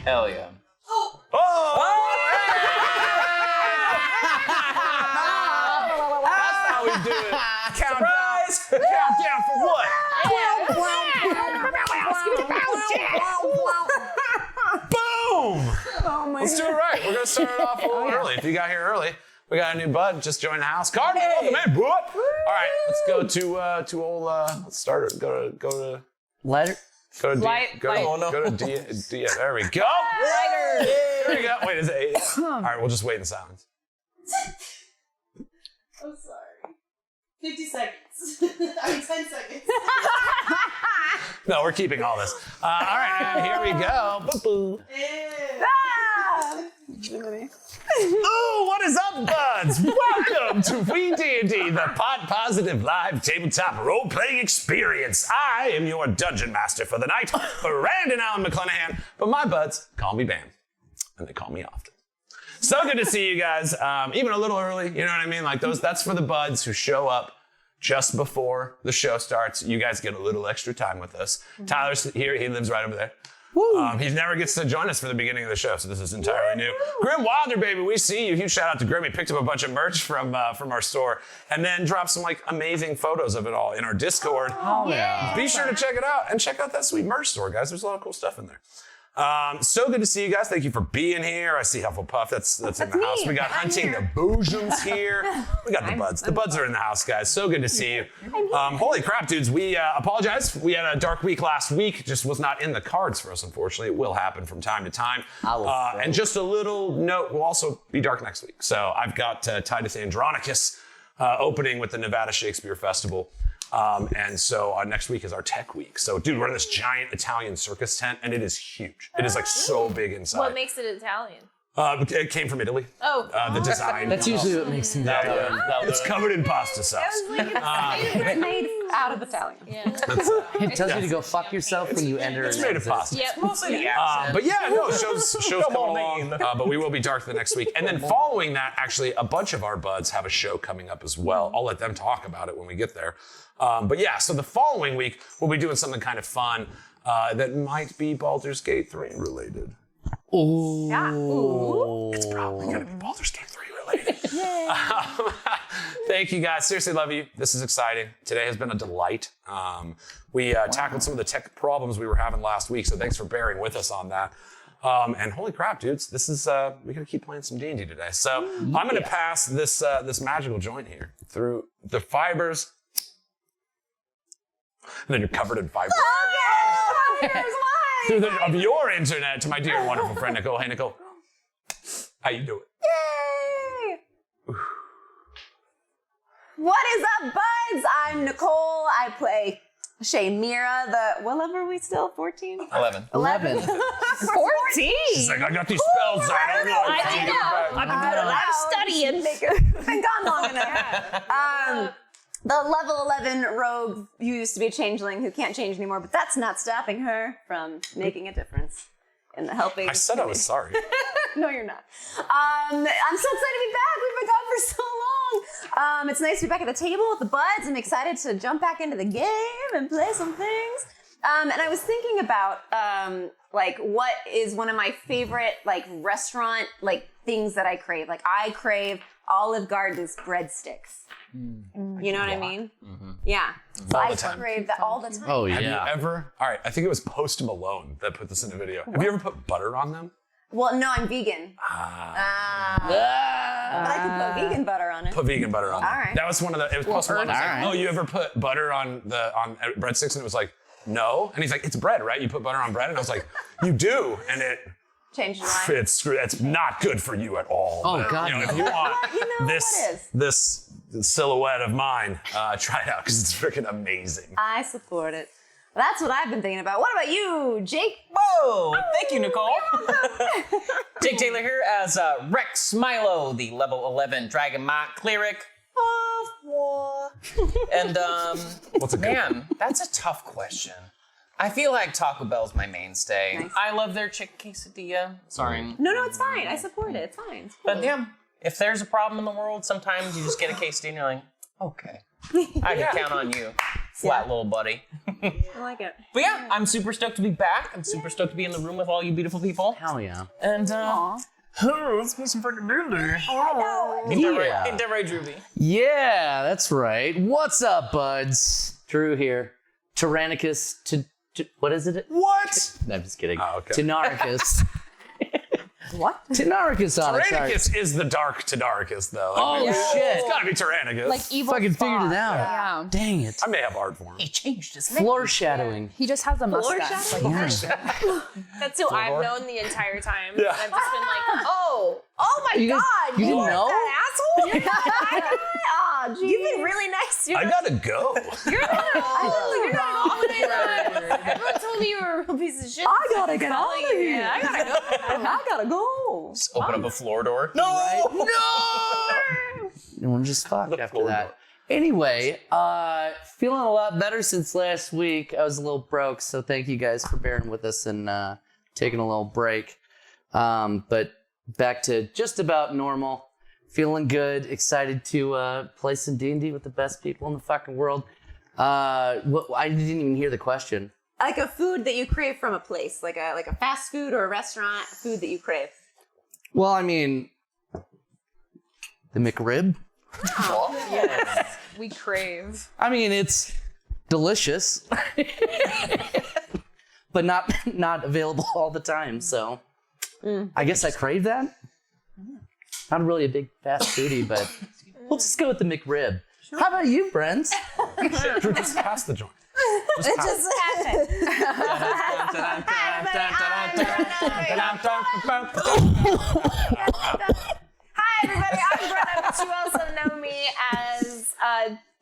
Hell yeah. Oh! That's how we do it. Surprise! Countdown for what? Boom! Oh my Let's do it right. We're gonna start it off a little early. If you got here early, we got a new bud. Just joined the house. Cardinal, welcome in, boy. All right, let's go to old. Let's start it. Go to. Letter. Go to D. Light, Go light. to D. There we go. Lighter. There we go. Wait, is it 8? All right, we'll just wait in silence. I'm sorry. 50 seconds. I mean, 10 seconds. No, we're keeping all this. All right, and here we go. Boo-boo. Oh, what is up, buds? Welcome to WeeD&D, the pod-positive live tabletop role-playing experience. I am your dungeon master for the night, Brandon Allen McClanahan, but my buds call me Bam, and they call me often. So good to see you guys, even a little early, you know what I mean? Like that's for the buds who show up just before the show starts. You guys get a little extra time with us. Tyler's here, he lives right over there. He never gets to join us for the beginning of the show, so this is entirely new. Grim Wilder, baby, we see you. Huge shout out to Grim. He picked up a bunch of merch from our store and then dropped some like amazing photos of it all in our Discord. Oh, yeah. Be sure to check it out and check out that sweet merch store, guys. There's a lot of cool stuff in there. So good to see you guys. Thank you for being here. I see Hufflepuff. That's in the house. We got Hunting the Boojums here. We got the buds. The buds are in the house, guys. So good to see you. Holy crap, dudes. We apologize. We had a dark week last week. Just was not in the cards for us, unfortunately. It will happen from time to time. And just a little note, we'll also be dark next week. So I've got Titus Andronicus opening with the Nevada Shakespeare Festival. And so next week is our tech week. So, dude, we're in this giant Italian circus tent, and it is huge. It is like so big inside. What makes it Italian? It came from Italy. Oh. The design. That's usually what makes it. It's covered in pasta sauce. It's made out of Italian. Yeah. It tells you to go fuck yourself when you enter. It's made of pasta. Yep. But yeah, no, shows coming along. But we will be dark the next week. And then following that, actually, a bunch of our buds have a show coming up as well. I'll let them talk about it when we get there. But yeah, so the following week, we'll be doing something kind of fun that might be Baldur's Gate 3 related. Ooh. Yeah. Ooh. It's probably going to be Baldur's Gate 3 related. Thank you guys. Seriously, love you. This is exciting. Today has been a delight. We tackled some of the tech problems we were having last week, so thanks for bearing with us on that. And holy crap, dudes, this is, we gotta keep playing some D&D today. So I'm gonna pass this magical joint here through the fibers. And then you're covered in fibers. Through of your internet to my dear and wonderful friend Nicole. Hey Nicole, how you doing? Yay! What is up, buds? I'm Nicole. I play Shaymira, what level are we still? 14? 11. 11. 14? She's like, I got these spells. I don't know. I know. I've been doing a lot of studying. Been gone long enough. The level 11 rogue who used to be a changeling who can't change anymore, but that's not stopping her from making a difference in the helping. I said I was sorry. No, you're not. I'm so excited to be back. We've been gone for so long. It's nice to be back at the table with the buds. I'm excited to jump back into the game and play some things. And I was thinking about like what is one of my favorite like restaurant like things that I crave. Like I crave Olive Garden's breadsticks. You know what I mean? Mm-hmm. Yeah. So I crave that all the time. Oh yeah. Have you ever? All right, I think it was Post Malone that put this in a video. Have you ever put butter on them? Well, no, I'm vegan. But I can put vegan butter on it. Put vegan butter on them. All right. That was one of the. It was Post Malone. Was like, all oh, you ever put butter on breadsticks? And it was like, no. And he's like, it's bread, right? You put butter on bread, and I was like, you do, and it. Change your mind. It's not good for you at all. Oh God. You know, if you want this silhouette of mine, try it out because it's freaking amazing. I support it. That's what I've been thinking about. What about you, Jake? Whoa! Thank you, Nicole. Jake Taylor here as Reks Milo, the level 11 Dragon Monk Cleric. And What's a good man, that's a tough question. I feel like Taco Bell's my mainstay. Nice. I love their chicken quesadilla. Sorry. No, it's fine. I support it. It's fine. It's cool. But yeah, if there's a problem in the world, sometimes you just get a quesadilla and you're like, okay, I can count on you. flat little buddy. I like it. But yeah, I'm super stoked to be back. I'm super stoked to be in the room with all you beautiful people. Hell yeah. And let's make some freaking dinner. Yeah. Ain't that right, Drewby? Yeah, that's right. What's up, buds? Drew here. Tynaricus. What is it? What? No, I'm just kidding. Oh, okay. Tynaricus. What? Tynaricus on it. Tynaricus is the dark Tynaricus, though. Oh, shit. It's gotta be Tynaricus. Like evil. Fucking figured it out. Yeah. Dang it. I may have art for him. He changed his name. Floor shadowing. He just has a mustache. Like, That's who I've known the entire time. Yeah. I've just been like, Oh my You guys- God! you didn't know? That asshole? Aw, you've been really nice. You're I gotta go. You're not wrong. Everyone told me you were a real piece of shit. I gotta get out of here. Yeah, I gotta go. I gotta go. Just open up a floor door. No! And we're just fucked after floor that. door. Anyway, feeling a lot better since last week. I was a little broke, so thank you guys for bearing with us and taking a little break. But back to just about normal. Feeling good, excited to play some D&D with the best people in the fucking world. I didn't even hear the question. Like a food that you crave from a place, like a fast food or a restaurant food that you crave. Well, I mean, the McRib. yes, we crave. I mean, it's delicious, but not available all the time. So, I guess I crave that. Not really a big fast foodie, but we'll just go with the McRib. How about you, Brent? Drew, just pass the joint. Just pass. Hi, everybody. I'm Brenna, but you also know me as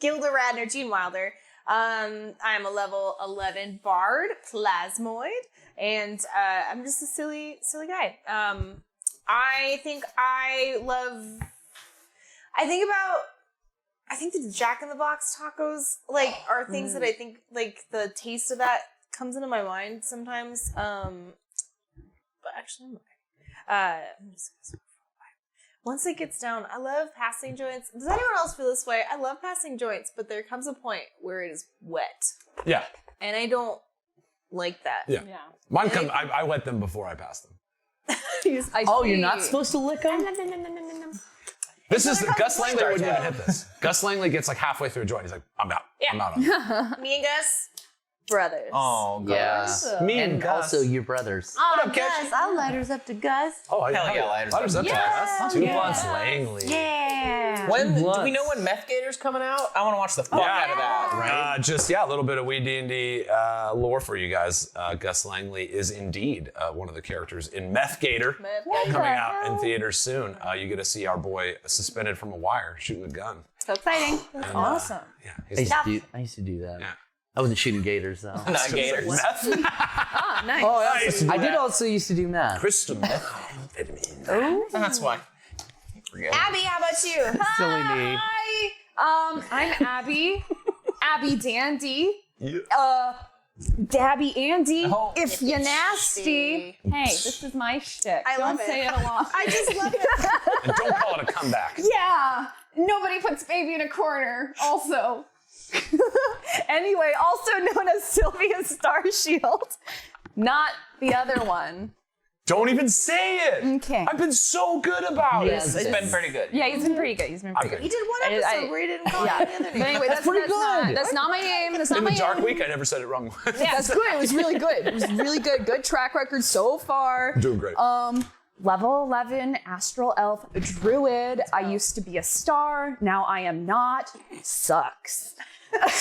Gildaradner, Genewilder. I'm a level 11 bard, plasmoid, and I'm just a silly guy. I think the Jack in the Box tacos are things that I think the taste of that comes into my mind sometimes. But actually, I'm just gonna once it gets down, I love passing joints. Does anyone else feel this way? I love passing joints, but there comes a point where it is wet, Yeah. and I don't like that. Yeah. Mine come. I wet them before I pass them. You're not supposed to lick them? This is Gus Langley wouldn't even hit this. Gus Langley gets like halfway through a joint. He's like, I'm out. I'm out on it. Me and Gus, brothers. Oh, Yeah. Me And Gus. also your brothers. Oh, up, Gus? Gus, I'll lighters up to Gus. Oh, Hell yeah, lighters up. Yeah. Two blunts Langley. Yeah. When do we know when Meth Gator's coming out? I want to watch the fuck out of that. Right? A little bit of Weed&d lore for you guys. Gus Langley is indeed one of the characters in Meth Gator, coming out in theaters soon. You get to see our boy suspended from a wire, shooting a gun. So exciting. And, awesome. Yeah, I used to do that. Yeah. I wasn't shooting gators, though. Not Gators. Meth? Nice. Nice. I did also used to do math. Crystal methamphetamine. That's why. Abby, how about you? Silly me. Hi. I'm Abby. Abby Dandy. Yeah. Dabby Andy. Oh. If you're nasty. Hey, this is my shtick. I love Don't it. say it along. I just love it. And don't call it a comeback. Yeah. Nobody puts baby in a corner. Also. Anyway, also known as Sylvia Starshield. Not the other one. Don't even say it. Okay. I've been so good about Yes. it. It's been pretty good. Yeah, he's been pretty good. He's been pretty Okay. You good. did one episode where you didn't call Yeah. it the other But name. anyway, that's pretty Not, good. that's not my name. That's not In my the dark name. week, I never said it wrong. Yeah, that's good. It was really good. It was really good. Good track record so far. Doing great. Level 11 Astral Elf Druid. I used to be a star. Now I am not. Sucks.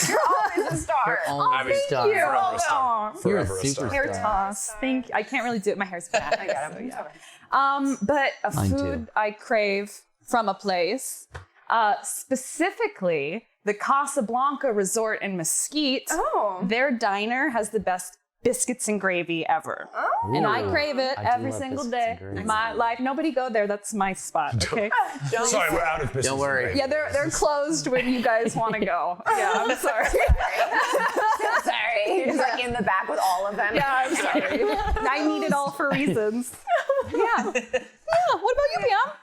You're always a star. Almost mean, a star. you. Forever a star. You're a Forever a star. superstar. Hair toss. Thank you. I can't really do it. My hair's bad. I got it. But a Mine food too. I crave from a place, specifically the Casablanca Resort in Mesquite. Oh. Their diner has the best biscuits and gravy ever. And I crave it I do every love single biscuits day. and gravy. My life. Nobody go there. That's my spot. Okay. Sorry, we're out of business. Don't worry. Yeah, they're closed when you guys want to go. Yeah, I'm sorry. Sorry. He's like in the back with all of them. Yeah, I'm sorry. I need it all for reasons. Yeah. Yeah. What about you, Pam?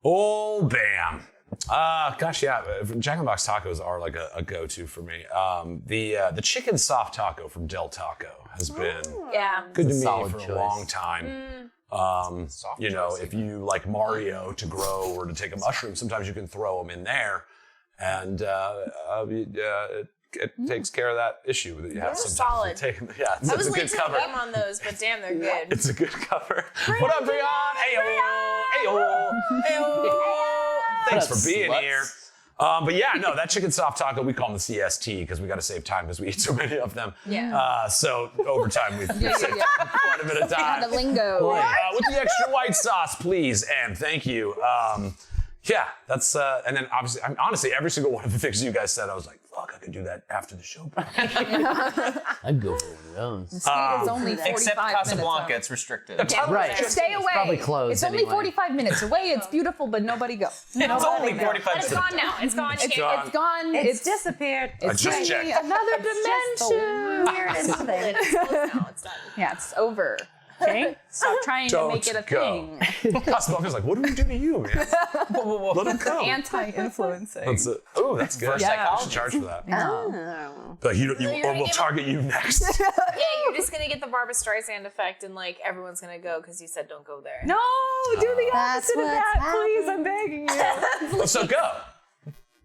Oh, bam. Gosh, yeah. Jack in the Box tacos are like a go-to for me. The chicken soft taco from Del Taco has been good to me for a long time. You know, if you like Mario to grow or to take a mushroom, sometimes you can throw them in there, and it takes care of that issue that you have sometimes. Solid. It's I was a late good to cover. the game on those, but damn, they're good. It's a good cover. What up, Brian? Heyo! Thanks for being here. But yeah, no, that chicken soft taco, we call them the CST because we got to save time because we eat so many of them. Yeah. So over time, we've saved quite a bit of time. The lingo. With the extra white sauce, please, and thank you. Yeah, that's, and then obviously, honestly, every single one of the things you guys said, I was like, fuck, I could do that after the show. I'd go for those. The speed is only 45 Except Casablanca, minutes. it's restricted. Right. Stay away. probably closed It's only anyway. 45 minutes away. It's beautiful, but nobody go. It's only 45 But it's minutes. gone now. It's gone. It's gone. It's disappeared. It's just really checked. another dimension. Weirdest thing. It's closed now. It's done. Yeah, it's over. Okay? Stop trying to make it a Don't thing. Casablanca's like, what do we do to you, man? Let him go. Anti-influencing. That's it. Oh, that's good. Yeah. I should charge for that. Oh. But you're or gonna we'll give target you next. Yeah, you're just gonna get the Barbra Streisand effect, and like everyone's gonna go because you said don't go there. No, do the That's opposite of what's that, please. I'm begging you. So go.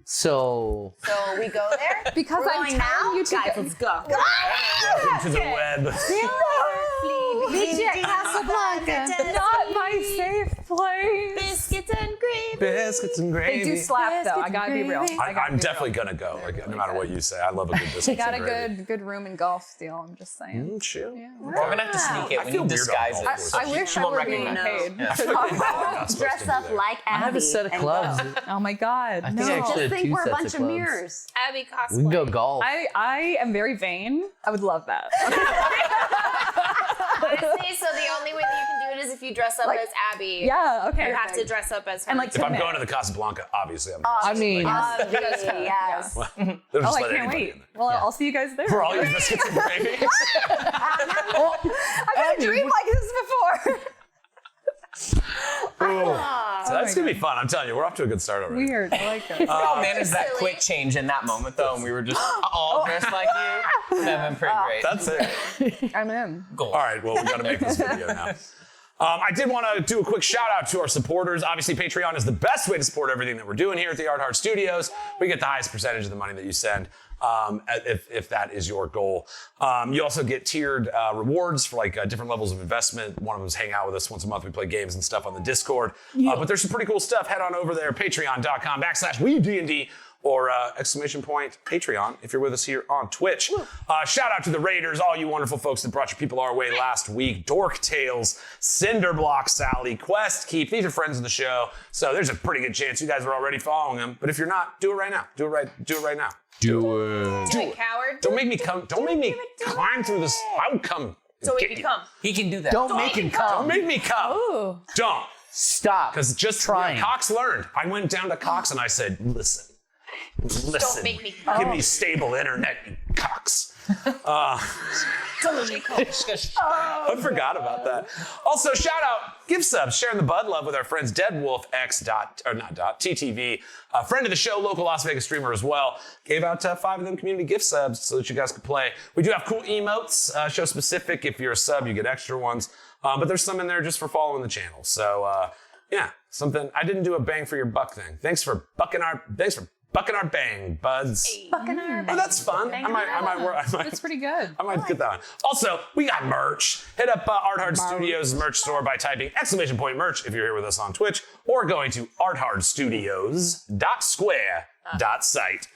So So we go there? Because We're I'm going telling now? you to Guys, go. let's go. Welcome to the web. Meet you at Casablanca. Not my safe place. Biscuits and gravy. Biscuits and gravy. They do slap though. I gotta be real. I'm definitely gonna go. Like, no matter what you say, I love a good biscuits They got a and gravy. good room in golf deal. I'm just saying. Chill. We're gonna have to sneak it. I We feel need weird disguises. about So I wish she I won't were being recognize. paid. Yeah. to talk about it. Dress up like Abby. I have a set of and clubs. go. Oh my god. I No. think I actually Just have think two we're a sets bunch of of clubs. mirrors. Abby cosplay. We can go golf. I am very vain. I would love that. Honestly, so the only way that you can do it is if you dress up Like- as Abby. Yeah, okay. You have to dress up as her. And like If I'm commit. going to the Casablanca, obviously I'm. I mean, Obviously, yes. They'll Oh, just I let can't anybody wait. in there. Well, I'll see you guys there. For all your biscuits and gravy. I've had a dream like this before. So that's gonna be fun. I'm telling you, we're off to a good start already. Weird. I like it. Oh man, is that quick change in that moment though, and we were just all dressed like you? That'd been pretty great. That's it. I'm in. Goal. All right, well, we got to make this video now. I did want to do a quick shout out to our supporters. Obviously, Patreon is the best way to support everything that we're doing here at the ArtHeart Studios. We get the highest percentage of the money that you send, if that is your goal. You also get tiered rewards for like different levels of investment. One of them is hang out with us once a month. We play games and stuff on the Discord. But there's some pretty cool stuff. Head on over there, patreon.com/WeeDnD. Or !Patreon if you're with us here on Twitch. Shout out to the Raiders, all you wonderful folks that brought your people our way last week. Dork Tales, Cinderblock Sally, Quest Keep. These are friends of the show, so there's a pretty good chance you guys are already following them. But if you're not, do it right now. Do it right now. do it. Do it. Coward. Don't make me come. Don't make me climb through this. I would come. So get we you. can come. He can do that. Don't make him Don't come. make me come. Ooh. Don't. Stop. Because just trying. Cox learned. I went down to Cox and I said, listen. Don't make me come. Give me stable internet, you Cox. Don't make me come. I forgot about that. Also, shout out, give subs, sharing the bud love with our friends TTV, a friend of the show, local Las Vegas streamer as well. Gave out 5 of them community gift subs so that you guys could play. We do have cool emotes, show specific. If you're a sub, you get extra ones. But there's some in there just for following the channel. So yeah, something. I didn't do a bang for your buck thing. Thanks for bucking our bang, buds. Bucking Oh, that's fun. I might That's pretty good. I might get that one. Also, we got merch. Hit up ArtHeart Studios merch store by typing !merch if you're here with us on Twitch, or going to arthardstudios.square.site.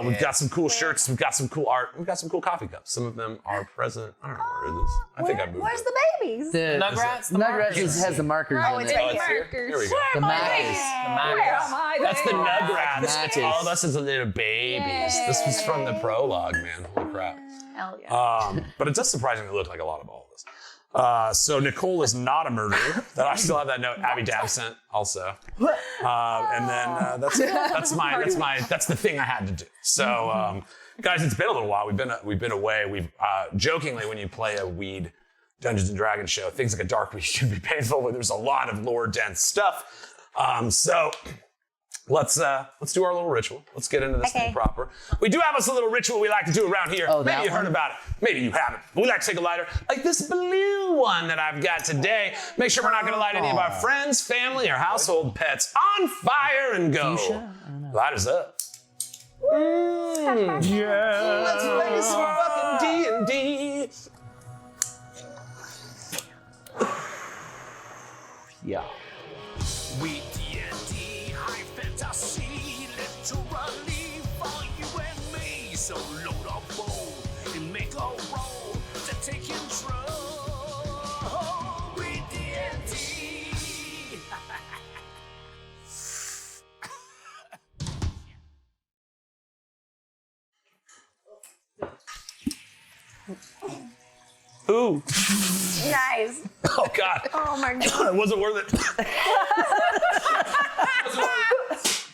We've got some cool shirts. We've got some cool art. We've got some cool coffee cups. Some of them are present. I don't know where it is. I think I moved Where's it. the babies? Nugrats, the Nugrats markers. has the markers Oh, in it's it. right It's here. here. Here we go. The markers. That's the Nugrats. Matches. All of us as little babies. This was from the prologue, man. Holy crap. Hell yeah. But it does surprisingly look like a lot of all of us. So Nicole is not a murderer. That I still have that note. Abby Dab sent also. And then that's the thing I had to do. So guys, it's been a little while. We've been away. We've jokingly, when you play a Weed Dungeons and Dragons show, things like a Dark Week can be painful when there's a lot of lore dense stuff. So let's do our little ritual. Let's get into this thing proper. We do have us a little ritual we like to do around here. Oh, Maybe you heard about it. Maybe you haven't. We like to take a lighter, like this blue one that I've got today. Make sure we're not going to light any of our friends, family, or household pets on fire and go. Lighters up. Yeah. Let's play some fucking D&D. Yeah. WeeDnD, high fantasy, literally for you and me. So load up bowl and make a roll to take control. WeeDnD. Ooh. Nice. Oh, God. Oh my god. It wasn't worth it.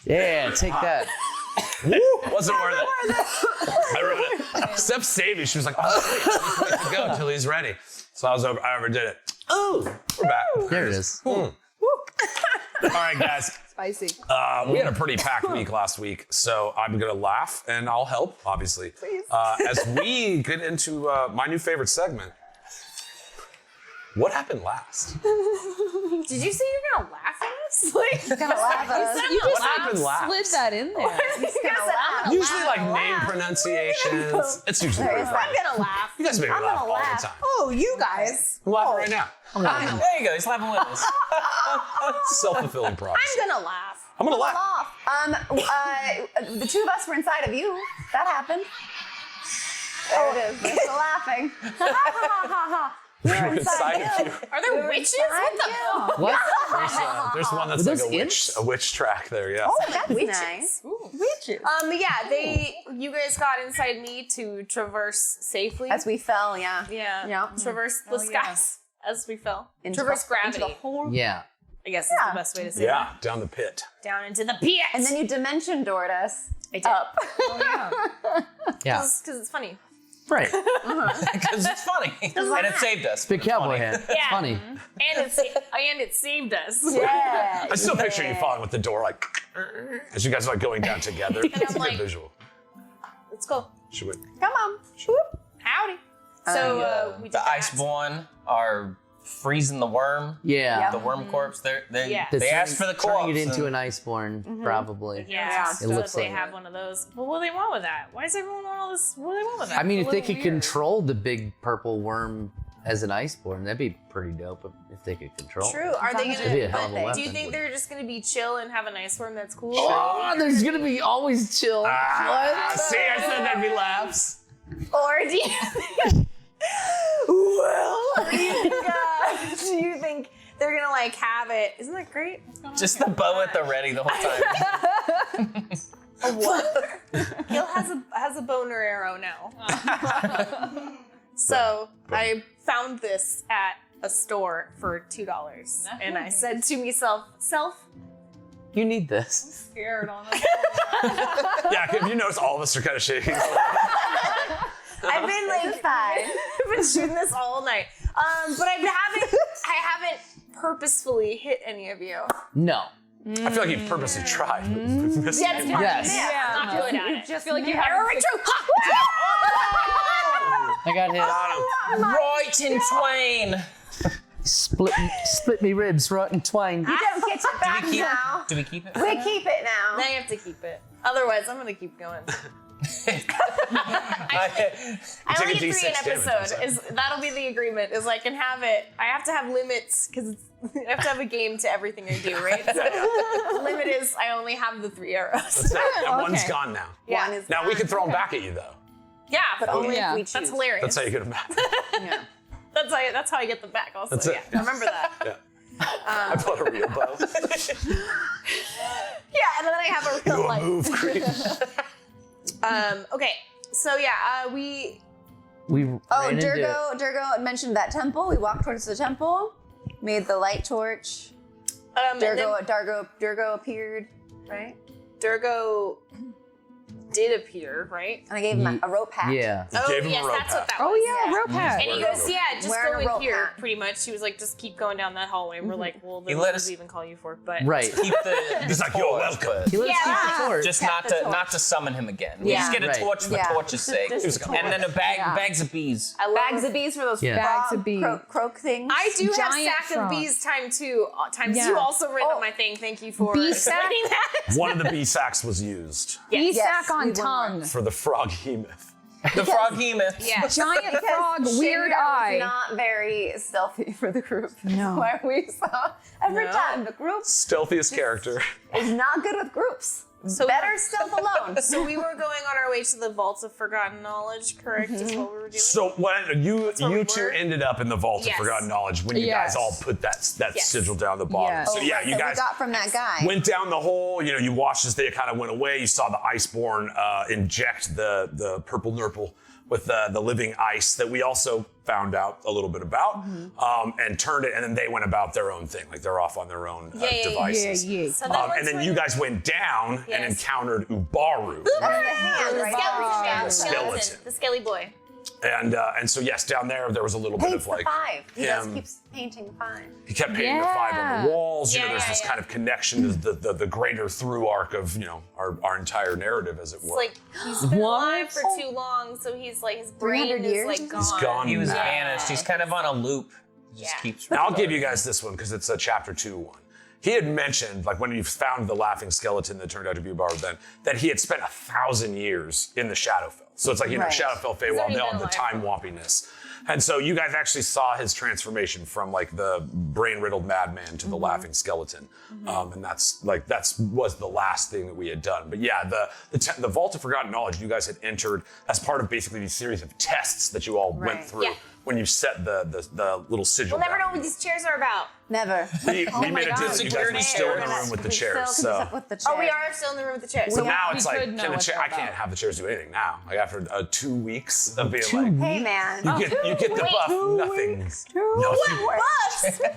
Yeah, take that. Woo, wasn't worth it. I ruined it. Steph saved me. She was like, oh, wait, to go until he's ready. So I overdid it. Ooh, we're back. There it is. All right, guys. Spicy. We had a pretty packed week last week, so I'm going to laugh, and I'll help, obviously. Please. As we get into my new favorite segment, what happened last? Did you say you're gonna laugh at us? Like, Gonna laugh at us. You just What happened last? slid that in there. Usually like name pronunciations. It's usually There pretty is fun. I'm gonna laugh. You guys make me I'm laugh gonna all laugh. the time. Oh, you guys. I'm laughing right now. There you go. He's laughing with us. Self-fulfilling prophecy. I'm gonna laugh. I'm gonna laugh. The two of us were inside of you. That happened. There it is. We're still laughing. Ha ha ha ha. We're Inside of you. Are there witches? What the fuck? What? There's one that's Were like those a witch track there, yeah. Oh, that's Witches. nice. Witches. Yeah, you guys got inside me to traverse safely. As we fell, yeah. Yeah. Traverse the skies as we fell. Into Traverse the- gravity. into the whole- Yeah. I guess Yeah. is the best way to say Yeah, down the pit. that. Down into the pit. And then you dimension doored us I did. up. Yeah. Because it's funny. Right. Because it's funny. And it saved us. Big cowboy hat. Yeah. Funny. And it saved us. Yeah. I still picture you falling with the door like, as you guys are like going down together. It's a like- good visual. Let's go. Should we? Come on. Howdy. So we did The that. Iceborne are freezing the worm. Yeah. The worm corpse. Yeah. They asked for the corpse. Turning it into and- an iceborne, probably. Yeah, It so looks they like have one of those. But what do they want with that? Why does everyone want all this? What do they want with that? I mean, It's if a they little could weird. control the big purple worm as an iceborne, that'd be pretty dope if they could control. True. Are they That'd That'd be a gonna? hell of a weapon. Do you think they're just gonna be chill and have a nice worm that's cool? Oh, there's gonna be always chill. See, I said there'd be laughs. Or do you? Do you think they're gonna like have it? Isn't that great? Just the bow at the ready the whole time. A what? Gil has a boner arrow now. So I found this at a store for $2, and I said to myself, You need this. Scared on it. Yeah, if you notice, all of us are kind of shaking. I've been like I've been shooting this all night. But I haven't purposefully hit any of you. No. I feel like you purposely tried. Yes. Yes. I'm not good at it. Just feel like you Arrow have right through. I got hit. Right in twain. Split me ribs right in twain. You don't get it back now. Do we keep it? We keep it now. Now you have to keep it. Otherwise, I'm gonna keep going. I only Take a get 3 an D6 damage, episode. That'll be the agreement. Is I can have it. I have to have limits because I have to have a game to everything I do, right? So the limit is I only have the 3 arrows. That's it. And one's gone now. Yeah. One is Now we can throw them back at you though. Yeah, but only Yeah. if we choose. that's hilarious. That's how you get them back. Yeah. That's how I get them back. Also, That's it. yeah, remember that. Yeah. I put a real bow. Yeah, and then I have a real You a life. move, creep. Okay, so yeah, we We Oh, ran into- Durgo had mentioned that temple. We walked towards the temple, made the light torch. and then Durgo appeared, right? Durgo did appear, right? And I gave him a rope hat. Yeah. Oh, gave him a yes, rope that's hat. what that Oh was. yeah, rope hat. And he goes, yeah, just Wearing go a in rope here, hat. pretty much. He was like, just keep going down that hallway. And we're like, well, then He what let did us- we even call you for? But Keep the. He's like, you're welcome. He lets Yeah. keep the torch. Just Tap not the to torch. not to summon him again. We Yeah. just get a Right. torch for Yeah. torch's sake, Just a and then a bags of bees. I love Bags of bees for those Yeah. Bags frog of bees. croak things. I do have Giant sack of frog. bees times 2 Yeah. also written Oh. on my thing. Thank you for Bee sack? explaining that. One of the bee sacks was used Bee Yes, sack on we want tongue. for the frog hemoth. The froghemoth. Yeah. Giant frog, weird Shinya eye. was not very stealthy for the group. No. Where we saw every No. time the group Stealthiest character. is not good with groups. So- Better stealth alone. So we were going on our way to the Vaults of Forgotten Knowledge, correct? Is what we were doing? So when you where we two were? ended up in the Vault Yes. of Forgotten Knowledge when you Yes. guys all put that Yes. sigil down the bottom. Yes. So yeah, Right, you that guys we got from that guy. went down the hole. You know, you watched as they kind of went away. You saw the Iceborne inject the purple nurple with the living ice that we also found out a little bit about, and turned it, and then they went about their own thing, like they're off on their own devices. Yeah. So that was And then when you guys went down and Yes. encountered Ubaru. That's the hand, the right? skeleton, skeleton. the skelly boy. And so yes, down there was a little bit Paints of like the 5. He just him. keeps painting the 5. He kept painting the 5 on the walls. You know, Yeah, there's yeah, this yeah. kind of connection to the greater through arc of our entire narrative, as it It's were. like he's been alive for too long, so he's like his brain 300 is years? like gone. He's gone. He was now. vanished. He's kind of on a loop. Just Yeah. keeps. Now I'll give you guys this one because it's a chapter 2 one. He had mentioned, like when you found the laughing skeleton that turned out to be Ubaru then, that he had spent 1,000 years in the Shadowfell. So it's like, Right. Shadowfell, Feywild, already they all been have the alive time wampiness. And so you guys actually saw his transformation from like the brain-riddled madman to the laughing skeleton. And that's was the last thing that we had done. But yeah, the Vault of Forgotten Knowledge you guys had entered as part of basically these series of tests that you all went Right. through Yeah. when you set the little sigil We'll never know down. what these chairs are about. Never. We Oh my made a God. deal that you guys Security were still in the chairs. room with the We still chairs. can So. up with the Oh, we chair. are still in the room with the chairs. So Yeah. now we it's like, could know can the what chair? they're I can't about. have the chairs do anything now. Like after 2 weeks of being like, Hey, man. you get the buff, nothing.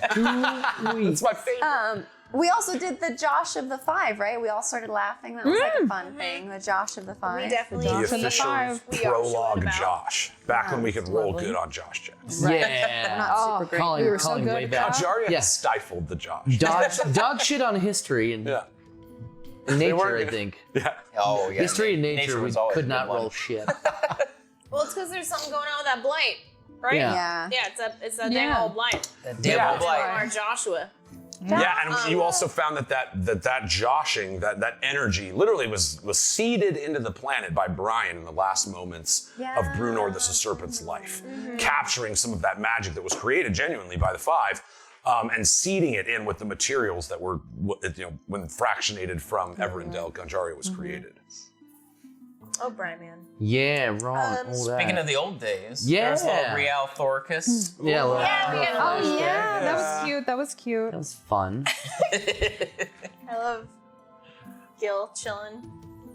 It's my favorite. We also did the Josh of the 5, right? We all started laughing. That was like a fun thing. The Josh of the 5. We definitely The Josh of the official 5. We are showing prologue about. Josh. Back when we could roll good on Josh checks. Yeah. Not super great. Calling, We were so calling good way at back. Ganjaria Yeah. has stifled the Josh. Dog shit on history and Yeah. nature, weren't I gonna- think. Yeah. Oh yeah. History and nature, we was always could a not good one. roll shit. Well, it's because there's something going on with that blight, right? Yeah. Yeah. Yeah, it's that dang Yeah. old blight. That Yeah. damn From blight. our Joshua. Yeah, and you also found that joshing, that energy, literally was seeded into the planet by Brian in the last moments of Brunor the Serpent's life, capturing some of that magic that was created genuinely by the 5, and seeding it in with the materials that were, when fractionated from Everendel, Ganjaria was created. Oh, Brian, man. Yeah, wrong. All Speaking that. of the old days, Yeah. there's little Real Thorcus. Yeah, well, Yeah, we got Oh a yeah, that was cute. That was cute. that was fun. I love Gil chilling.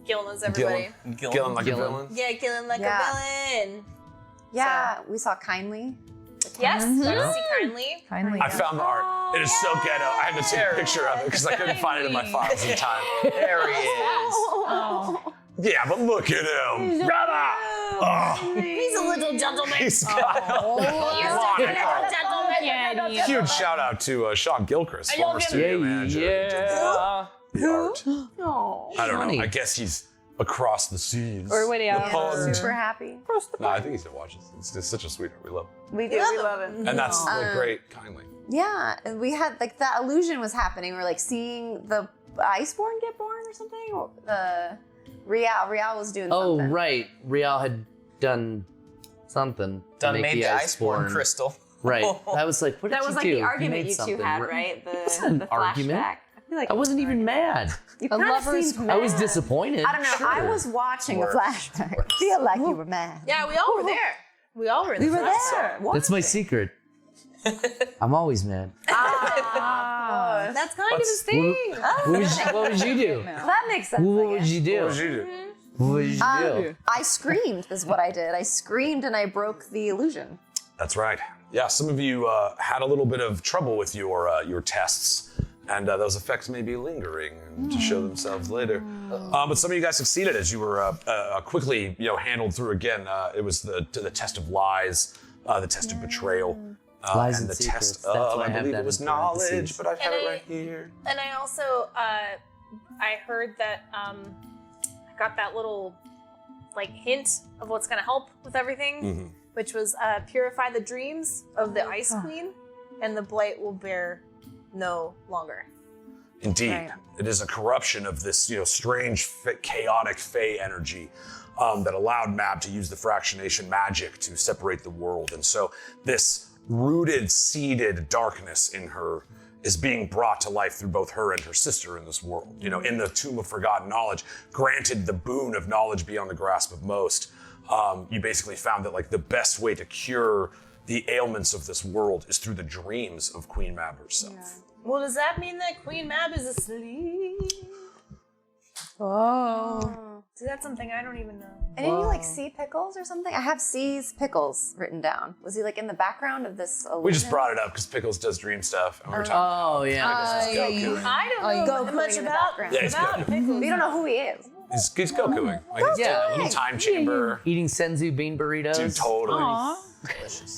Gil knows everybody. Gillen like a Gillen. villain. Yeah, killing like Yeah. a villain. Yeah, we saw Kindly. Yes, Lucy kindly. Finally. I found the art. It is so ghetto. I had to take a picture of it because I couldn't find it in my files in time. There he is. Yeah, but look at him. Brother! Oh, He's a little gentleman. he's got Yeah, Huge shout out to Sean Gilchrist, I former love him. studio manager. Yeah. The art. Oh. I don't Funny. know. I guess he's across the seas. Or what The else? pond. Super happy. No, I think he still watches. It's such a sweetheart. We love him. We do. We love him. And that's like great, kindly. Yeah, and we had like that illusion was happening. We were like seeing the Iceborne get born or something. Or, Rial was doing Oh, something. right. Rial had done something. to Done make made the Iceborne crystal. Right. I was like, what did That was you like do? the argument made you two something. had, right? It's not an The argument. flashback. I feel like I wasn't even mad. you A kind of lover's seemed I was mad. disappointed. I don't know. I Sure. was watching a Worse. flashback. I feel like you were mad. Yeah, we all were there. We all were in We the were front. there. That's my secret. I'm always mad. That's kind of his thing. What would you do? That makes sense. What I would guess. you do? What did you do? What would you do? I screamed is what I did. I screamed and I broke the illusion. That's right. Yeah, some of you had a little bit of trouble with your tests And those effects may be lingering to show themselves later. But some of you guys succeeded as you were quickly, handled through again. It was the test of lies, the test of betrayal, Lies and and the secrets. test That's of, why I I have believe that it was in knowledge, parentheses. but I have it right here. And I also, I heard that I got that little, hint of what's going to help with everything, which was purify the dreams of the Ice Queen, and the blight will bear no longer. Indeed. Right. It is a corruption of this, strange, chaotic Fey energy that allowed Mab to use the fractionation magic to separate the world. And so this rooted, seeded darkness in her is being brought to life through both her and her sister in this world. In the Tomb of Forgotten Knowledge, granted the boon of knowledge beyond the grasp of most, you basically found that the best way to cure the ailments of this world is through the dreams of Queen Mab herself. Well, does that mean that Queen Mab is asleep? Oh. See, that's something I don't even know. And didn't you see Pickles or something? I have C's Pickles written down. Was he in the background of this illusion? We just brought it up because Pickles does dream stuff, and we were talking Oh, yeah. Goku. I don't know Gokuing much in the about background. Yeah, he's about Goku. Pickles. We don't know who he is. He's Gokuing. He's a little time chamber. Eating senzu bean burritos. Dude, totally.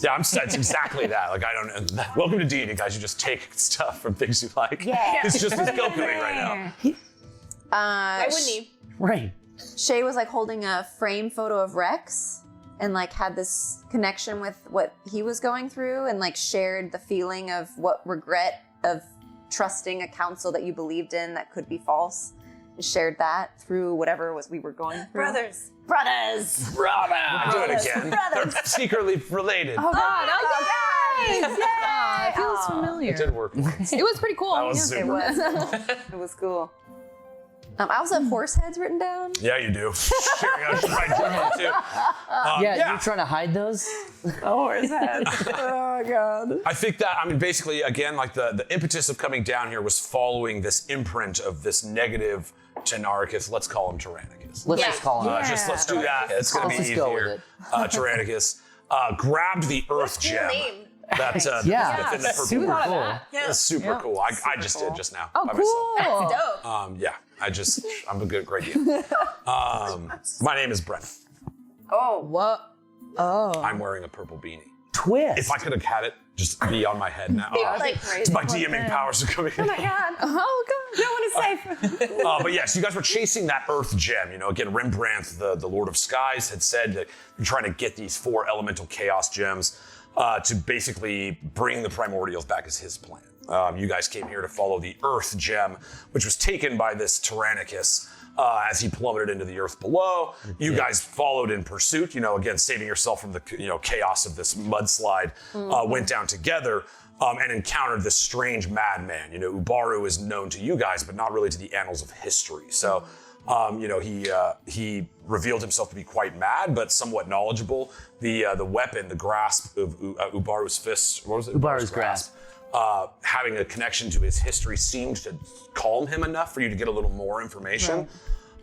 Yeah, that's exactly that. I don't know. Welcome to D&D, guys. You just take stuff from things you like. Yeah. It's just he's Gokuing right now. Why wouldn't he? Right. Shay was holding a frame photo of Reks and had this connection with what he was going through and shared the feeling of what regret of trusting a council that you believed in that could be false. And shared that through whatever we were going through. Brothers. I do it again. They're secretly related. Oh, God. Oh, Yay! it feels familiar. It did work once. It was pretty cool. That was yeah. super. It was cool. I also have horse heads written down. Yeah, you do. Here we go. Right down too. Yeah, you're trying to hide those? Horse heads. Oh, God. I think that, basically, again, the impetus of coming down here was following this imprint of this negative Tynaricus. Let's call him Tynaricus. Let's just call him. Let's do that. It's going to be Let's easier. go with it. Tynaricus grabbed the Earth Gem. Name. That's Yeah, within the purple super bird. cool. Yeah. That's super cool. I just did just now. Oh, by cool. myself. Dope. I'm a great deal. My name is Brenna. What? Oh. I'm wearing a purple beanie. Twist. If I could have had it just be on my head now. My DMing powers are coming in. Oh, God. No one is safe. But yes, you guys were chasing that Earth Gem. Again, Rembrandt, the Lord of Skies, had said that you're trying to get these 4 elemental chaos gems to basically bring the primordials back as his plan. You guys came here to follow the Earth Gem, which was taken by this Tynaricus as he plummeted into the earth below. You guys followed in pursuit, again, saving yourself from the chaos of this mudslide, went down together and encountered this strange madman. Ubaru is known to you guys, but not really to the annals of history. So, he revealed himself to be quite mad, but somewhat knowledgeable. The weapon, the grasp of Ubaru's fist, what was it? Ubaru's grasp. Having a connection to his history seemed to calm him enough for you to get a little more information.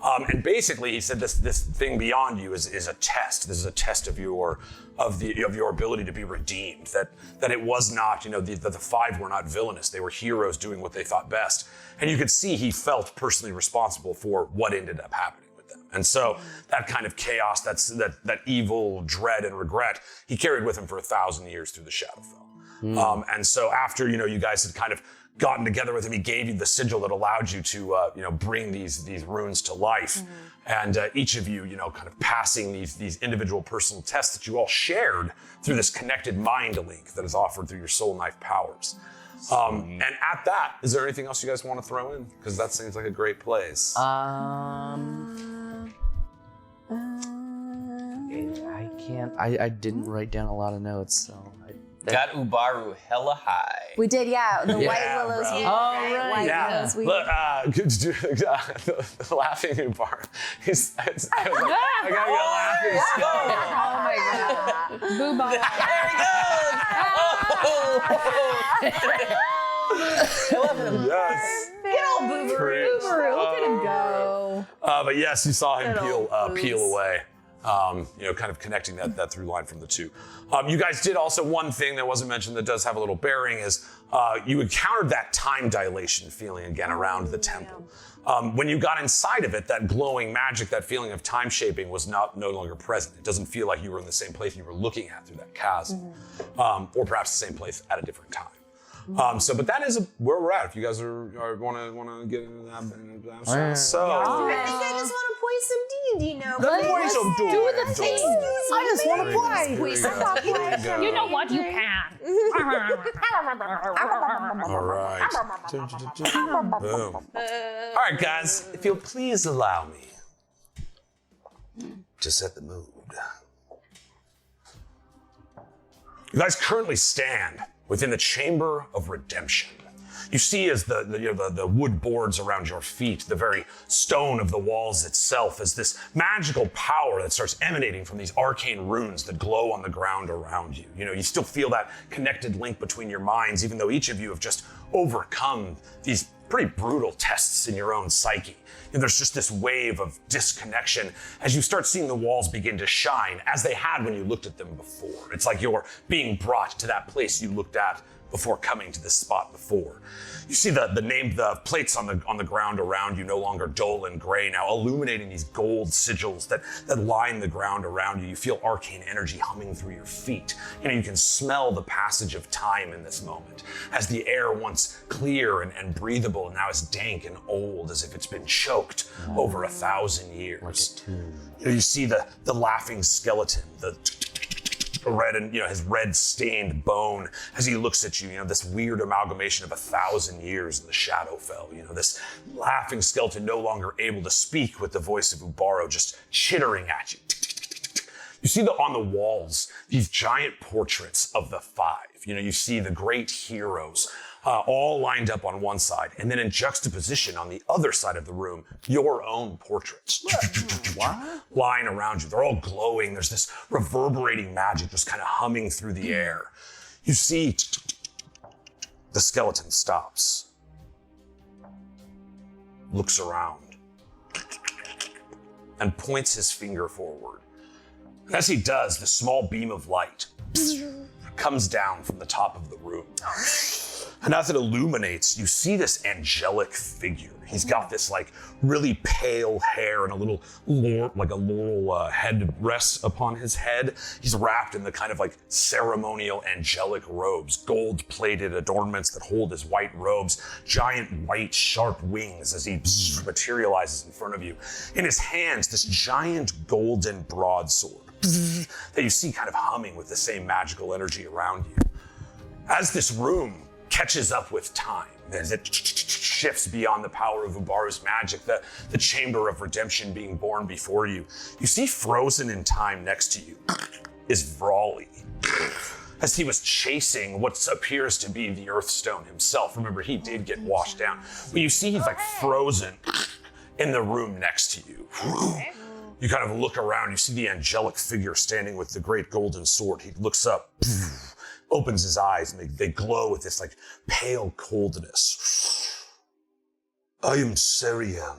And basically, he said this thing beyond you is a test. This is a test of your ability to be redeemed. That it was not, the 5 were not villainous. They were heroes doing what they thought best. And you could see he felt personally responsible for what ended up happening with them. And so that kind of chaos, that evil dread and regret, he carried with him for 1,000 years through the Shadowfell. And so after, you guys had kind of gotten together with him, he gave you the sigil that allowed you to, bring these runes to life. And each of you, kind of passing these individual personal tests that you all shared through this connected mind link that is offered through your soul knife powers. And at that, is there anything else you guys want to throw in? Because that seems like a great place. I can't. I didn't write down a lot of notes, so. Got Ubaru hella high. We did, yeah. The Yeah, White Willows. bro. Weed, right. White Yeah, Willows. Weed. look, the laughing Ubaru. I gotta get laughing. Oh, my God. Boo-bye. Yes. Get old Booberoo. Look at him go. But yes, you saw him peel away. Kind of connecting that through line from the two. You guys did also one thing that wasn't mentioned that does have a little bearing is you encountered that time dilation feeling again around the temple. When you got inside of it, that glowing magic, that feeling of time shaping was no longer present. It doesn't feel like you were in the same place you were looking at through that chasm, or perhaps the same place at a different time. But that is where we're at. If you guys want to get into that, I think I just want to play some D&D now. Let's do the thing. I just want to play. You know what? You can. All right. Boom. All right, guys, if you'll please allow me to set the mood. You guys currently stand within the Chamber of Redemption. You see as the wood boards around your feet, the very stone of the walls itself, as this magical power that starts emanating from these arcane runes that glow on the ground around you. You still feel that connected link between your minds, even though each of you have just overcome these pretty brutal tests in your own psyche. There's just this wave of disconnection as you start seeing the walls begin to shine as they had when you looked at them before. It's like you're being brought to that place you looked at before coming to this spot before. You see the plates on the ground around you no longer dull and gray, now illuminating these gold sigils that line the ground around you. You feel arcane energy humming through your feet. You can smell the passage of time in this moment, as the air once clear and breathable now is dank and old, as if it's been choked over 1,000 years. You see the laughing skeleton, the red and his red stained bone as he looks at you, this weird amalgamation of 1,000 years in the Shadowfell. This laughing skeleton no longer able to speak with the voice of Ubaro just chittering at you. You see on the walls these giant portraits of the five. You see the great heroes all lined up on one side, and then in juxtaposition on the other side of the room, your own portraits lying around you. They're all glowing. There's this reverberating magic just kind of humming through the air. You see the skeleton stops, looks around, and points his finger forward. And as he does, the small beam of light comes down from the top of the room. And as it illuminates, you see this angelic figure. He's got this really pale hair and a little laurel head rests upon his head. He's wrapped in the kind of ceremonial angelic robes, gold-plated adornments that hold his white robes, giant white sharp wings as he materializes in front of you. In his hands, this giant golden broadsword that you see kind of humming with the same magical energy around you. As this room catches up with time, as it shifts beyond the power of Ubaru's magic, the Chamber of Redemption being born before you, you see frozen in time next to you is Vrawley, as he was chasing what appears to be the Earthstone himself. Remember, he did get washed down. But you see he's frozen in the room next to you. You kind of look around, you see the angelic figure standing with the great golden sword. He looks up, opens his eyes, and they glow with this pale coldness. I am Seriel,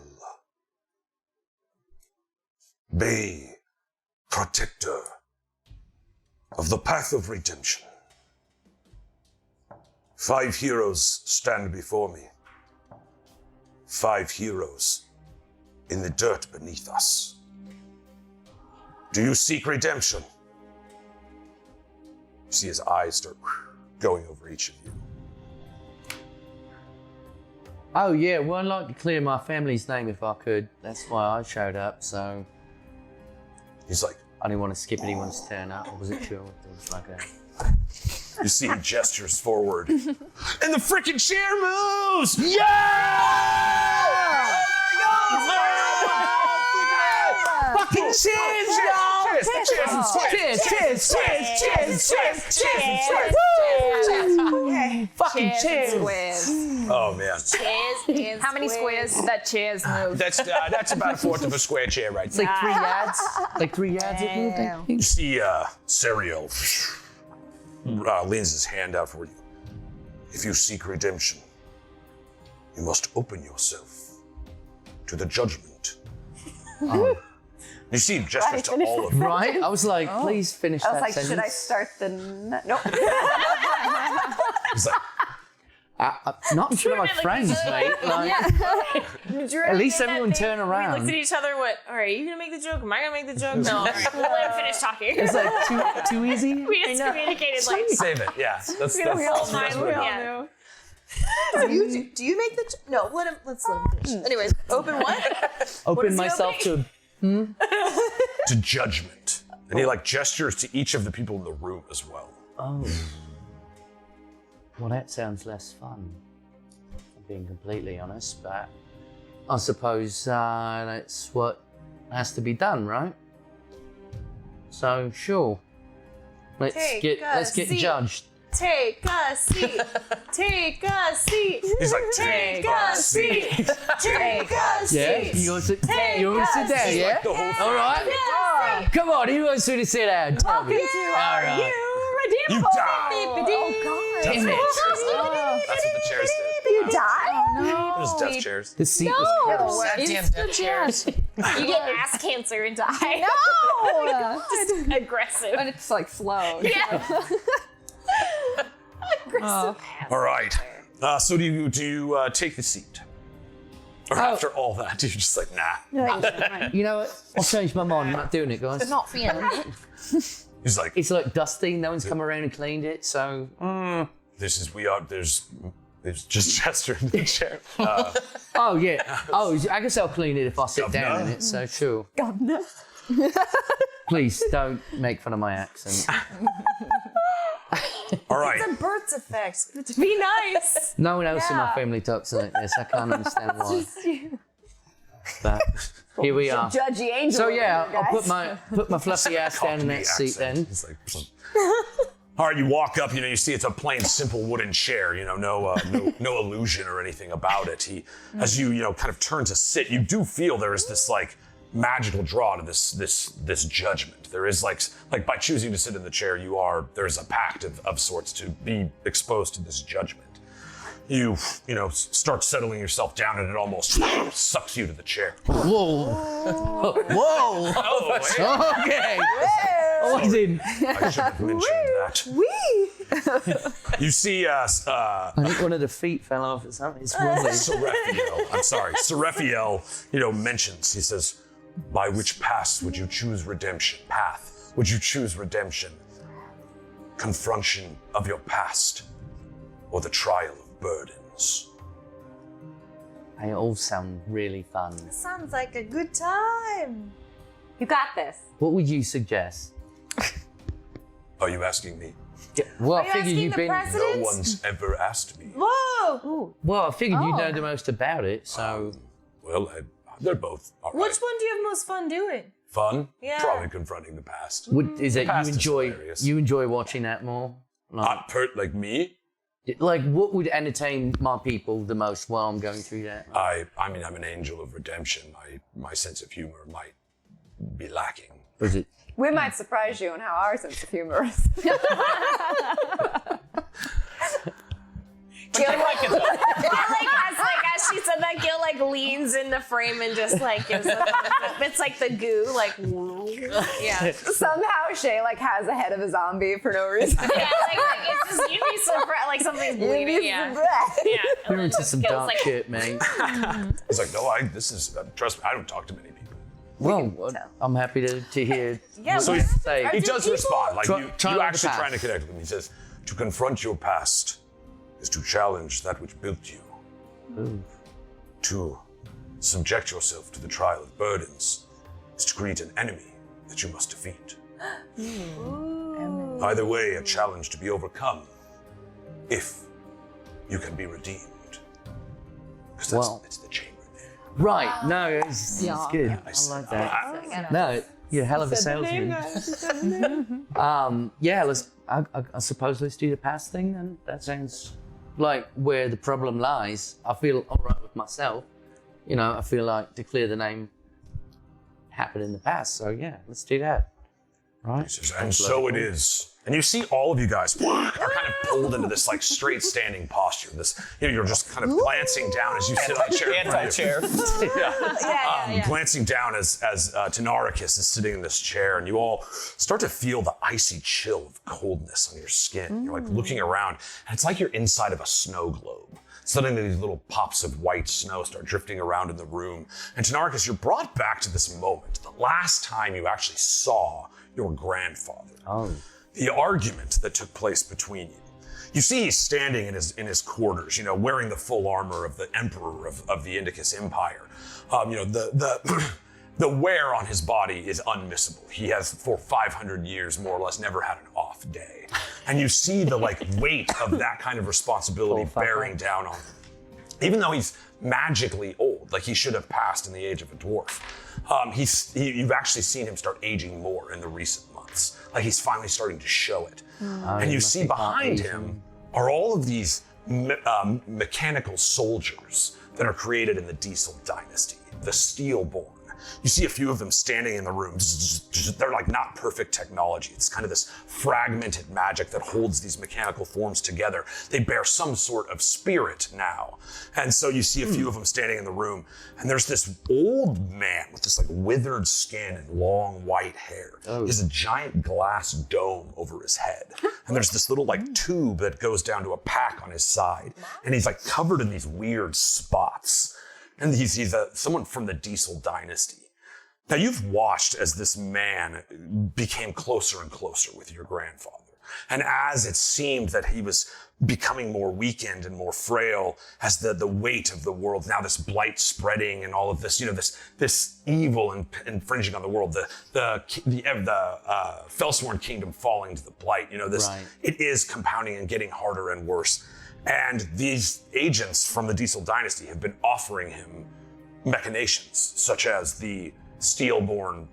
Bay, protector of the path of redemption. 5 heroes stand before me. 5 heroes in the dirt beneath us. Do you seek redemption? You see his eyes start going over each of you. Oh yeah, well I'd like to clear my family's name if I could. That's why I showed up, so... He's like... I didn't want to skip anyone's turn up. I wasn't sure what things like that. You see he gestures forward. And the freaking chair moves! Yeah! Fucking cheers, y'all! Cheers! Fucking cheers! Oh man! Cheers! How many squares did that cheers move? That's about 1/4 of a square chair, right? It's like 3 yards. Like 3 yards it moved, I think. You see, Serial leans his hand out for you. If you seek redemption, you must open yourself to the judgment. You see him gestures to all of them. Right? I was like, please finish I was that like, sentence. should I start the... Nope. He's like, I'm not sure my friends, mate. Like, at least everyone turn We around. looked at each other. What? All right, you gonna make the joke? Am I gonna make the joke? No. All right, we'll let him finish talking. It's like too easy. We just communicated like. save it. Yeah. That's We all what we're doing. knew. Do you make the... No, let's let him finish. Anyways, open what? Open is he myself to. To judgment. And he like gestures to each of the people in the room as well. Oh. Well, that sounds less fun. If I'm being completely honest, but I suppose that's what has to be done, right? So sure, let's get judged. Take a seat. Take a seat. He's like, Take a seat. Take a seat. Yeah, you want to sit there, yeah? the whole thing. All right. Come on, who wants to sit down? Tell me. All right. You die. Damn it. That's what the chairs did. You die? There's death chairs. The seat was cursed. Goddamn death chairs. You get ass cancer and die. No! Just aggressive. And it's like slow. Yeah. Oh. All right. So do you take the seat? Or after all that, you're just like, nah. You know what? I'll change my mind. I'm not doing it, guys. Not for you. He's like, It's like dusty. No one's come around and cleaned it, so. there's just gesture in the chair. Oh yeah. Oh, I guess I'll clean it if I sit down in it. So sure. Governor. Please don't make fun of my accent. All right. It's a birth defect. Be nice. No one else in my family talks like this. I can't understand why. But here we are. Judgy angel. So yeah, over I'll here, put my fluffy ass down in that seat then. He's like, all right, you walk up, you see it's a plain, simple wooden chair, no illusion or anything about it. As you kind of turn to sit, you do feel there is this like magical draw to this judgment. There is like by choosing to sit in the chair, there's a pact of sorts to be exposed to this judgment. You start settling yourself down, and it almost sucks you to the chair. Whoa. Whoa. Oh, hey. Okay. I wasn't. I should have mentioned that. You see, I think one of the feet fell off or something. It's wobbly. Seraphiel, mentions, he says, by which path would you choose redemption? Confrontation of your past, or the trial of burdens? They all sound really fun. Sounds like a good time. You got this. What would you suggest? Are you asking me? Yeah, well, I you figured asking you've the been. president? No one's ever asked me. Whoa. Well, I figured you know the most about it, so. Well, they're both all right. Which one do you have most fun doing? Fun? Yeah. Probably confronting the past. Is it Past is hilarious. you enjoy watching that more? Like me? Like, what would entertain my people the most while I'm going through that? I mean, I'm an angel of redemption. My sense of humor might be lacking. Was it? We might surprise you on how our sense of humor is. But I like it though. As she said that, Gil leans in the frame and just gives a thumbs up. It's like the goo, yeah. Somehow Shay has a head of a zombie for no reason. Yeah, it's just, you'd be surprised, something's bleeding, yeah. Yeah. You're into some dark shit, mate. He's like, no, trust me, I don't talk to many people. Well, I'm happy to hear. Yeah, So say. he does respond. Try you the actually past. trying to connect with him. He says, to confront your past is to challenge that which built you. Ooh. To subject yourself to the trial of burdens is to greet an enemy that you must defeat. Either way, a challenge to be overcome if you can be redeemed. Because it's the chamber there. Right, no, it's good. I I like that. No, you're a hell of a salesman. I suppose let's do the past thing then. That sounds like where the problem lies. I feel all right with myself. I feel like to clear the name happened in the past. So yeah, let's do that. Right? He says, and so it is And you see all of you guys are kind of pulled into this like straight standing posture. This, you're just kind of glancing down as you sit on the chair. Anti-chair. Glancing down as Tynaricus is sitting in this chair, and you all start to feel the icy chill of coldness on your skin. You're like looking around, and it's like you're inside of a snow globe. Suddenly these little pops of white snow start drifting around in the room. And Tynaricus, you're brought back to this moment, the last time you actually saw your grandfather. The argument that took place between you. You see he's standing in his quarters, wearing the full armor of the emperor of the Indicus Empire. The wear on his body is unmissable. He has, for 500 years, more or less, never had an off day. And you see the weight of that kind of responsibility bearing down on him. Even though he's magically old, he should have passed in the age of a dwarf, you've actually seen him start aging more in the recent months. He's finally starting to show it. And you see behind him are all of these mechanical soldiers that are created in the Diesel dynasty, the Steelborn. You see a few of them standing in the room. They're not perfect technology. It's kind of this fragmented magic that holds these mechanical forms together. They bear some sort of spirit now. And so you see a few of them standing in the room, and there's this old man with this withered skin and long white hair. He has a giant glass dome over his head. And there's this little tube that goes down to a pack on his side. And he's covered in these weird spots. And he's someone from the Diesel dynasty. Now you've watched as this man became closer and closer with your grandfather. And as it seemed that he was becoming more weakened and more frail, as the weight of the world, now this blight spreading and all of this, this evil and infringing on the world, the Felsworn kingdom falling to the blight, it is compounding and getting harder and worse. And these agents from the Diesel dynasty have been offering him machinations, such as the Steelborn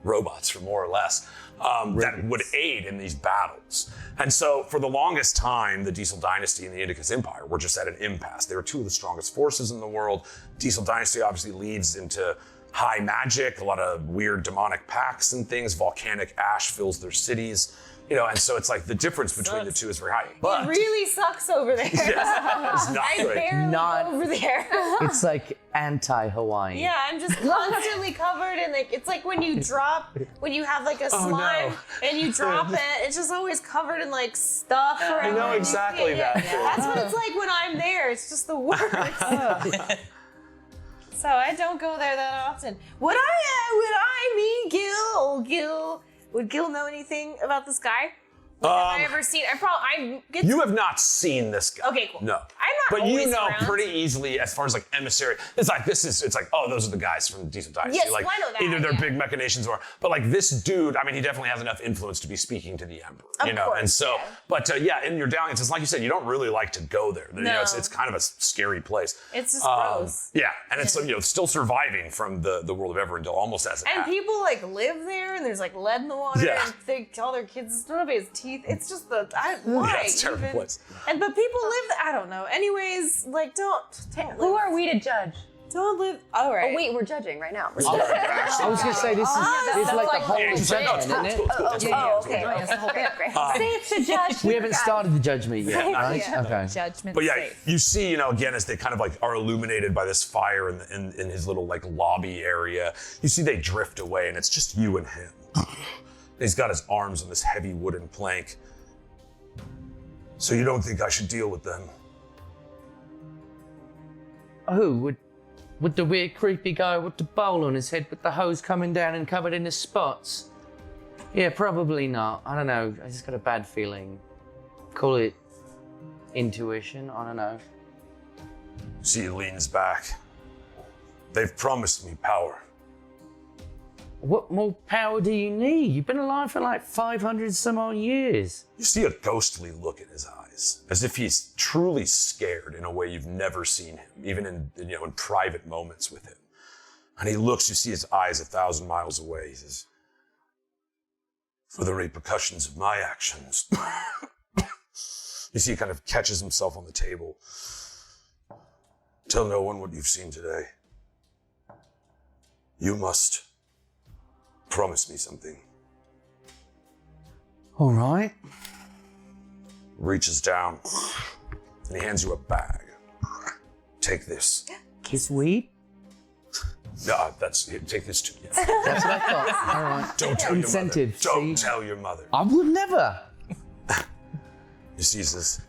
robots, for more or less, that would aid in these battles. And so for the longest time, the Diesel dynasty and the Indicus Empire were just at an impasse. They were two of the strongest forces in the world. Diesel dynasty obviously leads into high magic, a lot of weird demonic pacts and things. Volcanic ash fills their cities. And so it's the difference between the two is very high. But it really sucks over there. it's not I great. barely go over there. It's anti-Hawaii. Yeah, I'm just constantly covered in it's like when you have a slime and you drop it, it's just always covered in stuff. I know exactly that. That's what it's like when I'm there. It's just the worst. So I don't go there that often. Would I meet Gil? Would Gil know anything about this guy? Have I ever seen? You have not seen this guy. Okay, cool. No. I'm not But always you know around. pretty easily as far as emissary. It's those are the guys from the Diesel Dynasty. Yes, I know that, Either they're yeah. big machinations or, but this dude, he definitely has enough influence to be speaking to the Emperor. Of course, and so, yeah. but in your dalliance, it's like you said, you don't really like to go there. No. It's kind of a scary place. It's just gross. Yeah, and it's still surviving from the world of Everendil almost as it And happened. people live there, and there's lead in the water, Yeah. and they tell their kids nobody has teeth. It's just why? Yeah, it's a terrible even? place. But people live there. I don't know. Anyways, Who are we to judge? don't live. All right. Oh wait, we're judging right now. I was gonna say this is that's like the like whole Yeah, event, no, it's isn't cool, it? it's cool. Oh, okay. That's the whole bit. Great. Safe to judge. We haven't started the judgment yet, right? Yeah. Okay. Judgment. But yeah, safe. you see, again, as they kind of are illuminated by this fire in his little lobby area, you see they drift away, and it's just you and him. He's got his arms on this heavy wooden plank. So you don't think I should deal with them? Oh, with the weird creepy guy with the bowl on his head with the hose coming down and covered in the spots? Yeah, probably not. I don't know. I just got a bad feeling. Call it intuition. I don't know. See, he leans back. They've promised me power. What more power do you need? You've been alive for 500 some odd years. You see a ghostly look in his eyes, as if he's truly scared in a way you've never seen him, even in private moments with him. And he looks, you see his eyes 1,000 miles away. He says, "For the repercussions of my actions." You see he kind of catches himself on the table. "Tell no one what you've seen today. You must promise me something." All right. Reaches down and he hands you a bag. Take this. Kiss weed? No, take this too. Yeah. That's what I thought. All right. Don't tell Incentive, your mother. Don't see? tell your mother. I would never. He sees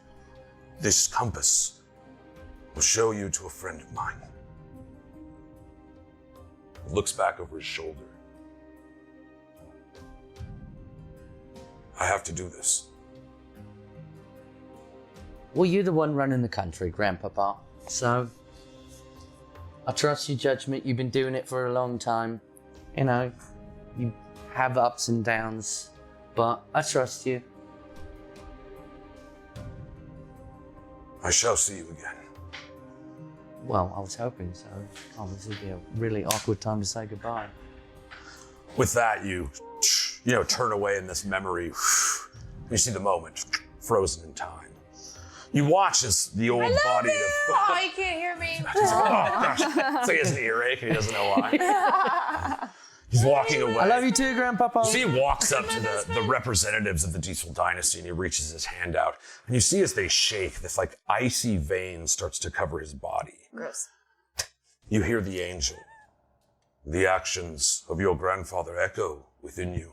this compass will show you to a friend of mine. Looks back over his shoulder. I have to do this. Well, you're the one running the country, Grandpapa. So, I trust your judgment. You've been doing it for a long time. You know, you have ups and downs, but I trust you. I shall see you again. Well, I was hoping so. Oh, this would be a really awkward time to say goodbye. With that, you turn away in this memory. You see the moment, frozen in time. You watch as the old body of... Oh, you can't hear me. Oh, gosh. It's like he has an earache and he doesn't know why. He's walking away. I love you too, Grandpapa. So he walks up to the representatives of the Diesel dynasty and he reaches his hand out. And you see as they shake, this like icy vein starts to cover his body. Gross. You hear the angel. The actions of your grandfather echo within you.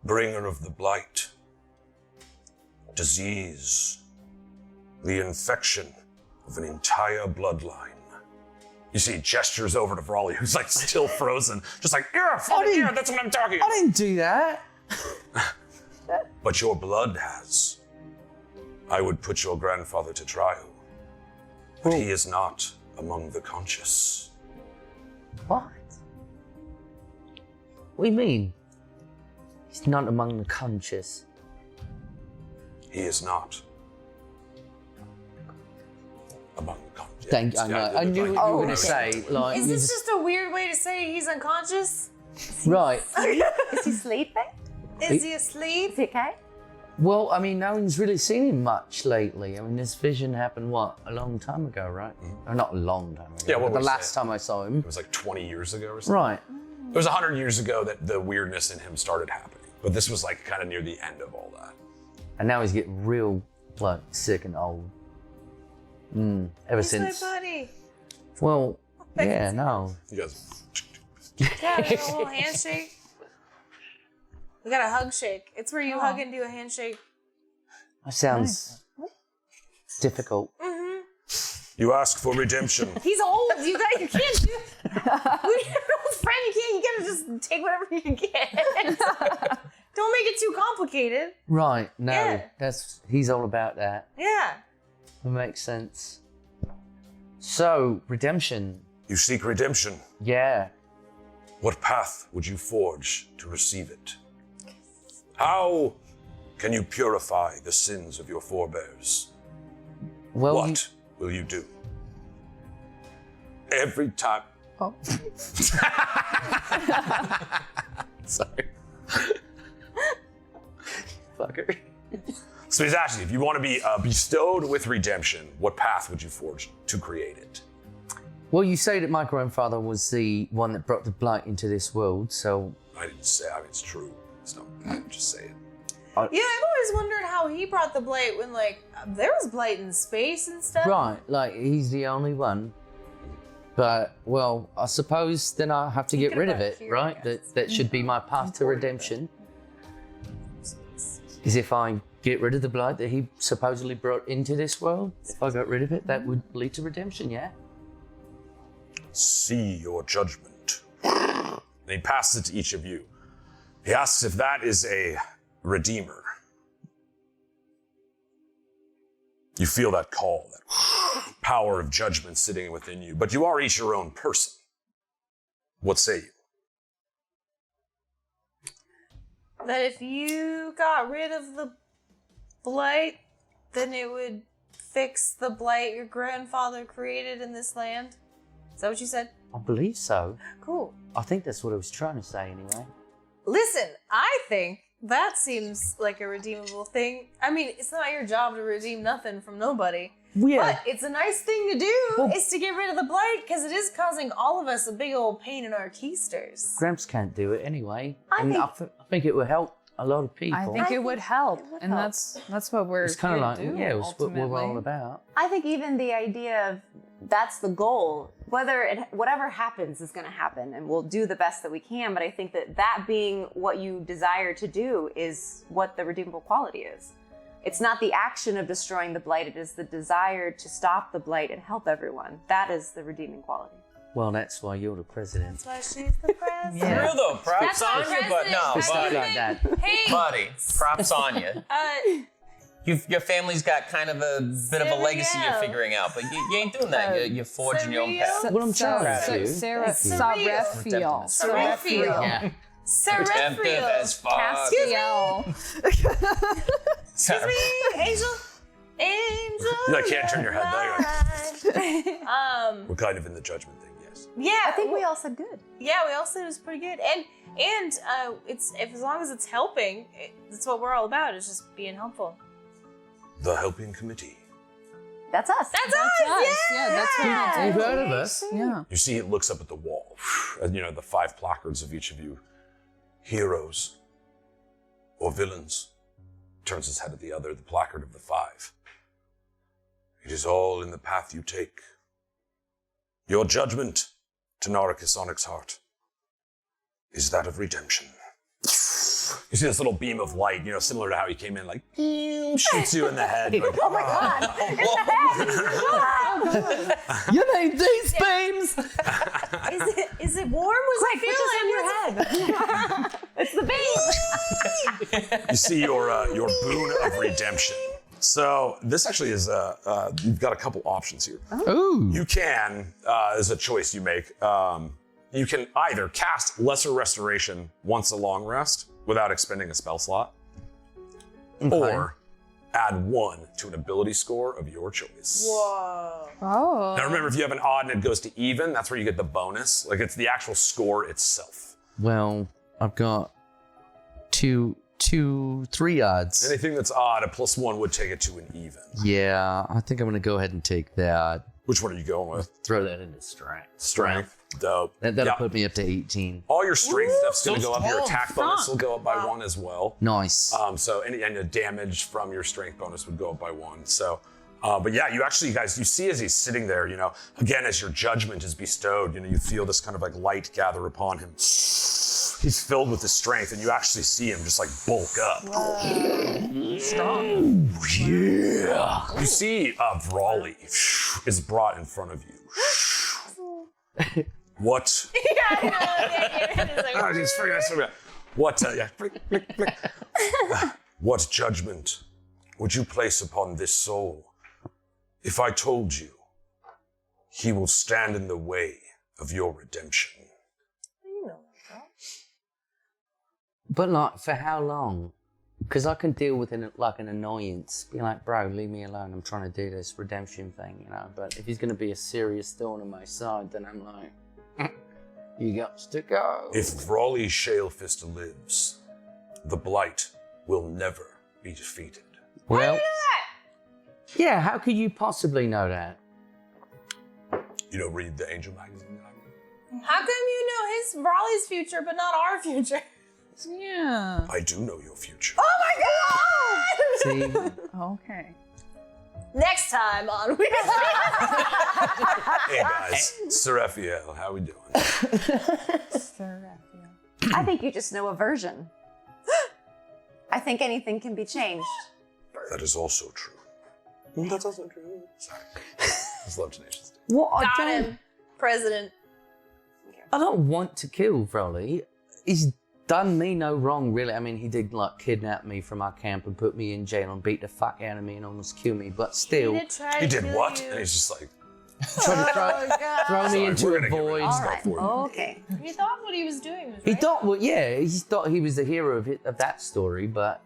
Bringer of the blight. Disease. The infection of an entire bloodline. You see, he gestures over to Brawley, who's like still frozen. Just like, yeah, that's what I'm talking about. I didn't do that. But your blood has. I would put your grandfather to trial. But he is not among the conscious. What? What do you mean? He's not among the conscious. He is not among the conscious. Thank you. I know. I knew what you were going to say. Like, Is this just a weird way to say he's unconscious? right? Is he sleeping? Is he asleep? Is he okay? Well, I mean, no one's really seen him much lately. I mean, this vision happened, what, a long time ago, right? Or not a long time ago. Yeah, what but the was last it? time I saw him. It was like 20 years ago or something. Right. It was 100 years ago that the weirdness in him started happening. But this was like kind of near the end of all that. And now he's getting real, like, sick and old. Ever He's since. my buddy. Well, yeah, no. You guys. Yeah, we got a little handshake. We got a hug shake. It's where you hug and do a handshake. That sounds difficult. You ask for redemption. He's old. You can't do. When you're an old friend, you gotta just take whatever you get. Don't make it too complicated. Right, no. Yeah. He's all about that. Yeah. That makes sense. So, redemption. You seek redemption. Yeah. What path would you forge to receive it? How can you purify the sins of your forebears? Well, What will you do? Every time. Oh. Sorry. Fucker. So he's asking, if you want to be bestowed with redemption, what path would you forge to create it? Well, you say that my grandfather was the one that brought the blight into this world, so... I didn't say, I mean, it's true. It's not, I'm just saying. Yeah, I've always wondered how he brought the blight when, like, there was blight in space and stuff. Right, like, he's the only one. But, well, I suppose then I'll have to get rid of it, right? That should be my path to redemption. Is if I get rid of the blight that he supposedly brought into this world. If I got rid of it, that would lead to redemption, yeah? See your judgment. And he passes it to each of you. He asks if that is a redeemer. You feel that call, that power of judgment sitting within you, but you are each your own person. What say you? That if you got rid of the blight, then it would fix the blight your grandfather created in this land? Is that what you said? I believe so. Cool. I think that's what I was trying to say anyway. Listen, I think that seems like a redeemable thing. I mean, it's not your job to redeem nothing from nobody. Yeah. But it's a nice thing to do, is to get rid of the blight, because it is causing all of us a big old pain in our keisters. Gramps can't do it anyway. I And think- I think it will help a lot of people. I think it would help, would and help. that's what we're it's kind of like, do, yeah, it's what we're all ultimately. about. I think even the idea of that's the goal, whatever happens is going to happen, and we'll do the best that we can. But I think that being what you desire to do is what the redeemable quality is. It's not the action of destroying the blight, it is the desire to stop the blight and help everyone. That is the redeeming quality. Well, that's why you're the president. That's why she's the president. For real though, props That's not on you, but no, president. Stuff buddy, like that. Hey, buddy, props on you. Your family's got kind of a bit of a legacy you're figuring out, but you ain't doing that. You're forging your own path. What I'm trying to do. Sarah Surreal. Sareffiel. Surreal. Yeah. Redemptive as fuck. Castiel. Excuse me, Angel. I can't turn your head though. We're kind of in the judgment thing, yes. Yeah, I think we all said good. Yeah, we all said it was pretty good, and it's as long as it's helping, that's what we're all about. Is just being helpful. The helping committee. That's us. That's us. Yeah, that's what we You've do. heard of us? Yeah. You see, it looks up at the wall, and the 5 placards of each of you, heroes or villains. Turns his head at the other, the placard of the 5. It is all in the path you take. Your judgment, Tynaricus Onyxheart, is that of redemption. You see this little beam of light, similar to how he came in, like, shoots you in the head. Like, Oh my God! You need these beams! Is it warm? Was Quick, put this on your head. It's the beam. you see your boon of redemption. So this actually is, you've got a couple options here. Ooh. You can, as a choice you make, you can either cast Lesser Restoration once a long rest without expending a spell slot, or add 1 to an ability score of your choice. Whoa. Oh. Now remember, if you have an odd and it goes to even, that's where you get the bonus. Like, it's the actual score itself. Well, I've got 3 odds. Anything that's odd, a +1 would take it to an even. Yeah, I think I'm going to go ahead and take that. Which one are you going with? Throw that into strength. Strength. Dope. That'll Yeah. put me up to 18. All your strength stuff's going to so go up. Your strong. attack bonus will go up by 1 as well. Nice. So any damage from your strength bonus would go up by 1. So, but yeah, you see as he's sitting there, again, as your judgment is bestowed, you feel this kind of like light gather upon him. He's filled with his strength, and you actually see him just like bulk up. Strong. Yeah. You see Brawley is brought in front of you. What? He's freaking. What? Flick. What judgment would you place upon this soul if I told you he will stand in the way of your redemption? But like, for how long? Because I can deal with an annoyance. Be like, bro, leave me alone. I'm trying to do this redemption thing, But if he's going to be a serious thorn in my side, then I'm like, you got to go. If Brawley Shalefist lives, the Blight will never be defeated. Well, yeah, how could you possibly know that? Read the Angel magazine that I read. How come you know his Raleigh's future but not our future? Yeah. I do know your future. Oh my God! See, Okay. Next time on Hey guys, Seraphiel, how we doing? I think you just know a version. I think anything can be changed. That is also true. That's also true. Sorry. Just love Tenacious D. what got him, President. I don't want to kill Froley. He's done me no wrong, really. I mean, he did kidnap me from our camp and put me in jail and beat the fuck out of me and almost kill me. But still, He did what? And he's just like, tried to throw me into we're a gonna get rid void. of All stuff right. for you. Okay. He thought what he was doing was He right. thought, he thought he was the hero of that story, but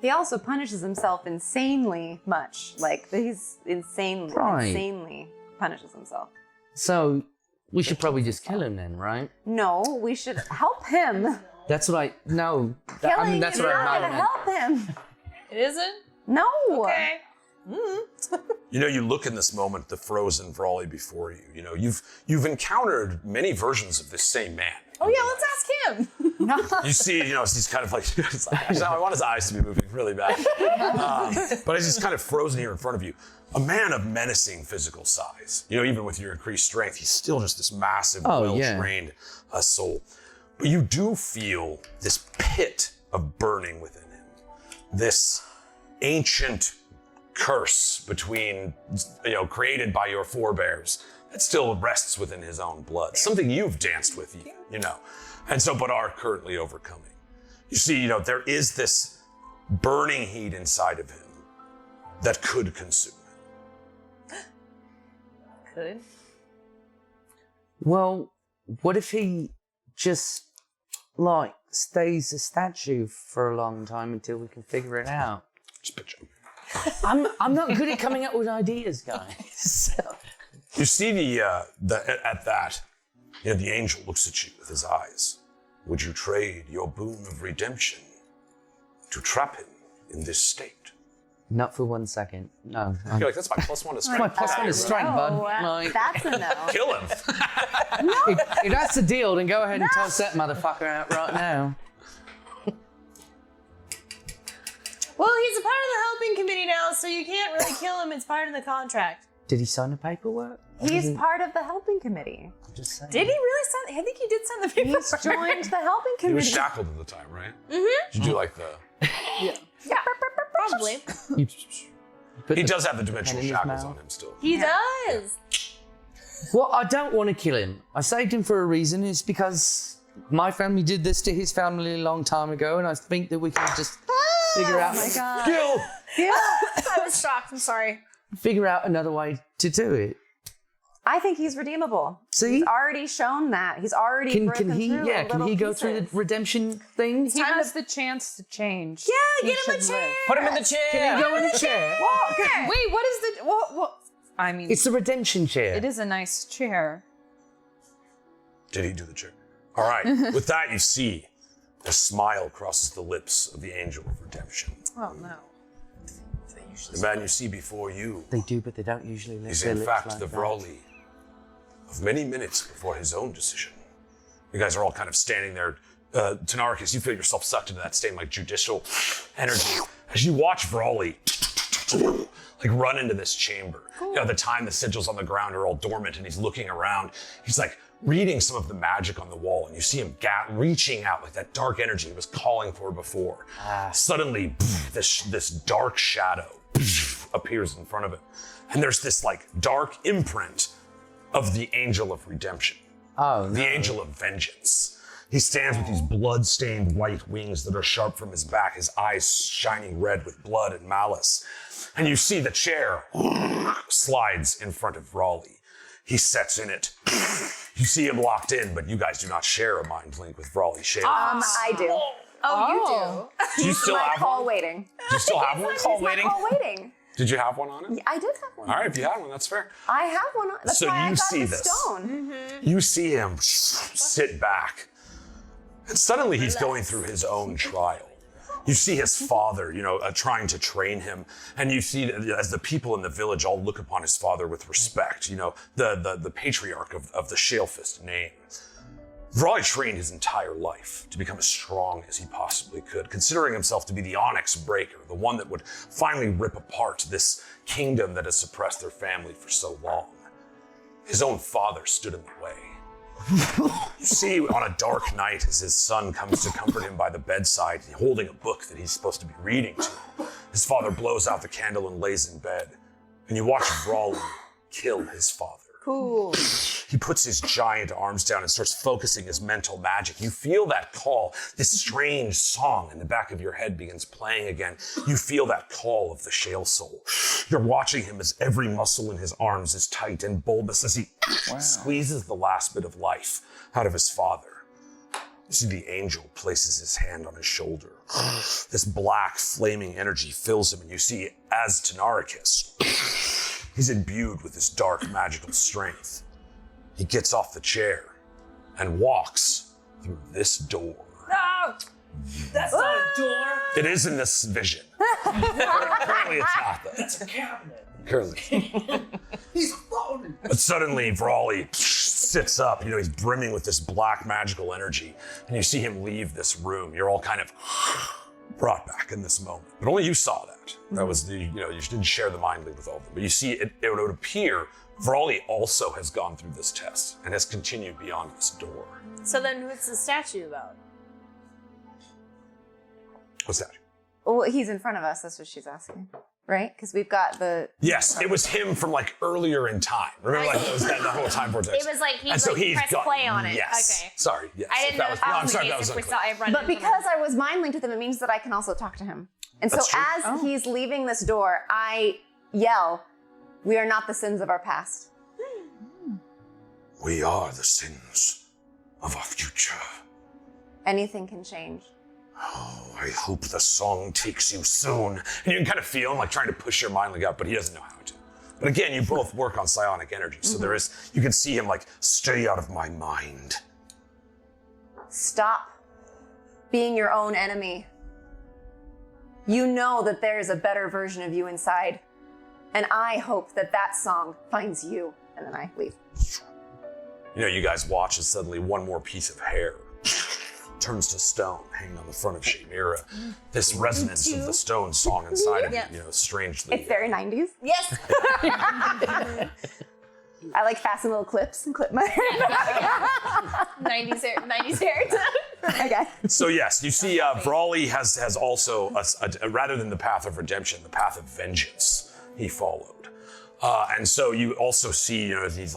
He also punishes himself insanely much. Like he's insanely punishes himself. So we should probably just kill him then, right? No, we should help him. That's what Killing that's is what not gonna I help him. It isn't? No. Okay. You look in this moment, the frozen Brawley before you. You've encountered many versions of this same man. Oh yeah, let's ask him. You see, he's kind of like, I want his eyes to be moving really bad. But as he's kind of frozen here in front of you, a man of menacing physical size. Even with your increased strength, he's still just this massive, well-trained soul. But you do feel this pit of burning within him. This ancient curse created by your forebears that still rests within his own blood. Something you've danced with, and so, but are currently overcoming. You see, there is this burning heat inside of him that could consume him. Could. Well, what if he just, stays a statue for a long time until we can figure it out? Just picture him. I'm not good at coming up with ideas, guys. You see the angel looks at you with his eyes. Would you trade your boon of redemption to trap him in this state? Not for 1 second. No. You're like, that's my +1 to strength. My +1 to strength, bud. That's a no. Kill him. If that's the deal, then go ahead and toss that motherfucker out right now. Well, he's a part of the helping committee now, so you can't really kill him. It's part of the contract. Did he sign the paperwork? He's part of the helping committee. I'm just saying. Did he really sign? I think he did sign the paperwork. He's joined the helping He was committee. shackled at the time, right? Mm-hmm. Did you do like the... Yeah, probably. He does have the dimensional in his shackles mouth. on him still. He does. Well, I don't want to kill him. I saved him for a reason. It's because my family did this to his family a long time ago, and I think that we can just figure out. Oh my god. Kill! I was shocked. I'm sorry. Figure out another way to do it. I think he's redeemable. See? He's already shown that. He's already Can broken he? through Yeah. in Can little he go pieces. through the redemption thing? He has the chance to change. Yeah, He get him a should chair. live. Put him in the chair. Can he go in a chair? Wait, what is the? What? I mean, It's the redemption chair. it is a nice chair. Did he do the trick? All right. With that, you see a smile crosses the lips of the angel of redemption. Oh no. The man you see before you They do, but they don't usually live is their in lips fact like the that. Vroli of many minutes before his own decision. You guys are all kind of standing there. Tynaricus, you feel yourself sucked into that same judicial energy as you watch Vroli run into this chamber. The time the sigils on the ground are all dormant and he's looking around. He's reading some of the magic on the wall, and you see him reaching out that dark energy he was calling for before. Suddenly, this dark shadow appears in front of him. And there's this dark imprint of the angel of redemption. Oh, The angel of vengeance. He stands with these blood-stained white wings that are sharp from his back, his eyes shining red with blood and malice. And you see the chair slides in front of Raleigh. He sets in it. You see him locked in, but you guys do not share a mind link with Raleigh Shale. I do. Oh, Do you still My have call one? waiting. Do you still have one? He's my call waiting. Did you have one on it? I did have one. All right, if you had one, that's fair. I have one on. That's So why I you got see the this. stone. You see him sit back, and suddenly he's going through his own trial. You see his father, trying to train him, and you see as the people in the village all look upon his father with respect. The patriarch of the Shalefist name. Vrali trained his entire life to become as strong as he possibly could, considering himself to be the Onyx Breaker, the one that would finally rip apart this kingdom that has suppressed their family for so long. His own father stood in the way. You see on a dark night as his son comes to comfort him by the bedside, holding a book that he's supposed to be reading to. His father blows out the candle and lays in bed. And you watch Vrali kill his father. cool. He puts his giant arms down and starts focusing his mental magic. You feel that call. This strange song in the back of your head begins playing again. You feel that call of the Shale Soul. You're watching him as every muscle in his arms is tight and bulbous as he squeezes the last bit of life out of his father. You see the angel places his hand on his shoulder. This black, flaming energy fills him, and you see, as Tynaricus, he's imbued with this dark, magical strength. He gets off the chair and walks through this door. No! That's not a door. It is in this vision. Currently, it's not, though. It's a cabinet. Currently. He's floating. But suddenly, Vrali sits up. He's brimming with this black magical energy, and you see him leave this room. You're all kind of brought back in this moment, but only you saw that. That was you didn't share the mind link with all of them, but you see it would appear Vrali also has gone through this test and has continued beyond this door. So then what's the statue about? What's that? Well, he's in front of us. That's what she's asking, right? Because we've got the. Yes, it was him from earlier in time. Remember, it was that whole time vortex. It was like he he's pressed play on it. Yes. Okay. Sorry. Yes. I didn't know if I'm that sorry, was that the was case. unclear. But because I was mind linked with him, it means that I can also talk to him. And so That's true. as he's leaving this door, I yell, "We are not the sins of our past." We are the sins of our future. Anything can change. Oh, I hope the song takes you soon. And you can kind of feel him trying to push your mind link up, but he doesn't know how to. But again, you both work on psionic energy, so you can see him stay out of my mind. Stop being your own enemy. You know that there is a better version of you inside. And I hope that that song finds you. And then I leave. You guys watch as suddenly one more piece of hair turns to stone, hanging on the front of Shamira. This resonance of the stone song inside of you, strangely. It's very 90s. Yes. I fasten little clips and clip my hair. 90s hair. Okay. So yes, you see Vrali has also, rather than the path of redemption, the path of vengeance he followed. And so you also see, he's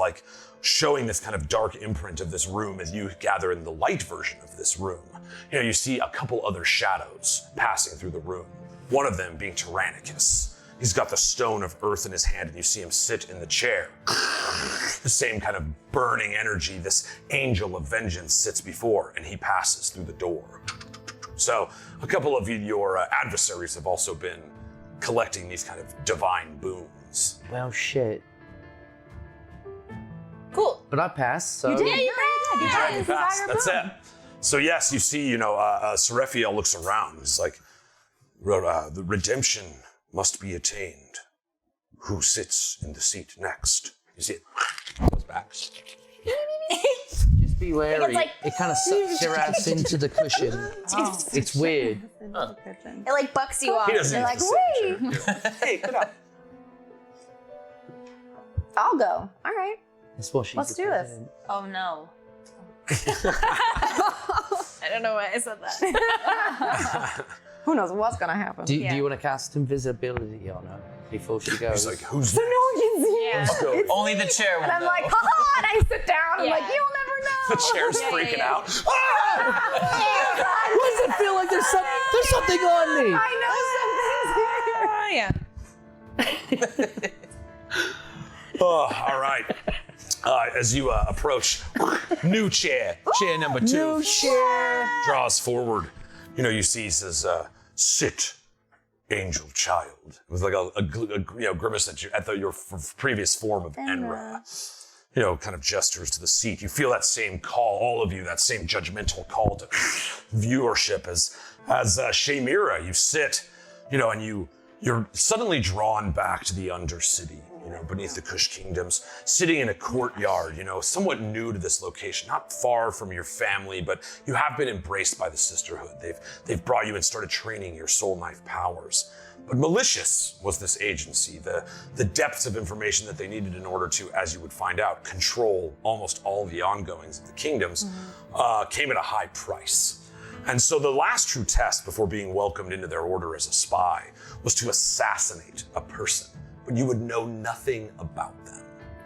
showing this kind of dark imprint of this room as you gather in the light version of this room. You see a couple other shadows passing through the room. One of them being Tynaricus. He's got the stone of earth in his hand, and you see him sit in the chair. The same kind of burning energy this angel of vengeance sits before, and he passes through the door. So a couple of your adversaries have also been collecting these kind of divine boons. Well, shit. Cool. But I passed, so. You did. You passed. That's it. So yes, you see, Seraphiel looks around. He's like, the redemption must be attained. Who sits in the seat next? You see it goes back. Just be wary. It kind of sucks your ass into the cushion. It's weird. It bucks you off. He doesn't They're use like, the same chair. Hey, get up. I'll go. All right. That's what she's Let's do this. president. Oh no. I don't know why I said that. Who knows what's gonna happen? Do you want to cast invisibility on her before she goes? He's like, who's So no one can see Yeah. it. It's- Only the chair will And I'm know. like, haha, and I sit down. I'm Yeah. like, you'll never know. the chair's Yeah, freaking yeah. out? Why does it feel like there's something on me? I know something's here. Oh, all right. As you approach, new chair number 2. New chair. Draws forward. You see, he says, sit, angel child. It was like a grimace at your previous form of Enra. Kind of gestures to the seat. You feel that same call, all of you, that same judgmental call to viewership as Shamira. You sit, and you're suddenly drawn back to the Undercity, beneath the Kush Kingdoms, sitting in a courtyard, somewhat new to this location, not far from your family, but you have been embraced by the Sisterhood. They've brought you and started training your soul knife powers. But malicious was this agency. The depths of information that they needed in order to, as you would find out, control almost all the ongoings of the kingdoms came at a high price. And so the last true test before being welcomed into their order as a spy was to assassinate a person, but you would know nothing about them.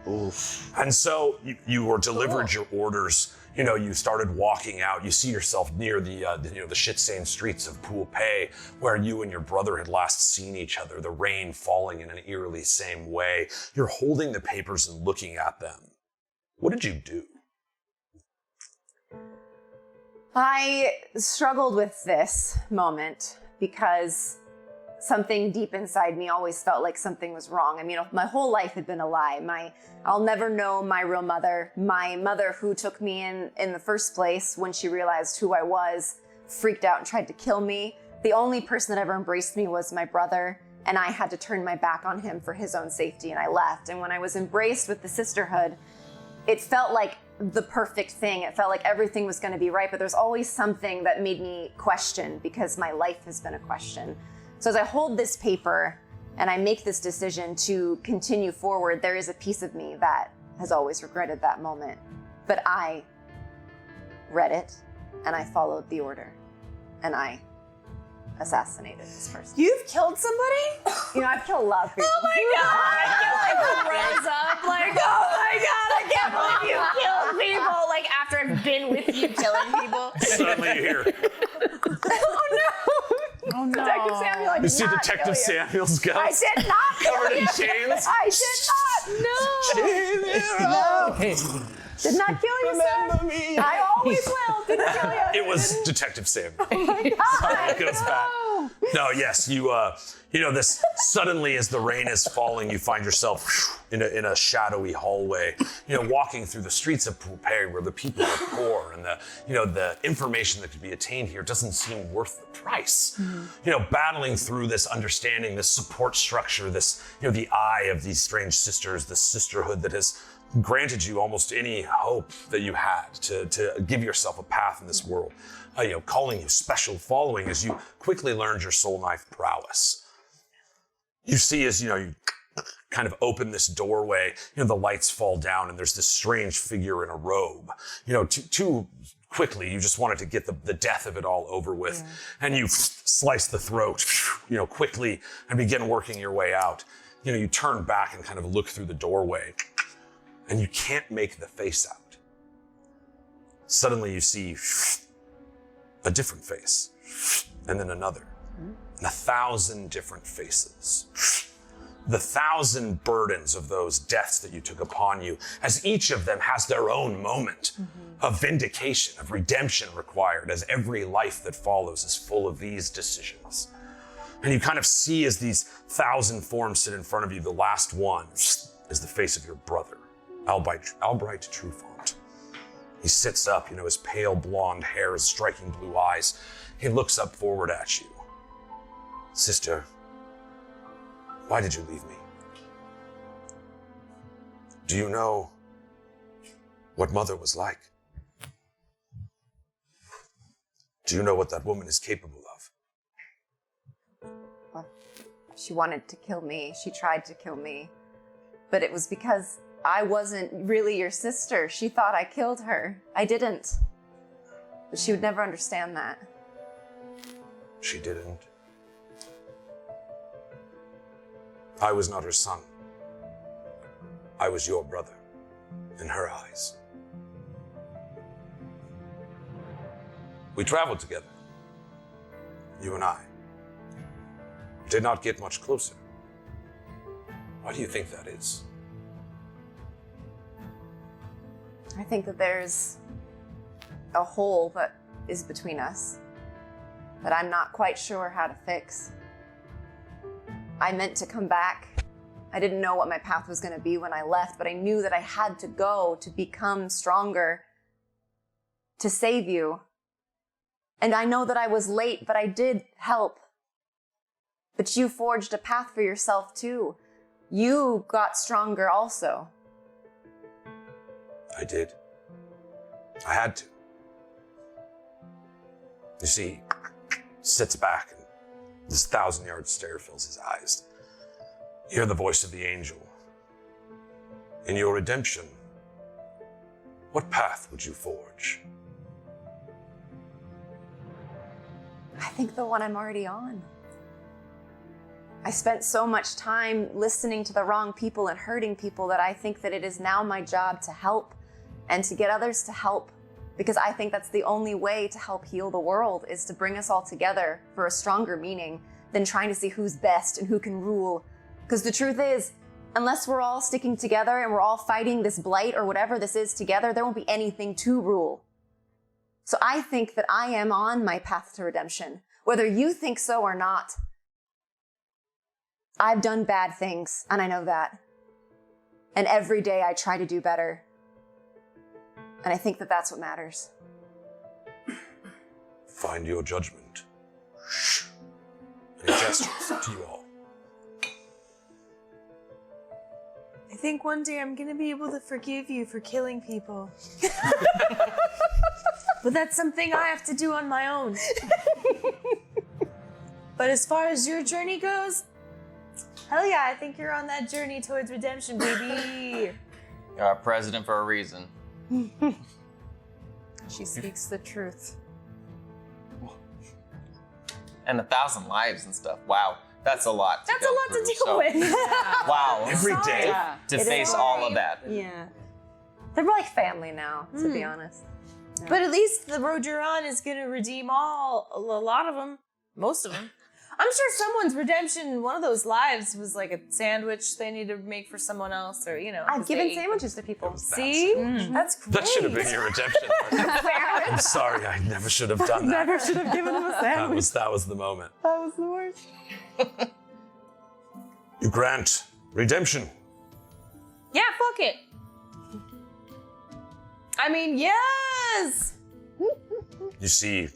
Oof. And so you were delivered your orders. You started walking out. You see yourself near the shit-stained streets of Pool Pay, where you and your brother had last seen each other, the rain falling in an eerily same way. You're holding the papers and looking at them. What did you do? I struggled with this moment because something deep inside me always felt like something was wrong. I mean, my whole life had been a lie. I'll never know my real mother. My mother, who took me in the first place when she realized who I was, freaked out and tried to kill me. The only person that ever embraced me was my brother, and I had to turn my back on him for his own safety, and I left. And when I was embraced with the Sisterhood, it felt like the perfect thing. It felt like everything was going to be right, but there's always something that made me question because my life has been a question. So as I hold this paper and I make this decision to continue forward, there is a piece of me that has always regretted that moment. But I read it and I followed the order and I assassinated this person. You've killed somebody? You know, I've killed a lot of people. Oh my god! I feel like rose up, like, oh my god, I can't believe you killed people. Like after I've been with you killing people. Suddenly you hear, Oh no. Detective Samuel, I did you see not Detective kill you. Samuel's ghost I did not kill covered in you. chains. I did not. No. Did not kill you, sir. Me. I always will. Didn't kill you. It was Detective Samuel. Oh my God. It goes back. No, yes, you know, this suddenly as the rain is falling, you find yourself in a shadowy hallway, you know, walking through the streets of Pompeii where the people are poor and the information that could be attained here doesn't seem worth the price. Mm-hmm. You know, battling through this understanding, this support structure, this, you know, the eye of these strange sisters, this sisterhood that has granted you almost any hope that you had to give yourself a path in this world. You know, calling you special following as you quickly learned your soul knife prowess. You see as, you know, you kind of open this doorway, you know, the lights fall down and there's this strange figure in a robe. You know, too quickly, you just wanted to get the death of it all over with. Yeah. And you slice the throat, you know, quickly and begin working your way out. You know, you turn back and kind of look through the doorway and you can't make the face out. Suddenly you see a different face, and then another, and 1,000 different faces. The 1,000 burdens of those deaths that you took upon you, as each of them has their own moment of vindication, of redemption required, as every life that follows is full of these decisions. And you kind of see as these 1,000 forms sit in front of you, the last one is the face of your brother, Albright Trufant. He sits up, you know, his pale blonde hair, his striking blue eyes. He looks up forward at you. Sister, why did you leave me? Do you know what mother was like? Do you know what that woman is capable of? Well, she wanted to kill me. She tried to kill me. But it was because I wasn't really your sister. She thought I killed her. I didn't. But she would never understand that. She didn't. I was not her son. I was your brother, in her eyes. We traveled together, you and I. Did not get much closer. Why do you think that is? I think that there's a hole that is between us that I'm not quite sure how to fix. I meant to come back. I didn't know what my path was going to be when I left, but I knew that I had to go to become stronger, to save you. And I know that I was late, but I did help. But you forged a path for yourself too. You got stronger also. I did. I had to. You see, sits back and this 1,000-yard stare fills his eyes. You hear the voice of the angel. In your redemption, what path would you forge? I think the one I'm already on. I spent so much time listening to the wrong people and hurting people that I think that it is now my job to help and to get others to help, because I think that's the only way to help heal the world, is to bring us all together for a stronger meaning than trying to see who's best and who can rule. Because the truth is, unless we're all sticking together and we're all fighting this blight or whatever this is together, there won't be anything to rule. So I think that I am on my path to redemption, whether you think so or not. I've done bad things, and I know that. And every day I try to do better. And I think that that's what matters. Find your judgment. And he gestures to you all. I think one day I'm gonna be able to forgive you for killing people. But that's something I have to do on my own. But as far as your journey goes, hell yeah, I think you're on that journey towards redemption, baby. You're our president for a reason. She speaks the truth. And 1,000 lives and stuff. Wow, that's a lot. That's a lot to deal with. Wow, Every day. Yeah. to It face is all of that. Yeah. They're like family now, to be honest. But at least the road you're on is gonna redeem a lot of them, most of them. I'm sure someone's redemption, one of those lives was like a sandwich they need to make for someone else, or you know. I've 'cause they given ate sandwiches to people. See? That's great. That should have been your redemption. I'm sorry, I never should have done that. Never should have given him a sandwich. That was the moment. That was the worst. You grant redemption. Yeah, fuck it. I mean, yes. You see,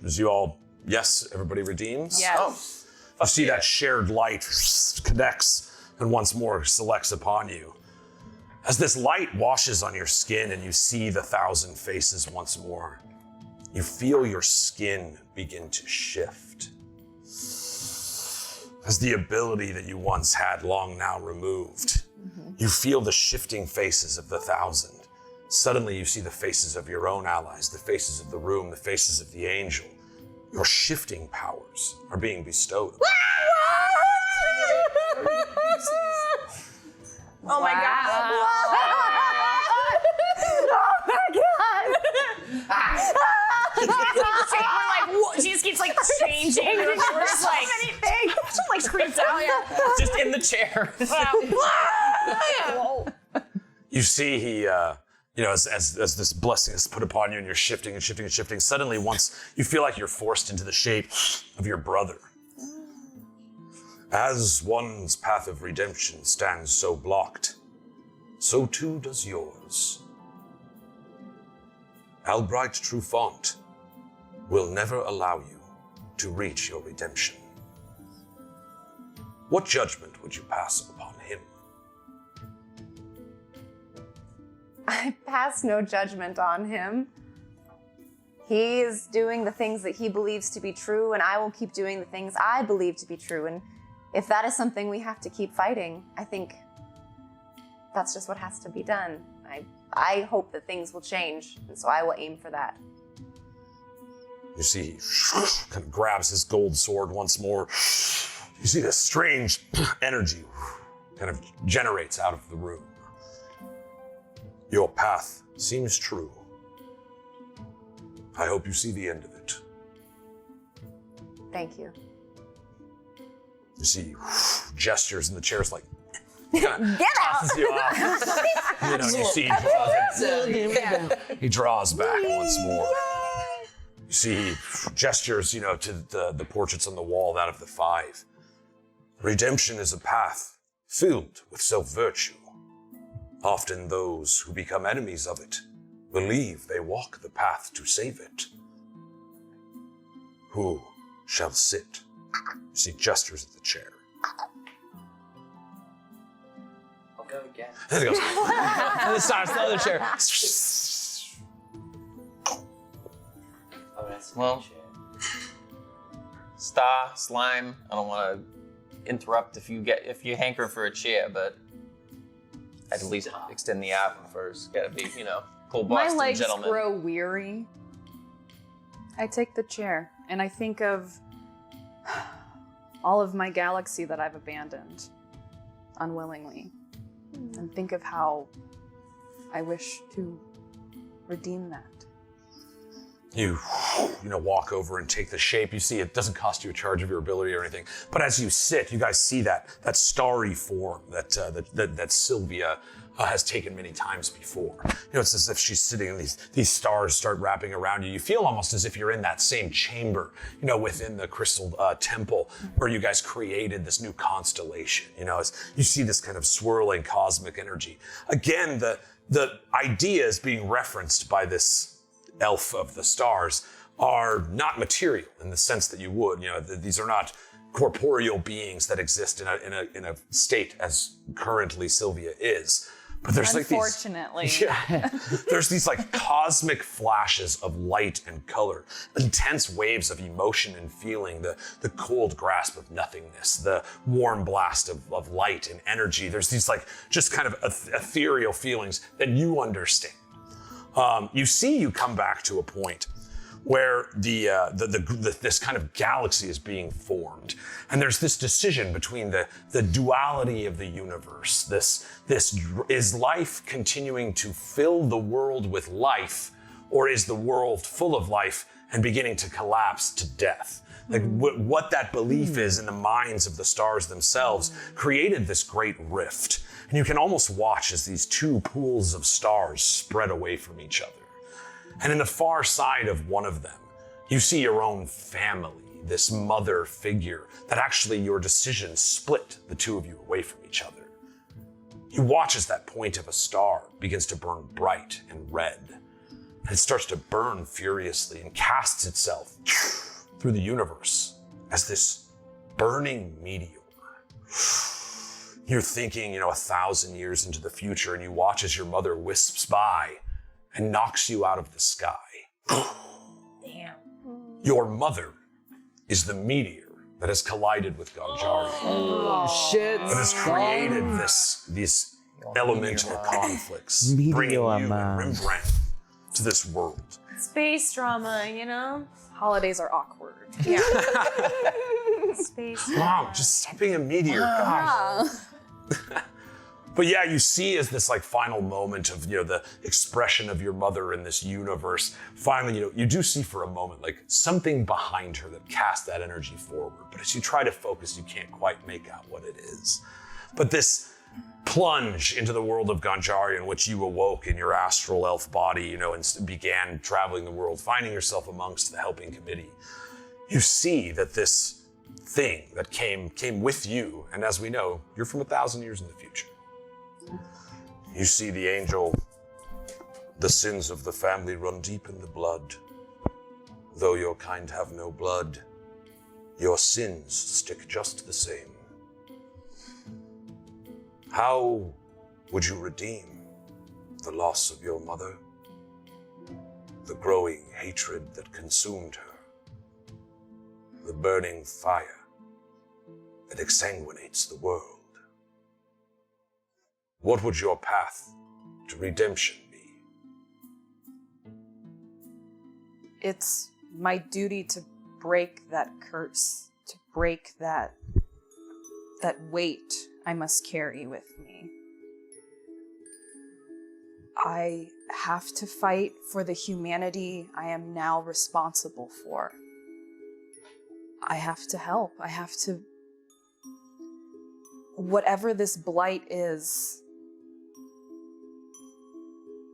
as you all, yes, everybody redeems. Yes. You see that shared light connects and once more selects upon you. As this light washes on your skin and you see the 1,000 faces once more, you feel your skin begin to shift. As the ability that you once had long now removed, you feel the shifting faces of the 1,000. Suddenly you see the faces of your own allies, the faces of the room, the faces of the angel. Your shifting powers are being bestowed. Oh my god. She just keeps like changing. We're just like creeped out. Yeah. Just in the chair. You see he, as this blessing is put upon you and you're shifting and shifting and shifting, suddenly once you feel like you're forced into the shape of your brother. As one's path of redemption stands so blocked, so too does yours. Albright Trufant will never allow you to reach your redemption. What judgment would you pass upon him? I pass no judgment on him. He is doing the things that he believes to be true, and I will keep doing the things I believe to be true. And if that is something we have to keep fighting, I think that's just what has to be done. I hope that things will change, and so I will aim for that. You see, he kind of grabs his gold sword once more. You see this strange energy kind of generates out of the room. Your path seems true. I hope you see the end of it. Thank you. You see gestures, and the chair's like, kind of Get out! tosses you off. You see he draws back once more. You see he gestures, to the portraits on the wall, that of the 5. Redemption is a path filled with self-virtue. Often those who become enemies of it believe they walk the path to save it. Who shall sit? You see gestures at the chair. I'll go again. And he goes, And it starts the other chair. Oh, that's Well, Star, Slime, I don't want to interrupt if you hanker for a chair, but I'd at least extend the arm first. Gotta be, cool My Boston legs gentleman. grow weary. I take the chair and I think of all of my galaxy that I've abandoned unwillingly, and think of how I wish to redeem that. You walk over and take the shape. You see it doesn't cost you a charge of your ability or anything. But as you sit, you guys see that starry form that Sylvia has taken many times before. It's as if she's sitting and these stars start wrapping around you. You feel almost as if you're in that same chamber, within the crystal temple where you guys created this new constellation. As you see this kind of swirling cosmic energy. Again, the ideas being referenced by this elf of the stars are not material in the sense that you would. These are not corporeal beings that exist in a state as currently Sylvia is. But there's Unfortunately. there's these like cosmic flashes of light and color, intense waves of emotion and feeling, the cold grasp of nothingness, the warm blast of light and energy. There's these like just kind of ethereal feelings that you understand. You come back to a point where this kind of galaxy is being formed. And there's this decision between the duality of the universe. This is life continuing to fill the world with life, or is the world full of life and beginning to collapse to death? Like what that belief is in the minds of the stars themselves created this great rift. And you can almost watch as these two pools of stars spread away from each other. And in the far side of one of them, you see your own family, this mother figure, that actually your decisions split the two of you away from each other. You watch as that point of a star begins to burn bright and red. And it starts to burn furiously and casts itself through the universe as this burning meteor. You're thinking, 1,000 years into the future, and you watch as your mother wisps by and knocks you out of the sky. Damn. Your mother is the meteor that has collided with Ganjaria. Oh, shit. That has created these elemental conflicts, Meteor, bringing you and man. Rembrandt to this world. Space drama, Holidays are awkward. Yeah. Space drama. Mom, just stop being a meteor. Gosh. But yeah, you see as this like final moment of, the expression of your mother in this universe, finally, you do see for a moment like something behind her that casts that energy forward. But as you try to focus, you can't quite make out what it is. But this plunge into the world of Ganjaria in which you awoke in your astral elf body, and began traveling the world, finding yourself amongst the helping committee, you see that this thing that came with you, and as we know, you're from 1,000 years in the future. You see the angel, the sins of the family run deep in the blood. Though your kind have no blood, your sins stick just the same. How would you redeem the loss of your mother? The growing hatred that consumed her? The burning fire that exsanguinates the world? What would your path to redemption be? It's my duty to break that curse, to break that weight I must carry with me. I have to fight for the humanity I am now responsible for. I have to help. I have to... Whatever this blight is,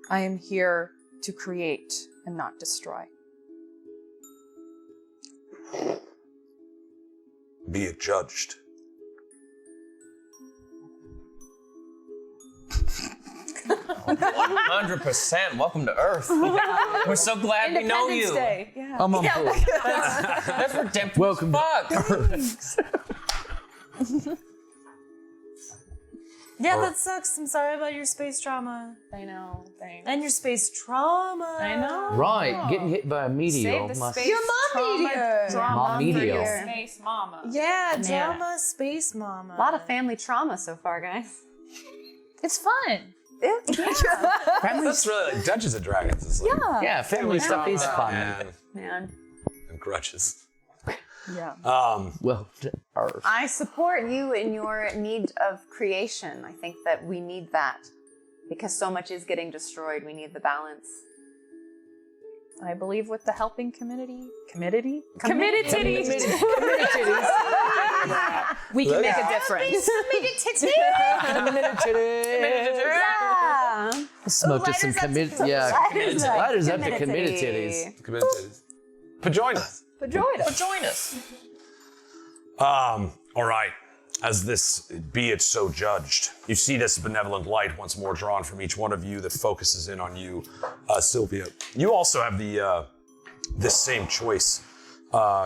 I am here to create and not destroy. Be adjudged. 100%. Welcome to Earth. We're so glad we know you. Day. Yeah. I'm on board. That's redemptive. Welcome to Fuck. Yeah, that sucks. I'm sorry about your space trauma. I know. Thanks. And your space trauma. I know. Right, getting hit by a meteor. Save the must- space Your mom meteor. drama Mom for meteor. your space mama. Yeah, drama, space mama. A lot of family trauma so far, guys. It's fun. That's really like Dungeons and Dragons. Is like, Yeah, family stuff is fun. Man. And grudges. Yeah. Well, Earth. I support you in your need of creation. I think that we need that because so much is getting destroyed. We need the balance. I believe with the helping community. Committed Committed titties. We can make a difference. Yeah. Smoked us some committed. Yeah, lighters up to committed titties. Committed titties. But join us. Join us. All right. As this be it so judged, you see this benevolent light once more drawn from each one of you that focuses in on you, Sylvia. You also have the this same choice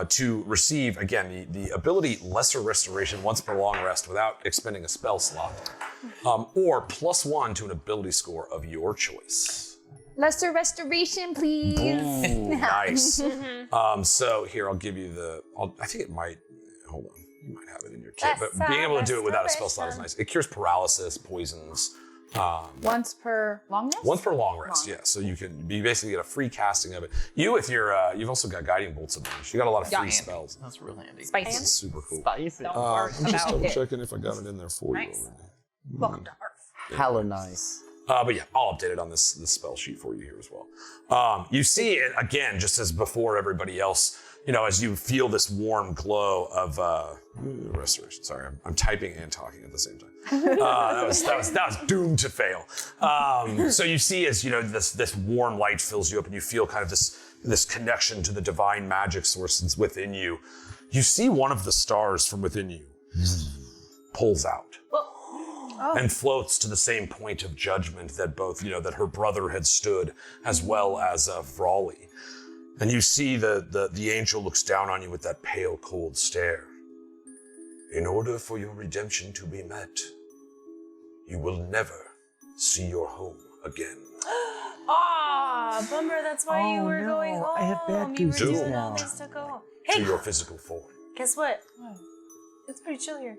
to receive, again, the ability Lesser Restoration once per long rest without expending a spell slot, or +1 to an ability score of your choice. Lesser restoration, please. Ooh, nice. So here, I'll give you I think it might, hold on, you might have it in your kit, but being able to do it without a spell slot is nice. It cures paralysis, poisons. Once per long rest? Once per long rest, yeah. So you basically get a free casting of it. You with your, you've also got Guiding Bolts of Range. You got a lot of free spells. That's real handy. This is super cool. Spicy. I'm just double checking if I got it in there for you already. Welcome to Earth. Hella nice. But yeah, I'll update it on this spell sheet for you here as well. You see it again, just as before everybody else, as you feel this warm glow of restoration. Sorry, I'm typing and talking at the same time. That was doomed to fail. So you see as this warm light fills you up, and you feel kind of this connection to the divine magic source that's within you. You see one of the stars from within you pulls out. And floats to the same point of judgment that both, that her brother had stood, as well as Frawley. And you see the angel looks down on you with that pale, cold stare. In order for your redemption to be met, you will never see your home again. Ah, bummer. That's why you were going home. I have bad You were gooses doing now. all this to go home. To Hey, your physical form. guess what? It's pretty chill here.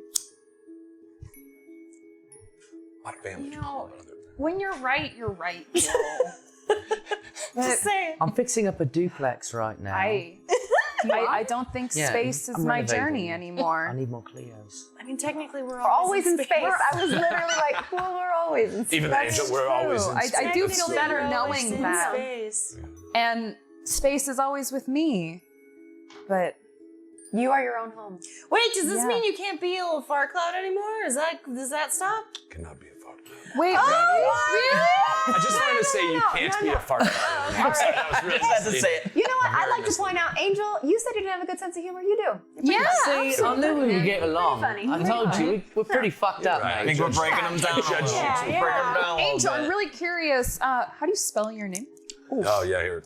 My family. When you're right, you're right. Just saying. I'm fixing up a duplex right now. I don't think Yeah, space is I'm my renovating. journey anymore. I need more Cleos. I mean, technically, we're We're always in space. space. I was literally like, well, we're always in space. Even the angel, we're always in space. I do That's feel so better weird. knowing in that. space. And space is always with me. But You are your own home. Wait, does this Yeah. mean you can't be a little fart cloud anymore? Does that stop? Cannot be a fart cloud. wait, I just wanted to say you can't be a fart cloud. I'm sorry, that was really Had to say it. You know what? I'd like to point out, Angel, you said you didn't have a good sense of humor. You do. yeah. See, I knew we would get along. funny. I told you, we're pretty fucked up, Right. I mate. think we're breaking them down. Judge you. We're breaking them down a little Angel, I'm bit. really curious. How do you spell your name? Oh, yeah, here.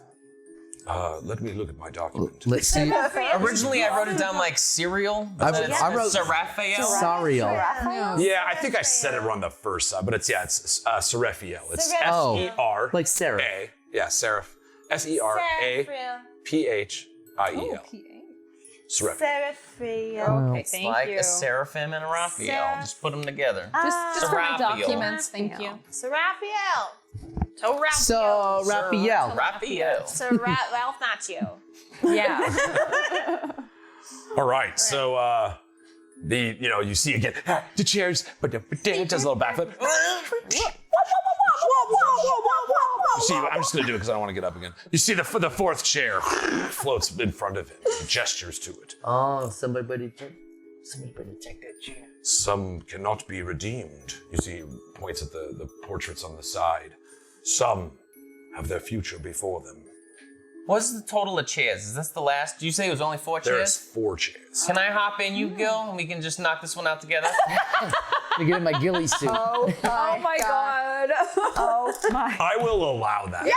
Let me look at my document. Let's see. Originally, I wrote it down like cereal. I- But then it's I wrote- Seraphael. Sariel. Yeah, I think I said it wrong the first time, but it's Seraphiel. It's Oh, S-E-R. like Sarah. A. Yeah, Seraph. S-E-R-A-P-H-I-E-L. Seraphiel. Seraphiel. Okay, It's thank like you. a seraphim and a Raphael. Just put them together. Just for my Seraphiel. documents, thank you. Seraphiel. To Raphael. So, Raphael. Raphael. Ralph Macchio. Yeah. All right, so you see again the chairs, but it does a little backflip. You see, I'm just gonna do it because I don't want to get up again. You see the fourth chair floats in front of him. He gestures to it. Oh, somebody better take that chair. Some cannot be redeemed. You see, he points at the portraits on the side. Some have their future before them. What's the total of chairs? Is this the last? Did you say it was only 4 There's chairs? 4 chairs. Can I hop in, you Gil, and we can just knock this one out together? You get in my ghillie suit. Oh my god. Oh my. I will allow that. We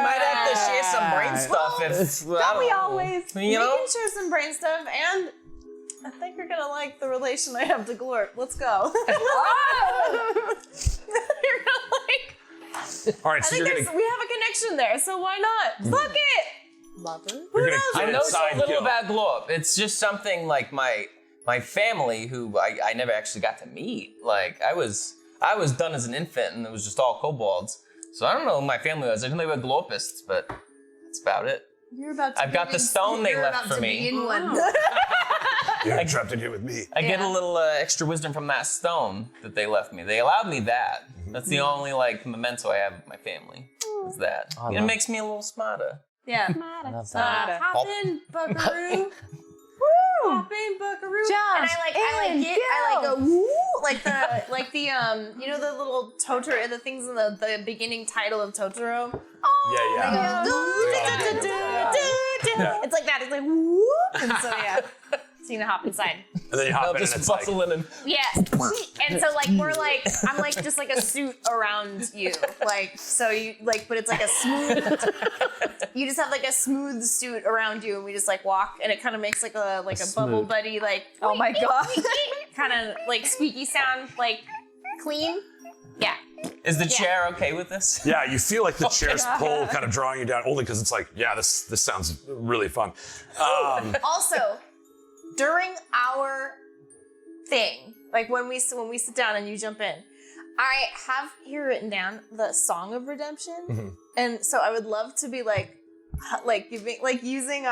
might have to share some brain stuff if Don't we always? You We know? can share some brain stuff, and I think you're gonna like the relation I have to Glorp. Let's go. You're gonna like. All right, I so think you're gonna we have a connection there, so why not? Fuck it. Lover. you're gonna I get know so inside little Gil. about Glorp. It's just something like my family, who I never actually got to meet. Like I was done as an infant, and it was just all kobolds. So I don't know who my family was. I didn't know they were Glorpists, but that's about it. You're about to. I've got the stone they left for me. You're trapped in here with me. I get a little extra wisdom from that stone that they left me. They allowed me that. That's the only memento I have of my family. Is that it makes me a little smarter. Yeah. Hop in, Buckaroo. Hop in, Buckaroo. Josh, And I like go woo, like the you know the little Totoro, the things in the beginning title of Totoro. Yeah. It's like that. It's like woo, and so yeah. So you hop inside. And then you hop in and Just it's like, bustling and Yeah. And so like we're like I'm like just like a suit around you. Like so you like but it's like a smooth you just have like a smooth suit around you and we just like walk and it kind of makes like a bubble buddy like Oh my god. kind of like squeaky sound like clean. Yeah. is the chair okay with this? yeah, you feel like the chair's pull kind of drawing you down, only because it's like, yeah, this sounds really fun. Also, during our thing, like when we sit down and you jump in, I have here written down the Song of Redemption, and so I would love to be using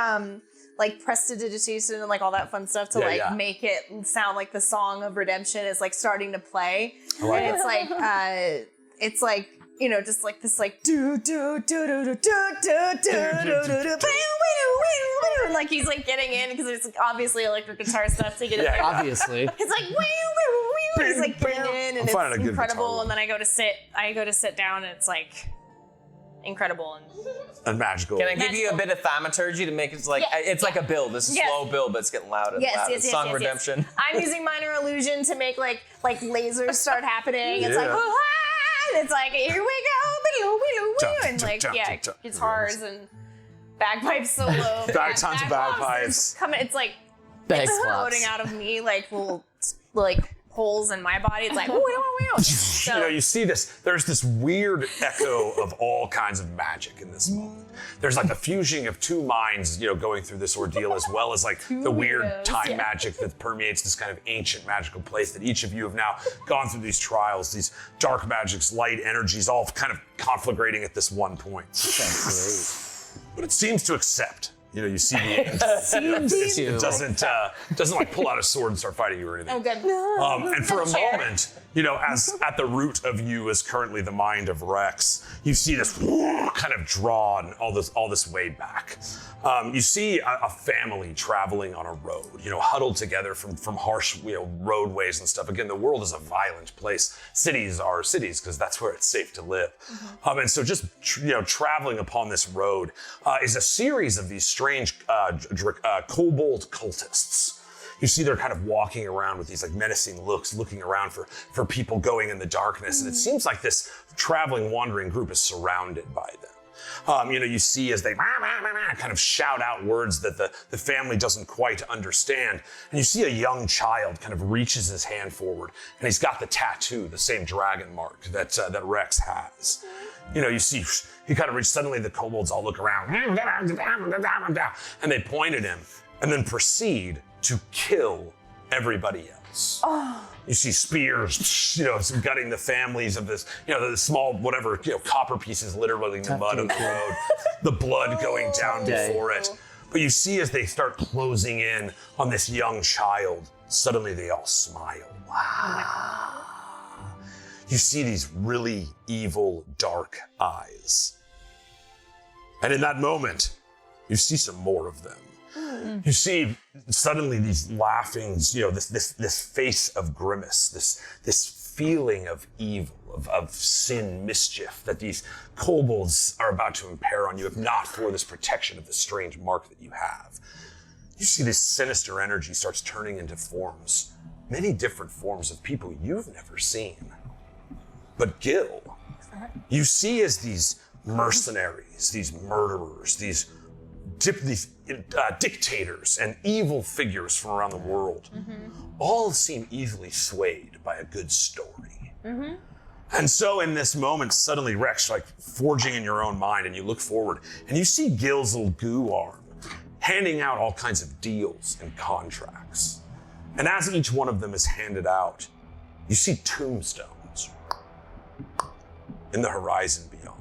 like prestidigitation and like all that fun stuff to make it sound like the Song of Redemption is like starting to play, and it's like you know just like this like do do do do do do do do do do and like he's like getting in because there's like obviously electric guitar stuff to get in there. Obviously. It's like he's like getting in and it's incredible and then I go to sit down and it's like incredible And magical. Can I give you a bit of thaumaturgy to make it like it's like a build. It's a slow build, but it's getting louder and louder. Song Redemption. I'm using minor illusion to make like lasers start happening. It's like and it's like here we go, and like guitars and bagpipes solo. Tons of bagpipes. Coming, it's like Bag it's flops. floating out of me like little like holes in my body. It's like so, You know, you see this, there's this weird echo of all kinds of magic in this moment. There's like the fusing of two minds, you know, going through this ordeal, as well as like the weird time magic that permeates this kind of ancient magical place that each of you have now gone through these trials, these dark magics, light energies, all kind of conflagrating at this one point. But it seems to accept. You know, you see it doesn't like pull out a sword and start fighting you or anything. oh good. And for a moment, you know, as at the root of you is currently the mind of Reks, you see this kind of drawn all this way back. You see a family traveling on a road, you know, huddled together from harsh, you know, roadways and stuff. Again, the world is a violent place. Cities are cities because that's where it's safe to live. And so just traveling upon this road is a series of these strange kobold cultists. You see they're kind of walking around with these like menacing looks, looking around for people going in the darkness. And it seems like this traveling, wandering group is surrounded by them. You know, you see as they kind of shout out words that the family doesn't quite understand. And you see a young child kind of reaches his hand forward and he's got the tattoo, the same dragon mark that Reks has. You know, you see he kind of reaches, suddenly the kobolds all look around and they point at him and then proceed to kill everybody else. You see spears, you know, gutting the families of this, you know, the small, whatever, you know, copper pieces literally in the mud on the road, the blood going down before it. But you see as they start closing in on this young child, suddenly they all smile. Wow. You see these really evil, dark eyes. And in that moment, you see some more of them. You see suddenly these laughings, you know, this face of grimace, this feeling of evil, of sin, mischief that these kobolds are about to impair on you, if not for this protection of the strange mark that you have. You see this sinister energy starts turning into forms, many different forms of people you've never seen. But Gil, you see as these mercenaries, these murderers, these dictators and evil figures from around the world all seem easily swayed by a good story. And so in this moment, suddenly Reks, like forging in your own mind, and you look forward and you see Gil's little goo arm handing out all kinds of deals and contracts. And as each one of them is handed out, you see tombstones in the horizon beyond.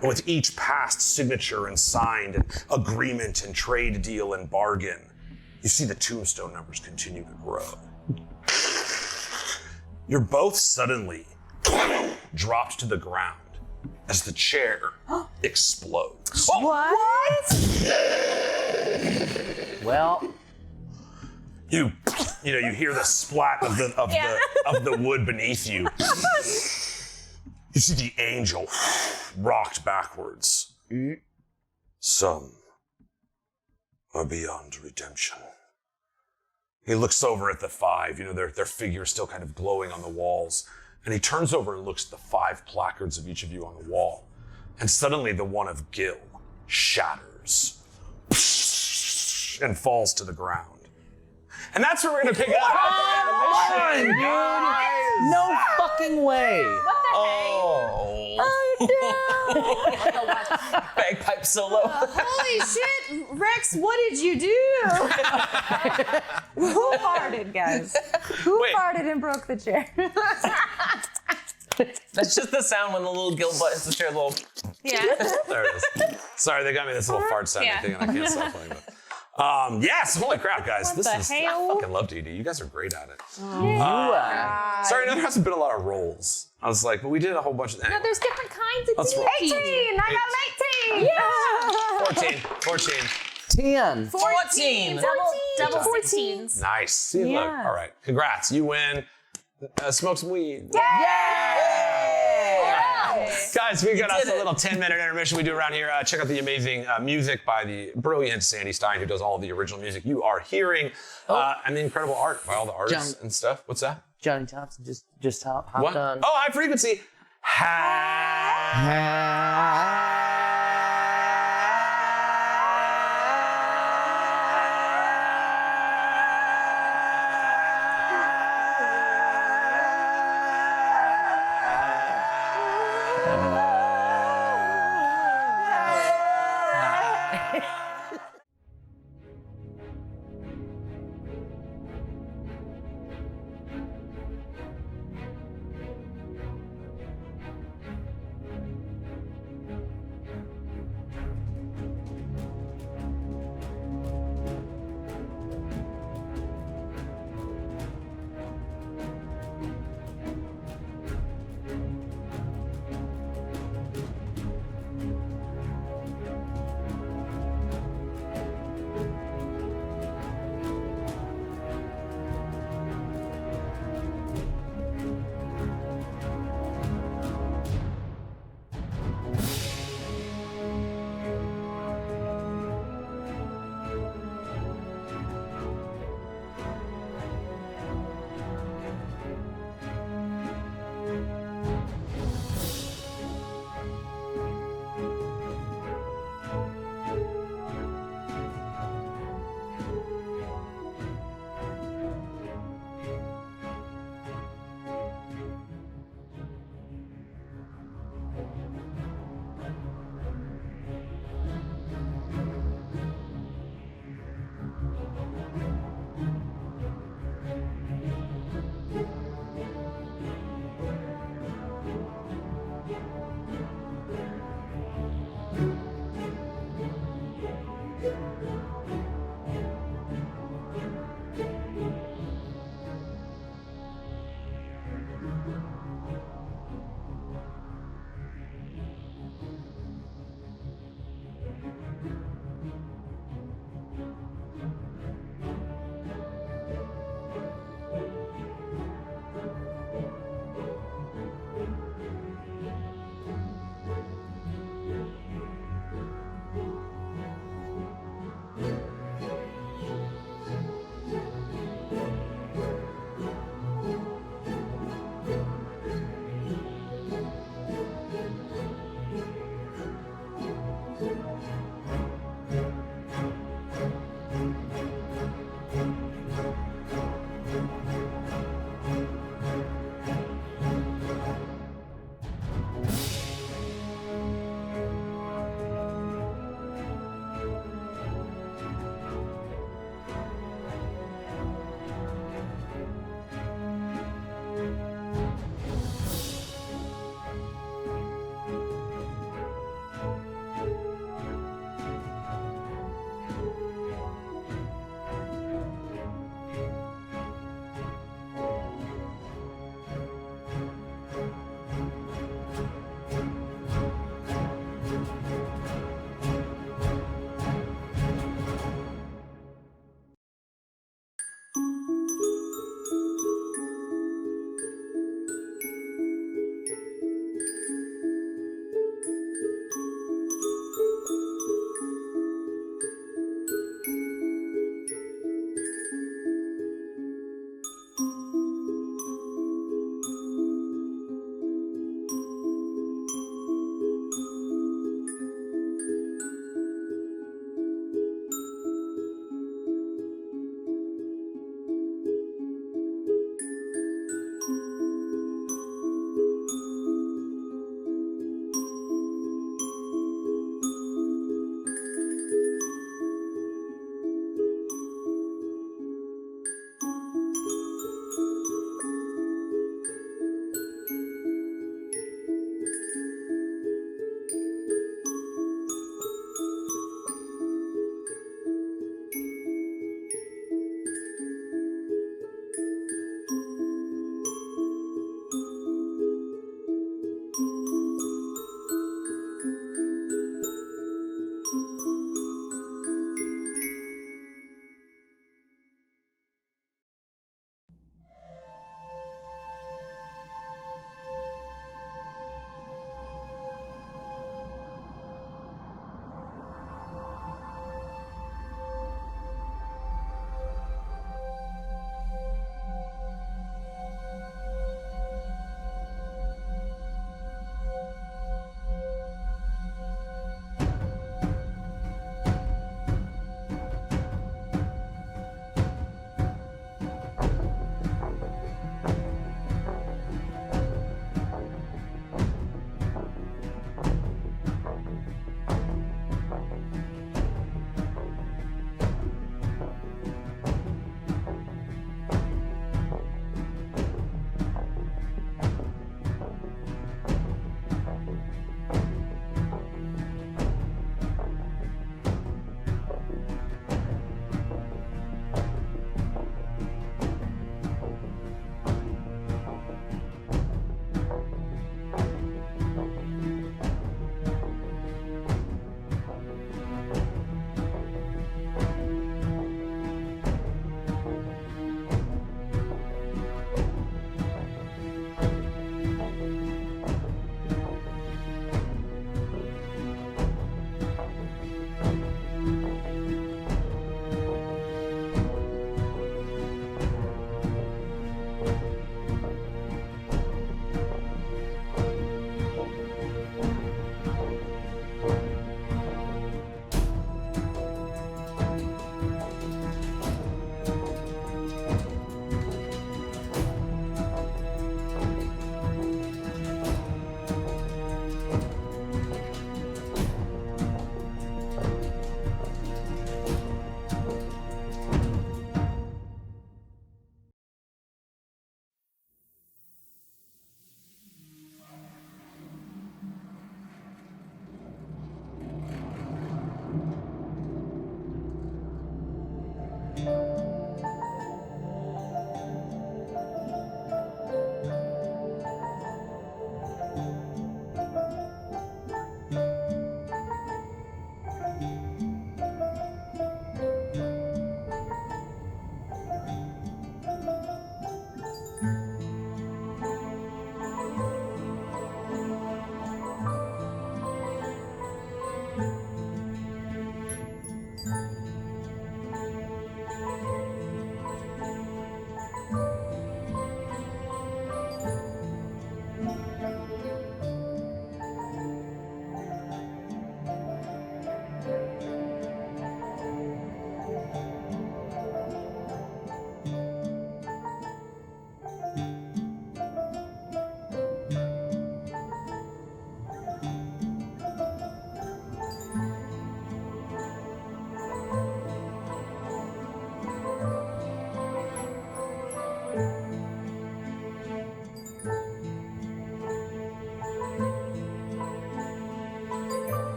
And with each past signature and signed and agreement and trade deal and bargain, you see the tombstone numbers continue to grow. You're both suddenly dropped to the ground as the chair explodes. What? Well, You hear the splat of the wood beneath you. You see the angel rocked backwards. Some or beyond redemption. He looks over at the 5, their figures still kind of glowing on the walls. And he turns over and looks at the 5 placards of each of you on the wall. And suddenly the one of Gil shatters and falls to the ground. And that's where we're going to pick it up. No fucking way. Bagpipe solo. Holy shit, Reks, what did you do? Who farted, guys? Who Wait. farted and broke the chair? That's just the sound when the little Gil butt hits the chair. Little. Yeah. There it is. Sorry, they got me this little fart sounding Yeah. thing, and I can't stop playing with it. Yes, holy crap, guys. What the hell? I fucking love D&D. You guys are great at it. Sorry, no, there hasn't been a lot of rolls. I was like, but we did a whole bunch of. No, there's different kinds of Let's D&D. roll. 18! I got an 18! 14. 10. 14. Double 14s. Nice. See, look. Yeah. All right. Congrats. You win. Smoke some weed. Guys, we got us a little 10-minute intermission we do around here. Check out the amazing music by the brilliant Sandy Stein, who does all of the original music you are hearing, and the incredible art by all the artists and stuff. What's that? Johnny Thompson just hopped What? on. Oh, High Frequency.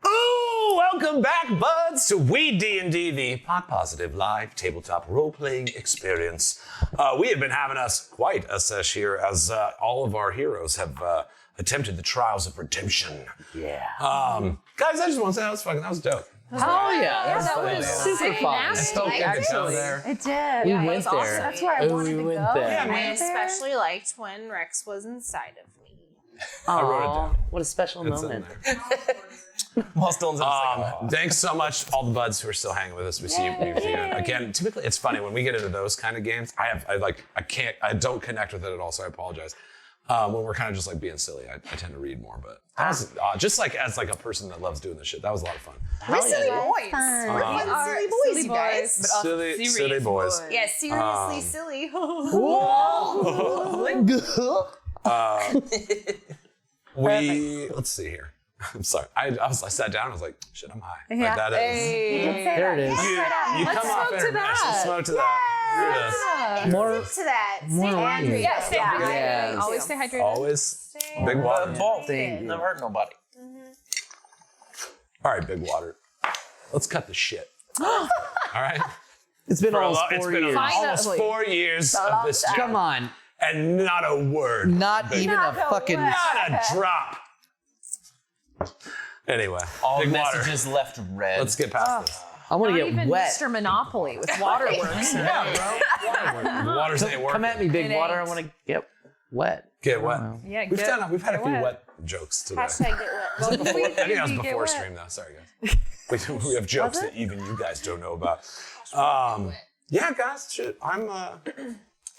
Oh, welcome back, buds, to Weed&d, the pot positive live tabletop role-playing experience. We have been having us quite a sesh here, as all of our heroes have attempted the trials of redemption. Yeah. Guys, I just want to say that was dope. Oh yeah, that was super fun. It did. We Yeah, went that's awesome. there. That's where I wanted we to went go. there. I Went there. especially liked when Reks was inside of me. I wrote it down. What a special It's in moment. there. While still in the Thanks so much, all the buds who are still hanging with us. We see you again. Typically, it's funny when we get into those kind of games. I don't connect with it at all, so I apologize. When we're kind of just like being silly, I tend to read more. But that was just like as like a person that loves doing this shit. That was a lot of fun. We're silly boys. Fun. We're fun silly boys, you guys. Silly boys. Yeah, seriously silly. Let's see here. I'm sorry. I sat down. I was like, shit, I'm high. Like, Yeah. that is. There it is. You come off smoke to intermission. that. Smoke to that. Here it is. More. To that. More Stay wine. hydrated. Yeah, stay hydrated. Yes. Always stay hydrated. Always big water. Ball. Thank you. Never hurt nobody. All right, big water. Let's cut the shit. All right. It's been almost It's 4 been years. almost Finally. 4 years of this chat, Come on. and not a word. Not even a fucking. Not a drop. Anyway, All big water. messages left red. Let's get past this. I want Not to get even wet. Mr. Monopoly with waterworks. Water's ain't working. Come at me, big It water. I ain't. want to get wet. Get wet. Yeah, We've had a few wet jokes today. Hashtag get wet. I think that was Get before wet. stream though. Sorry guys. We have jokes that even you guys don't know about. Yeah, guys, shit. I'm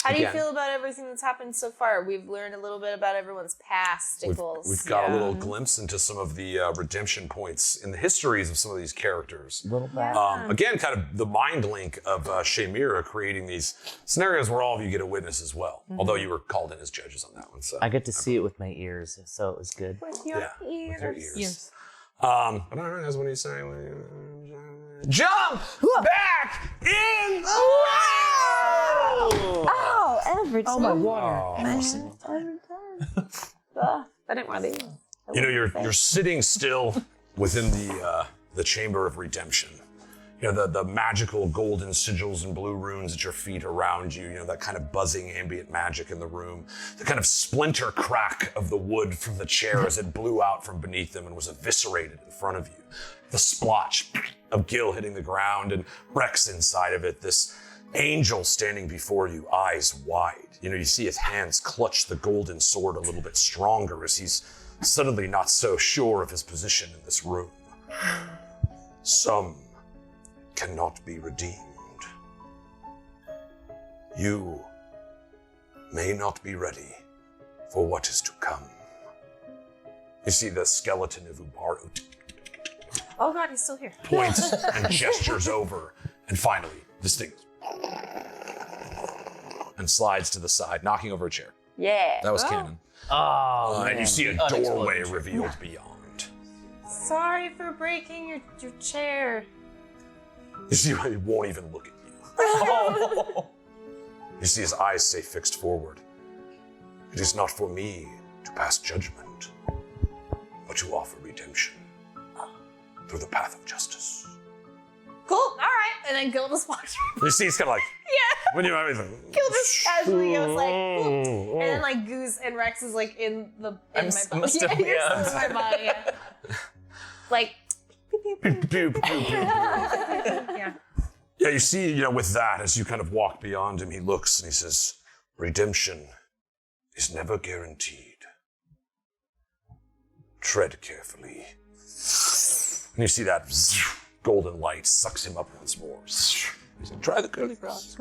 How do you Again. feel about everything that's happened so far? We've learned a little bit about everyone's past stickles. we've got a little glimpse into some of the redemption points in the histories of some of these characters. Little bit. Again, kind of the mind link of Shamira creating these scenarios where all of you get a witness as well. Although you were called in as judges on that one. So I get to see it with my ears, so it was good. With your yeah, with your ears. Yes. I don't know, guys, what do you say? Jump back in the world! Oh, every time. Oh, my water. Every time. I didn't want to. You know, you're sitting still within the chamber of redemption. You know, the magical golden sigils and blue runes at your feet around you, you know, that kind of buzzing ambient magic in the room, the kind of splinter crack of the wood from the chair as it blew out from beneath them and was eviscerated in front of you. The splotch of Gil hitting the ground and Reks inside of it, this angel standing before you, eyes wide. You know, you see his hands clutch the golden sword a little bit stronger as he's suddenly not so sure of his position in this room. Some cannot be redeemed. You may not be ready for what is to come. You see the skeleton of Ubaru Oh god, he's still here. points and gestures over, and finally, this thing and slides to the side, knocking over a chair. Yeah. That was canon. Oh, And you see a Unexploded doorway chair. revealed beyond. Sorry for breaking your chair. You see, he won't even look at you. You see his eyes stay fixed forward. It is not for me to pass judgment, but to offer redemption through the path of justice. Cool, alright. And then Gil just walks You see, he's kind of like, Yeah. when you're everything. Gil just casually goes like, "Boop." And then like Goose and Reks is like in my body. still- Yeah, you're yeah. still in my body, yeah. Like, yeah. Yeah, you see, you know, with that, as you kind of walk beyond him, he looks and he says, redemption is never guaranteed. Tread carefully. And you see that golden light sucks him up once more. He's like, try the curly frogs.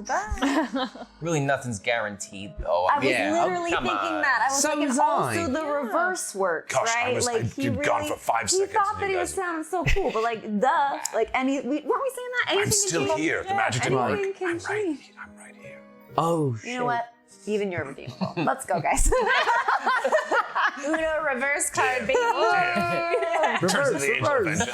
Really, nothing's guaranteed, though. I was Yeah. literally come thinking on. that. I was So like, and was also I. the reverse works, Gosh, right? I had gone for 5 he seconds thought and that you he was guys- sounding so cool, but like, duh, like weren't we saying that? Anything I'm still can here. The magic didn't work. anything can I'm right. change. I'm right here. Oh, shit. You know what? Even you're redeemable. Let's go, guys. Uno reverse card, baby. Turns to the angel of reverse.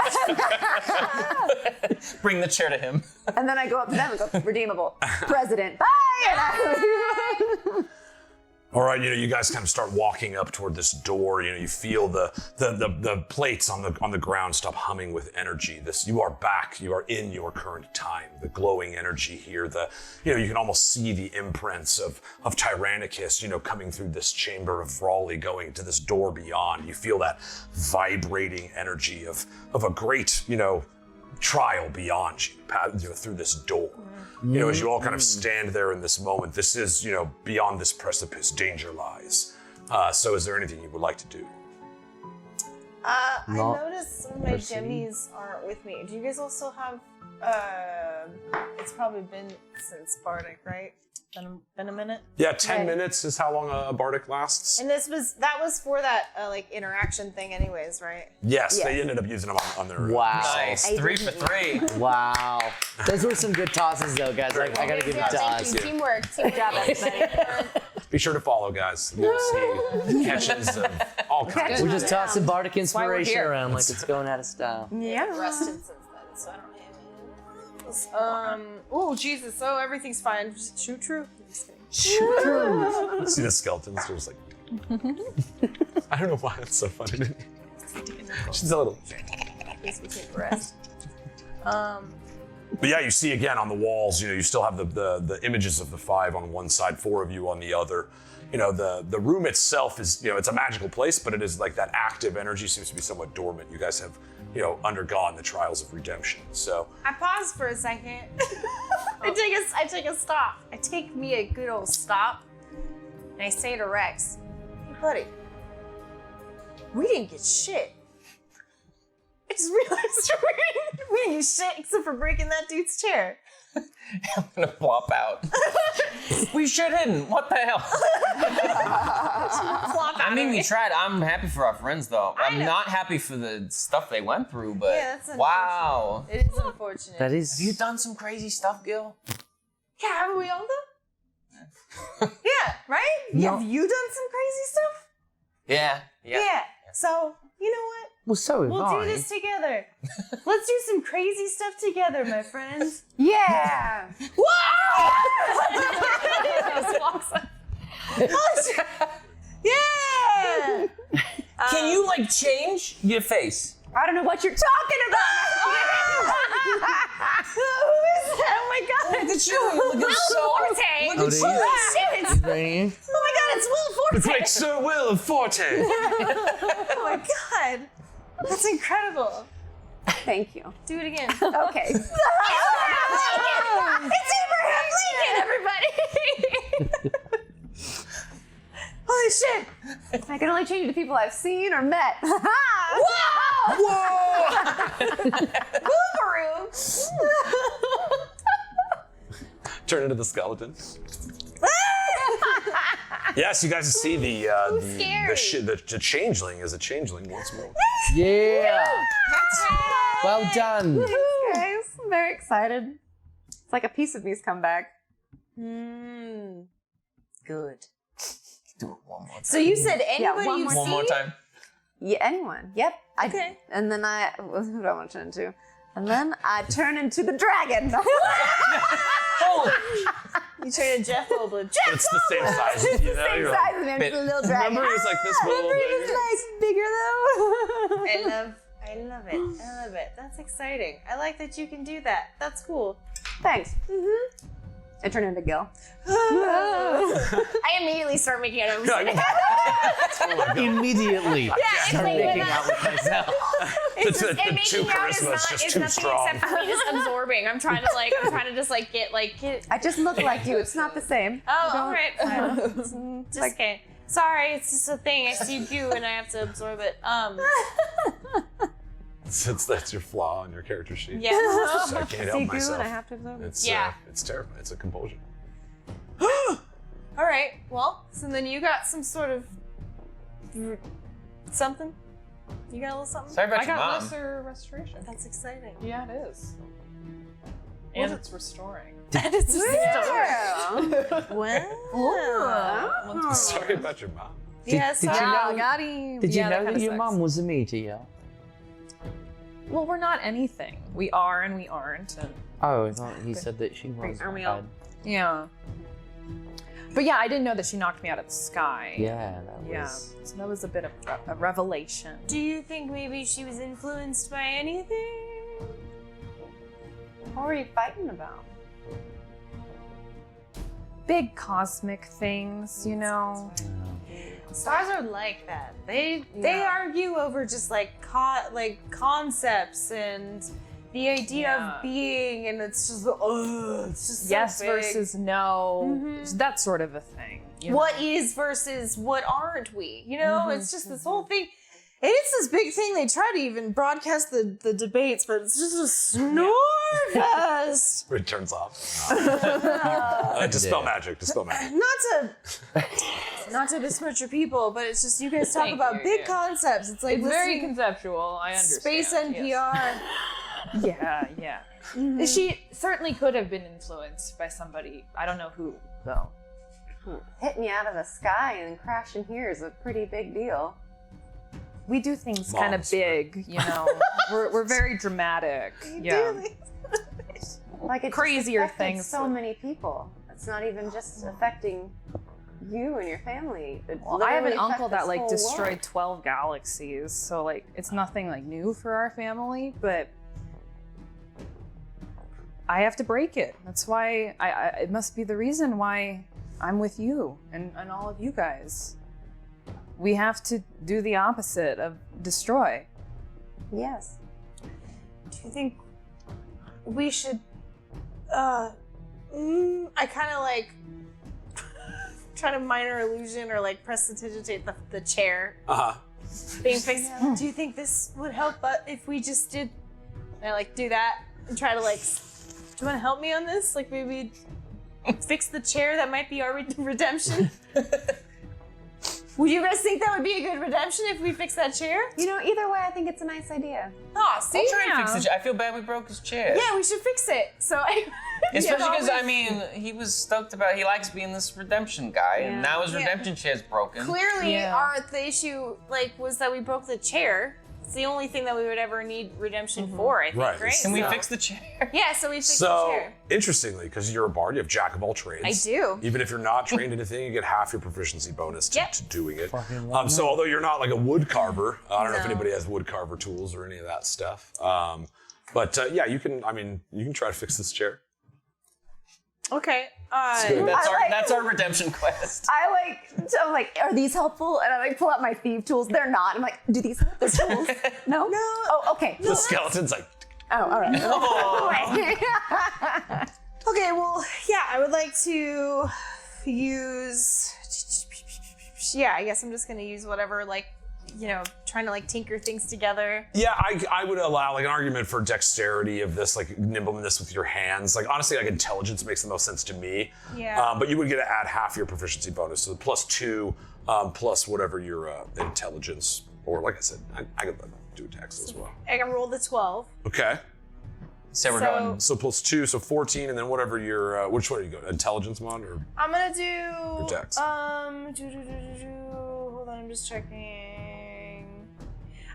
vengeance. Bring the chair to him. And then I go up to them and go, redeemable. President, bye! And I All right, you guys kind of start walking up toward this door. You feel the plates on the ground stop humming with energy. You are back. You are in your current time. The glowing energy here. You can almost see the imprints of Tynaricus, coming through this chamber of Raleigh, going to this door beyond. You feel that vibrating energy of a great, trial beyond you, through this door. As you all kind of stand there in this moment, this is, beyond this precipice, danger lies. So is there anything you would like to do? I noticed some of my jimmies aren't with me. Do you guys also have, it's probably been since Bardic, right? Been a minute? Yeah, 10 minutes is how long a Bardic lasts. And that was for that interaction thing anyways, right? Yes, they ended up using them on their... Wow. Nice. 3 for 3. Wow. Those were some good tosses, though, guys. I gotta give you toss. Teamwork. Good job, everybody. Be sure to follow, guys. You'll see catches of all kinds. We're just tossing Bardic inspiration here. around like it's going out of style. Yeah. Rested since then, so I don't oh Jesus! Oh, everything's fine. Shoot true. Shoot true. See the skeletons? They're just like. I don't know why that's so funny. She's a little. Please we take a rest. But yeah, you see again on the walls. You still have the images of the 5 on one side, 4 of you on the other. The room itself is it's a magical place, but it is like that active energy seems to be somewhat dormant. You guys have undergone the trials of redemption. So I pause for a second. I take a stop. I take me a good old stop, and I say to Reks, "Hey, buddy, we didn't get shit. I just realized we didn't get shit except for breaking that dude's chair." I'm gonna flop out. We sure didn't. What the hell? I mean, we tried. I'm happy for our friends, though. I'm not happy for the stuff they went through, but Yeah, that's wow. It is unfortunate. That is. Have you done some crazy stuff, Gil? Yeah, haven't we all done? Yeah, right? No. Have you done some crazy stuff? Yeah. So, you know what? Well, so have We'll I. do this together. Let's do some crazy stuff together, my friends. Yeah. Yeah! Can you change your face? I don't know what you're talking about. Who is that? Oh my god! Look at you. You look so. Forte! Oh, do you? Shit! Is that you? Oh my god, it's Will Forte! it's like Sir Will of Forte. Oh my god! That's incredible. Thank you. Do it again. Okay. It's Abraham Lincoln, everybody! Holy shit! I can only change the people I've seen or met. Boobaroo! Turn into the skeleton. Yes, you guys see the changeling is a changeling once more. Yeah. Well done. Thanks, guys. I'm very excited. It's like a piece of me's come back. Good. Do it one more time. So you said anybody one you more see? One more time. Yeah, anyone. Yep. Okay. And then who do I want to turn into? And then I turn into the dragon. You turn into Jeff Goldblum. It's the same size. It's the You're same like- size as me. I'm just a little dragon. Remember, he's like this little Remember, he bit. was like bigger though. I love it. I love it. That's exciting. I like that you can do that. That's cool. Thanks. I turn into Gil. I immediately start making out with Immediately. it's Start like making when out with myself. The and two making out is charisma is just it's too nothing strong. except for me just absorbing. I'm trying to just get. I just look like you. It's not the same. Oh, Don't- all right. Fine. Just okay. Sorry, it's just a thing. I see you and I have to absorb it. That's your flaw on your character sheet. Yeah. So I can't See help goo myself. and I have to absorb it. It's Yeah. it's terrible. It's a compulsion. All right. Well, so then you got some sort of something. You got a little something. Sorry about I your got mom. lesser restoration. That's exciting. Yeah, it is. And it's restoring. And it's just Yeah. wow. Sorry about your mom. Yes. did you know- got him. Did you Yeah, know kinda that your sucks. mom was a meteor? Well, we're not anything. We are and we aren't. And Oh, I thought he said that she was. Are we all- yeah. But yeah, I didn't know that she knocked me out of the sky. Yeah, that Yeah, was. so that was a bit of a revelation. Do you think maybe she was influenced by anything? What were you fighting about? Big cosmic things, you know. Stars are like that. They argue over just like concepts and the idea of being, and it's just it's just Yes so big. versus no, that sort of a thing. you know? What is versus what aren't we? You know, it's just this whole thing. And it's this big thing. They try to even broadcast the debates, but it's just a snore fest. It turns off. Dispel magic. Dispel magic. Not to besmirch your people, but it's just you guys talk Thank about you, big yeah. concepts. It's like It's very listening conceptual. I understand. space NPR. Yes. Yeah. She certainly could have been influenced by somebody. I don't know who, though. Hitting you out of the sky and then crashing here is a pretty big deal. We do things kind of Moms. big, you know. we're very dramatic. Yeah. Like it Crazier just affected things so with- many people. It's not even just affecting you and your family. It Well, I have an literally uncle affects that like this whole destroyed world. 12 galaxies, so like it's nothing like new for our family, but I have to break it. That's why it must be the reason why I'm with you and all of you guys. We have to do the opposite of destroy. Yes. Do you think we should? I kind of like try to minor illusion or like prestidigitate the chair being fixed. Do you think this would help if we just did? And I like do that and try to like. Do you want to help me on this? Like maybe fix the chair. That might be our redemption. Would you guys think that would be a good redemption if we fix that chair? You know, either way, I think it's a nice idea. Oh, see? I'll try and fix the chair. I feel bad we broke his chair. Yeah, we should fix it. So Especially because, I mean, he was stoked about, he likes being this redemption guy, and now his redemption chair's broken. Clearly, the issue was that we broke the chair. It's the only thing that we would ever need redemption for, I think, right? Can we fix the chair? Yeah, so we fixed the So, chair. interestingly, because you're a bard, you have jack of all trades. I do. Even if you're not trained in anything, you get half your proficiency bonus to Yep. doing it. So although you're not like a wood carver, I don't know if anybody has wood carver tools or any of that stuff. But yeah, you can try to fix this chair. Okay. That's our redemption quest. I'm like, are these helpful? And I like pull out my thief tools. They're not. I'm like, do these help? They're tools? No? No. Oh, okay. The skeleton's like, Oh, all right. Okay, well, yeah, I would like to use. Yeah, I guess I'm just gonna use whatever, like, trying to like tinker things together. yeah, I would allow like an argument for dexterity of this, like nimbleness with your hands. Like honestly, like intelligence makes the most sense to me. Yeah. But you would get to add half your proficiency bonus, so +2 plus whatever your intelligence, or like I said, I could do attacks as well. I can roll the 12. Okay. So we're going. So +2, so 14, and then whatever your which one are you going? Intelligence mod or? I'm gonna do. Dex. Hold on, I'm just checking.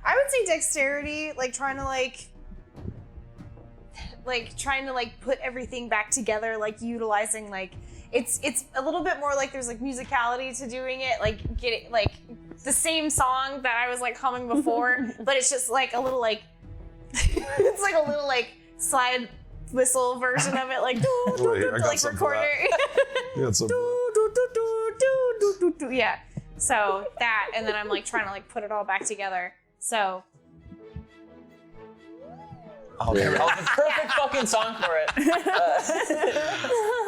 I would say dexterity, like trying to put everything back together, like utilizing like it's a little bit more like there's like musicality to doing it, like getting like the same song that I was like humming before, but it's just like a little like it's like a little like slide whistle version of it, like Wait, I got like something for recorder. Yeah, so Yeah. So that, and then I'm like trying to like put it all back together. So Oh, the perfect fucking song for it.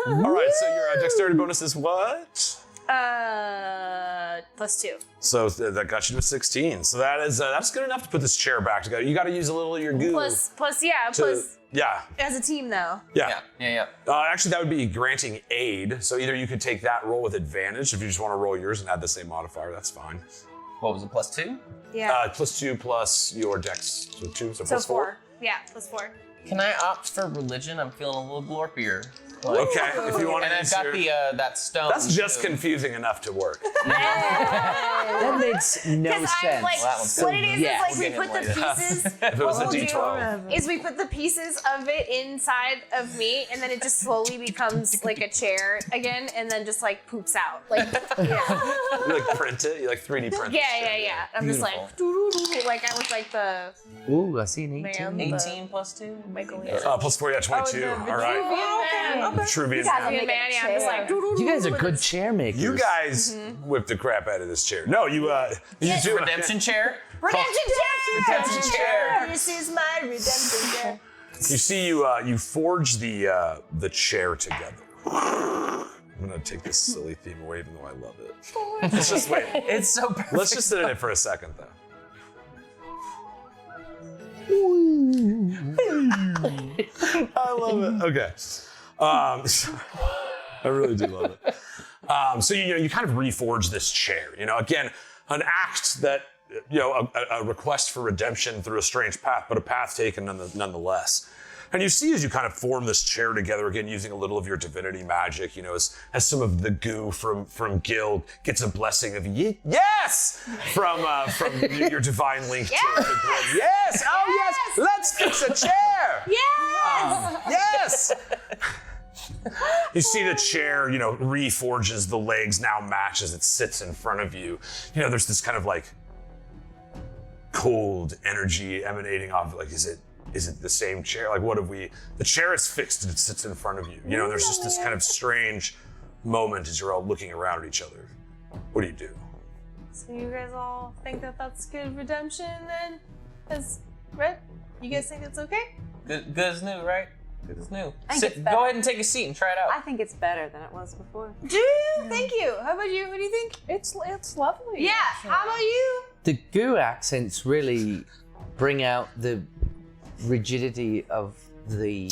all right, so your dexterity bonus is what? +2. So that got you to 16. So that's good enough to put this chair back together. You got to use a little of your goo. Plus Yeah. as a team though. Yeah. Yeah. Actually, that would be granting aid. So either you could take that roll with advantage if you just want to roll yours and add the same modifier. That's fine. What was it, +2? Yeah. +2 plus your dex. So 2, so +4. 4. Yeah, +4. Can I opt for religion? I'm feeling a little glorpier. Okay, if you want to And I've use got your... the that stone. That's just too. confusing enough to work. Hey! That makes no Because sense. I'm like, Well, that one's what it is yeah. is like we We'll put get the him later. pieces. If it was what a we'll do D12. is we put the pieces of it inside of me, and then it just slowly becomes like a chair again, and then just like poops out. Like, yeah, You like print it? You like 3D print it? yeah. I'm just like, doo-doo-doo, like I was like the Ooh, I see an 18. man, 18 plus 2? Michael. Plus 4, yeah, 22. the All right. man. Vitruvian gotta man. make Man, a yeah, I'm just chair. like, doo-doo-doo You guys are with good this- chair makers. You guys whipped the crap out of this chair. No, you do Redemption chair? Redemption chair. Redemption chair. This is my redemption chair. You see, you forge the chair together. I'm gonna take this silly theme away, even though I love it. Let's just wait. It's so perfect. Let's just sit in it for a second, though. I love it. Okay. I really do love it. So you kind of reforge this chair. Again, an act that a request for redemption through a strange path, but a path taken nonetheless. And you see as you kind of form this chair together, again, using a little of your divinity magic, as some of the goo from Gil gets a blessing of yes from your divine link to the blood. Yes! Oh, yes! Let's fix a chair! Yes! You see the chair, reforges the legs, now match as it sits in front of you. There's this kind of like cold energy emanating off, like, is it the same chair? Like, the chair is fixed and it sits in front of you. There's just this kind of strange moment as you're all looking around at each other. What do you do? So you guys all think that that's good redemption then? Right? You guys think it's okay? Good as new, right? Good as new. think it's Go better. ahead and take a seat and try it out. I think it's better than it was before. Do you? Thank you. How about you? What do you think? It's lovely. Yeah. How about you? The goo accents really bring out the rigidity of the.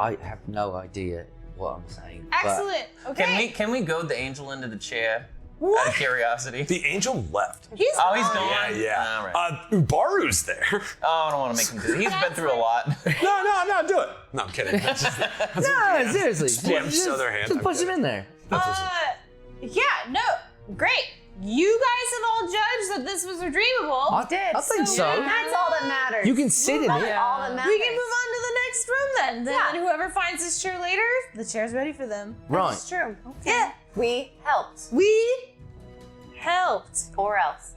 I have no idea what I'm saying. but- Excellent. Okay. Can we goad the angel into the chair? Out of curiosity. The angel left. He's He's gone. gone. Yeah. All right. Ubaru's there. Oh, I don't want to make him do it. He's been through a lot. No, do it. No, I'm kidding. No, seriously. Squished other hand. Just I'm push him kidding. in there. Yeah. No. Great. You guys have all judged that this was redeemable. I did. I think so. That's all that matters. You can sit in That's it. all that matters. We can move on to the next room then. Then Yeah. whoever finds this chair later, the chair's ready for them. Right. It's true. Yeah. We helped. We helped. Or else.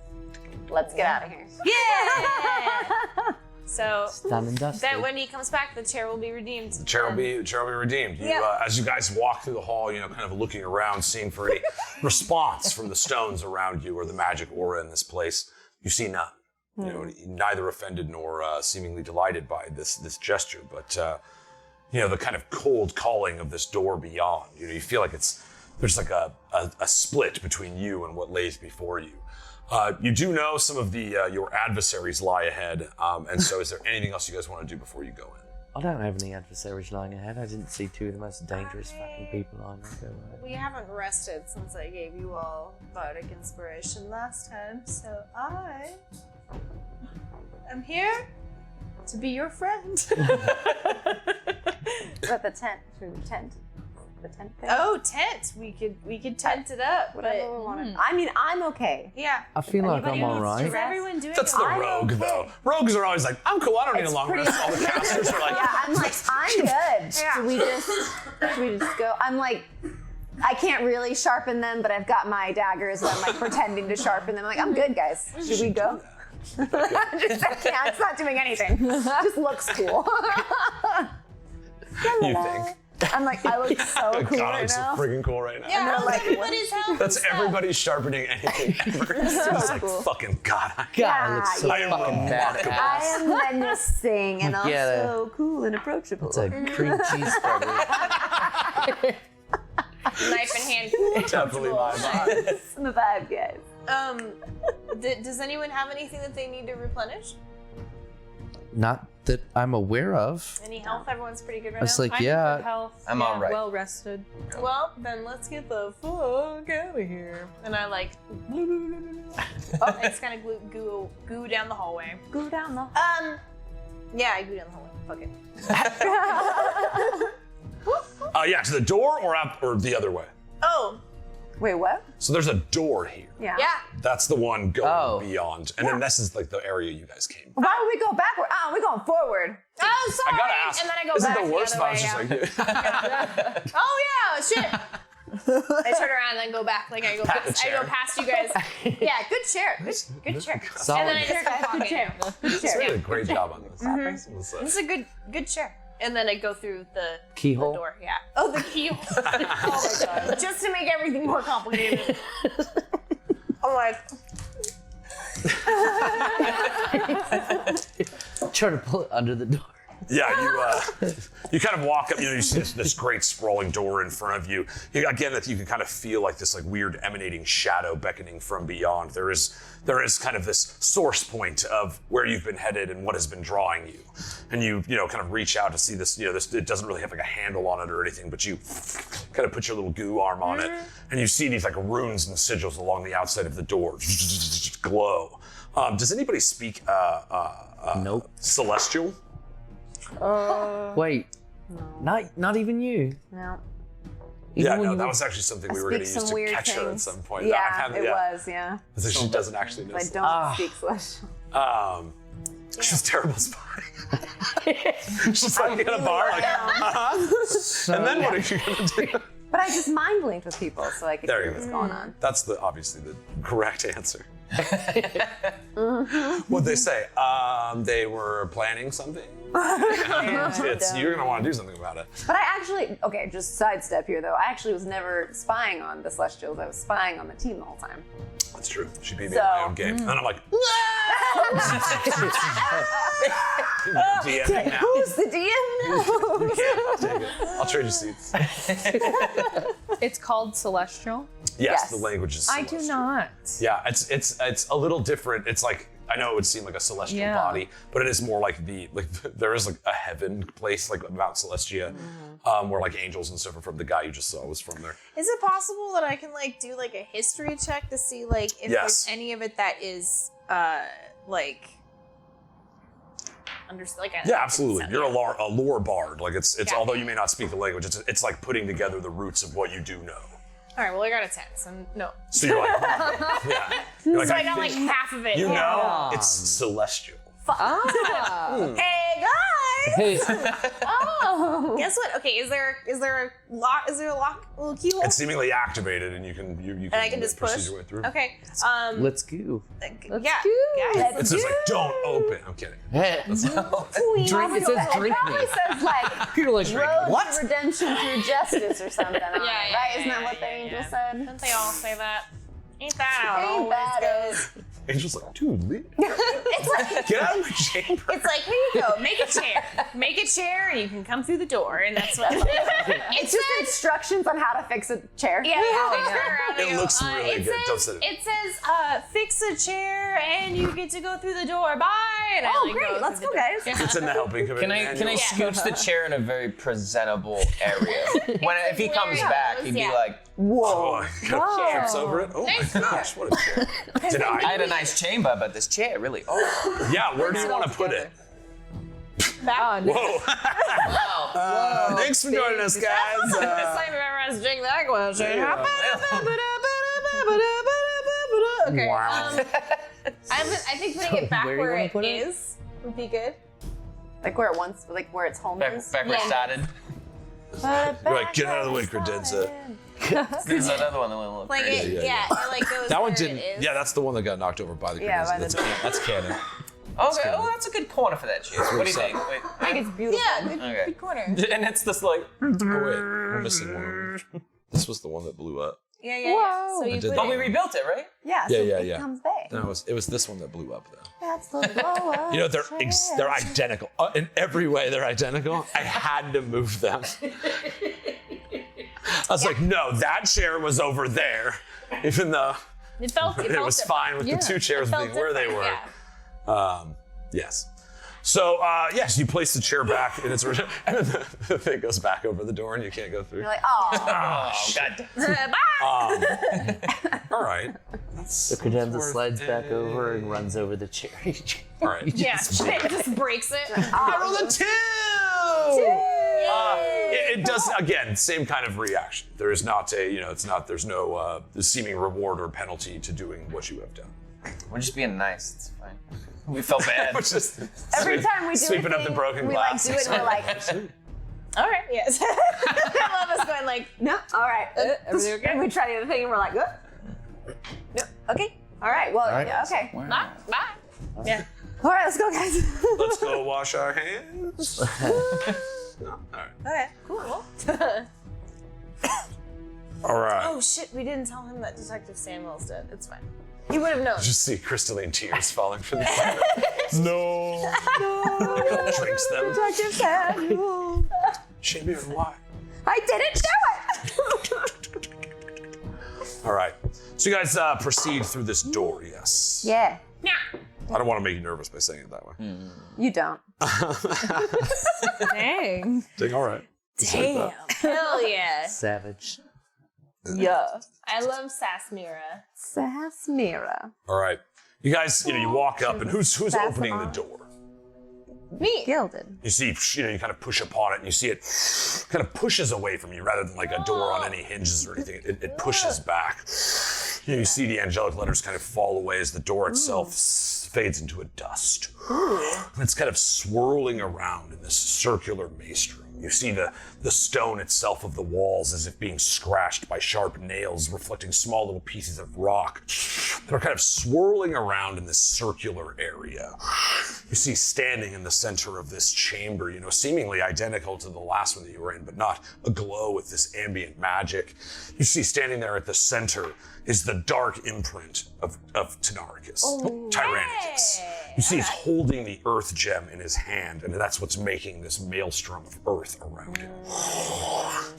Let's get out of here. Yeah. So Done and dusted. that when he comes back, the chair will be redeemed. The chair will be redeemed. As you guys walk through the hall, kind of looking around, seeing for any response from the stones around you or the magic aura in this place, you see none. Neither offended nor seemingly delighted by this gesture, but the kind of cold calling of this door beyond. You feel like there's like a split between you and what lays before you. You do know some of your adversaries lie ahead, and so is there anything else you guys want to do before you go in? I don't have any adversaries lying ahead. I didn't see two of the most dangerous fucking people I know. We haven't rested since I gave you all bardic inspiration last time, so I am here to be your friend. We're at the tent. Through the tent. The tent thing. Oh, tent. We could tent it up, Whatever we but want. I mean, I'm okay. yeah. I feel like Anybody I'm needs to alright. Is everyone doing That's it? the I'm rogue, okay. though. Rogues are always like, I'm cool, I don't need a long pretty- rest. All the casters are like, Yeah, I'm like, I'm good. Should we just go? I'm like, I can't really sharpen them, but I've got my daggers and I'm like pretending to sharpen them. I'm like, I'm good, guys. Should we go? I can't. It's not doing anything. Just looks cool. you think? I'm like, I look so cool God, right I'm so now. freaking cool right now. Yeah, how's like, everybody's health? That's everybody sharpening anything ever. It's like, cool. fucking God. God, Yeah, it looks so I am fucking remarkable. I badass. am menacing and Yeah. also cool and approachable. It's a cream cheese burger. Knife in hand. Definitely my vibe. I'm the vibe, guys. Does anyone have anything that they need to replenish? Not that I'm aware of. Any health? Everyone's pretty good right I was now. like, yeah. Health. I'm all right. Well rested. Well, then let's get the fuck out of here. And I like, it's kind of goo down the hallway. Go down the. Yeah, I goo down the hallway. Fuck it. Yeah, to the door or up or the other way? Oh, Wait, what? So there's a door here. Yeah. Yeah. That's the one going Oh. beyond. And then this is like the area you guys came. Why would we go backward? We're going forward. Oh, sorry. I gotta ask. And then I go isn't back the worst the other part way. just like Oh yeah, shit. I turn around and then go back. Like I go past you guys. Yeah, good chair. Good chair. Solid. And then I just come Good walking. chair. It's really a great job on this. This is a good chair. And then I go through the Keyhole? door. Yeah. Oh, the keyhole. Oh my god. Just to make everything more complicated. I'm like, Trying to pull it under the door. Yeah, you kind of walk up, you see this great sprawling door in front of you. Again, that you can kind of feel like this like weird emanating shadow beckoning from beyond. There is kind of this source point of where you've been headed and what has been drawing you. And you kind of reach out to see this, this, it doesn't really have like a handle on it or anything, but you kind of put your little goo arm on it and you see these like runes and sigils along the outside of the door glow. Does anybody speak Nope. Celestial? Wait. Not even you. No. Even Yeah, when no, you that were- was actually something we were speak going to use some to weird catch her at things. some point. Yeah, it was, yeah. So she doesn't actually know. I don't speak celestial. She's terrible spy. She's like in a bar, like, and then what are you going to do? But I just mind linked with people, so I could There hear you what's go. going on. That's obviously the correct answer. What'd they say? They were planning something. You're gonna want to do something about it. But I actually, just sidestep here though. I actually was never spying on the Celestials. I was spying on the team the whole time. That's true. She beat me in my own game, and I'm like, DMing now. Who's the DM? You can't take it. I'll trade you seats. It's called Celestial. Yes, the language is. I do celestial. not. Yeah, it's a little different. It's like, I know it would seem like a celestial Yeah. body, but it is more like there is like a heaven place like Mount Celestia, where like angels and stuff are from. The guy you just saw was from there. is it possible that I can like do like a history check to see like if Yes. there's any of it that is like Yeah, absolutely. You're a lore bard. Like it's Got although it. you may not speak the language, it's like putting together the roots of what you do know. All right, well I got a 10, so no. So you're like, yeah. You're like, So I got like half of it. you know, Yeah. it's celestial. Hey guys! Hey, Oh, guess what? Okay, is there a lock? Is there a lock? A little keyhole? It's seemingly activated, and you can and I can just proceed push. your way through. Okay. let's go. Yeah. Guys. It's just like, don't open. I'm kidding. Hey, drink. It says drink me. It says like You're like, road What? to redemption through justice or something. Yeah, yeah, right? Isn't that yeah, what the yeah, angel yeah. said? Don't they all say that? Ain't that how it Ain't always that goes? Angel's like, dude, leave. It's like Get out of my chamber. it's like here you go, make a chair, and you can come through the door, and that's what. It's just instructions on how to fix a chair. Yeah, It looks really good. Don't say it. It says, fix a chair and you get to go through the door. Bye. And I, Oh, like, great. go Let's through go, the door. guys. It's in the helping committee. Can I manual. scooch the chair in a very presentable area? If he comes back, he'd be Yeah. like, Oh, God, trips over it. Oh my gosh, what a chair. Did I had I? a nice chamber, but this chair really. Oh, Yeah, where do you want to put it? Back. Whoa. Thanks for joining us, guys. First time I've ever asked Jake that question. Okay. I think putting it back Where do you where wanna it put it? is would be good. Like where its home back is. where it started. You're like, get out of the way, credenza. There's another one that went a little Like crazy. it, yeah, it like goes That one where didn't. it is. Yeah, that's the one that got knocked over by the Yeah, credenza. by the That's, door. that's canon. Okay, oh, that's a good corner for that chair. What do you think? Wait. I think it's beautiful. Yeah, good, Okay. good corner. And it's this like. Oh, wait, we're missing one of them. This was the one that blew up. Yeah, yeah, yeah. So you did put that. Oh, we it. rebuilt it, right? Yeah, so Yeah, it yeah. comes back. No, it was this one that blew up, though. That's the blow up. You know, they're identical. In every way, they're identical. I had to move them. I was like, no, that chair was over there, even though It felt it was fine with the two chairs being where they were. Yeah. Yes. So, yes, you place the chair back in its original, and then the thing goes back over the door and you can't go through. You're like, oh. Oh, God. Bye. All right. the credenza slides back over and runs over the chair. All right. Yeah, it just breaks it. I rolled a 2! It does, again, same kind of reaction. There is not a, there's no seeming reward or penalty to doing what you have done. We're just being nice. It's fine. We felt bad. We're just Every time we do sweeping up the broken we glass. like do it and we're like, All right, yes. I love us going like, no, all right. everything okay? And we try the other thing and we're like, no, okay, all right, well, right. yeah, okay. Bye. Yeah. All right, let's go, guys. Let's go wash our hands. No? All right. Okay, cool. All right. Oh shit, we didn't tell him that Detective Samuel's dead. It's fine. He would have known. Just see crystalline tears falling from the fire. No. Drinks them. Detective Samuel. Shamir, why? I didn't do it. All right. So you guys proceed through this door, yes? Yeah, I don't want to make you nervous by saying it that way. you don't. Dang. Dang, all right. Damn. Hell yeah. Savage. Yeah. I love Sasmira. Sasmira. All right. You guys, you walk up, and who's opening the door? Me. Gilded. You see, you kind of push upon it, and you see it kind of pushes away from you rather than like a door on any hinges or anything. It pushes back. You see the angelic letters kind of fall away as the door itself fades into a dust. And it's kind of swirling around in this circular maelstrom. You see the stone itself of the walls as if being scratched by sharp nails, reflecting small little pieces of rock that are kind of swirling around in this circular area. You see standing in the center of this chamber, seemingly identical to the last one that you were in, but not aglow with this ambient magic. You see standing there at the center is the dark imprint of Tynaricus, Tynaricus. You see he's holding the earth gem in his hand, and that's what's making this maelstrom of earth around him.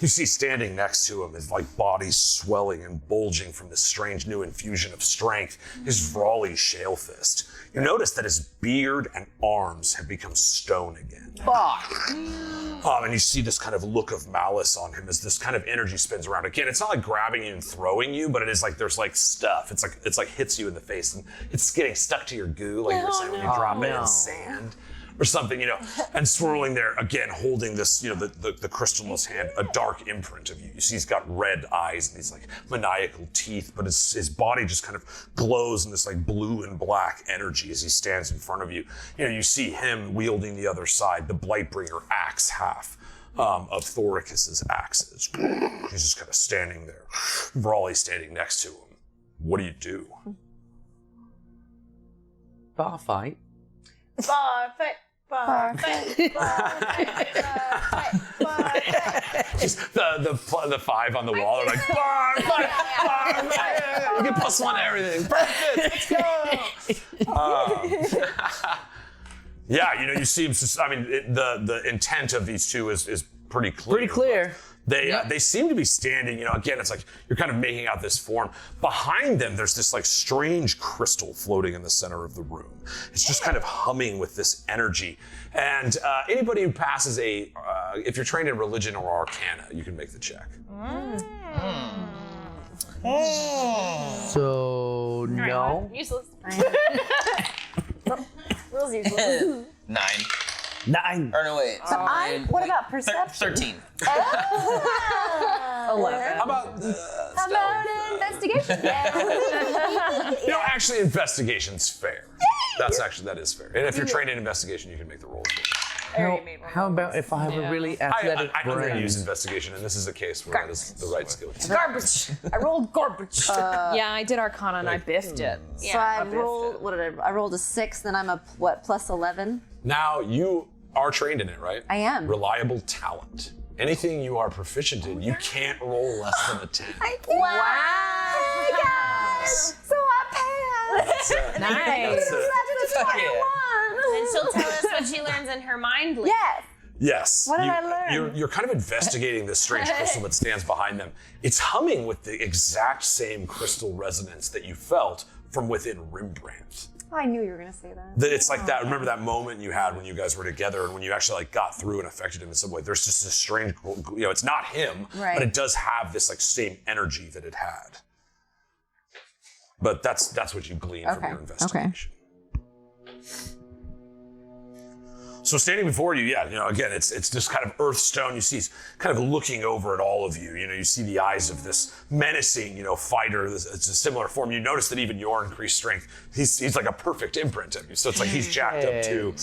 You see standing next to him is like body swelling and bulging from this strange new infusion of strength, his Vrawley shale fist. You notice that his beard and arms have become stone again. And you see this kind of look of malice on him as this kind of energy spins around. Again, it's not like grabbing you and throwing you, but it is like there's like stuff. It's like hits you in the face and it's getting stuck to your goo, like you were saying when you drop it in sand or something, and swirling there, again, holding this, the crystalless hand, a dark imprint of you. You see he's got red eyes and these like maniacal teeth, but his body just kind of glows in this like blue and black energy as he stands in front of you. You see him wielding the other side, the Blightbringer axe half of Thoricus's axes. He's just kind of standing there, Vrawley standing next to him. What do you do? Bar fight. Bar fight. Bar fight. Bar fight. Bar fight. Just the five on the wall are like, bar fight, bar fight. You get +1 to everything. Perfect, let's go. You see, the intent of these two is pretty clear. Pretty clear. They seem to be standing, again, it's like you're kind of making out this form. Behind them, there's this like strange crystal floating in the center of the room. It's just kind of humming with this energy. And anybody who passes if you're trained in religion or arcana, you can make the check. So, no. Useless. Rules useless. 9. 9. Or no, wait. What about perception? 13. 11. How about How about investigation? actually, investigation's fair. That is fair. And if you're trained in investigation, you can make the roll. How about if I have a really athletic I brain? use investigation, and this is a case where that is the right skill. Garbage. I rolled garbage. Yeah, I did Arcana and I biffed it. So I rolled, I rolled a 6, then I'm a, +11? Now, you are trained in it, right? I am. Reliable talent. Anything you are proficient in, you can't roll less than a 10. Wow! Guys! So I passed! Nice. And she'll tell us what she learns in her mind later. Yes! Yes. What did I learn? You're kind of investigating this strange crystal that stands behind them. It's humming with the exact same crystal resonance that you felt from within Rembrandt. I knew you were going to say that. That it's like that. Remember that moment you had when you guys were together and when you actually like got through and affected him in some way. There's just this strange, it's not him, Right. but it does have this like same energy that it had. But that's what you glean from your investigation. So standing before you, again, it's just kind of earth stone. You see he's kind of looking over at all of you. You see the eyes of this menacing, fighter. It's a similar form. You notice that even your increased strength, he's like a perfect imprint of you. So it's like he's jacked up too.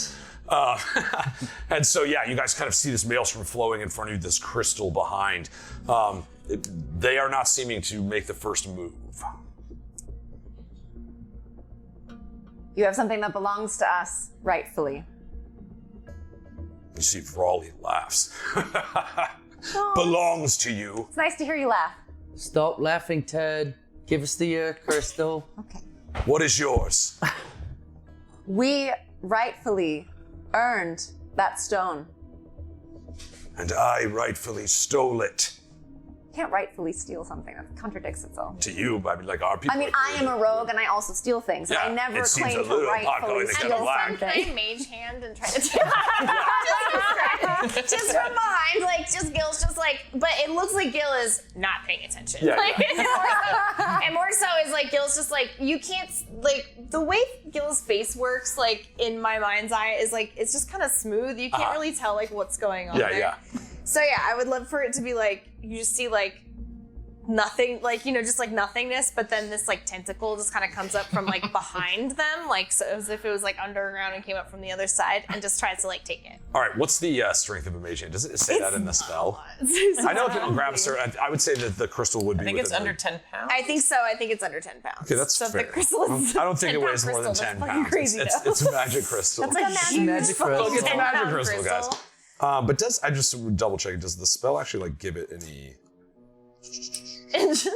And so, you guys kind of see this maelstrom flowing in front of you, this crystal behind. They are not seeming to make the first move. You have something that belongs to us, rightfully. You see Frawley laughs. Belongs to you. It's nice to hear you laugh. Stop laughing, Ted. Give us the earth crystal. Okay. What is yours? We rightfully earned that stone. And I rightfully stole it. You can't rightfully steal something that contradicts itself. To you, I mean, like our people. I mean, I am a rogue and I also steal things. Yeah, I never it seems claim a to little hot rightfully going together steal black. something. Can I mage hand and try to take just from behind, Gil's just but it looks like Gil is not paying attention. Yeah, And more so is Gil's just you can't, the way Gil's face works, in my mind's eye is it's just kind of smooth. You can't really tell what's going on there. So I would love for it to be you just see nothing, just nothingness, but then this tentacle just kind of comes up from behind them, so as if it was underground and came up from the other side and just tries to take it. All right, what's the strength of a mage hand? Does it say that in the spell? I know it can grab a certain. I would say that the crystal would be. I think it's within under 10 pounds. I think so. I think it's under 10 pounds. Okay, that's so fair. If the crystal is I don't think it 10-pound weighs more than crystal, 10 that's fucking pounds. crazy, It's a magic crystal. That's like a magic Magic crystal. It's a magic 10-pound crystal, guys. But I just double check? Does the spell actually give it any? It just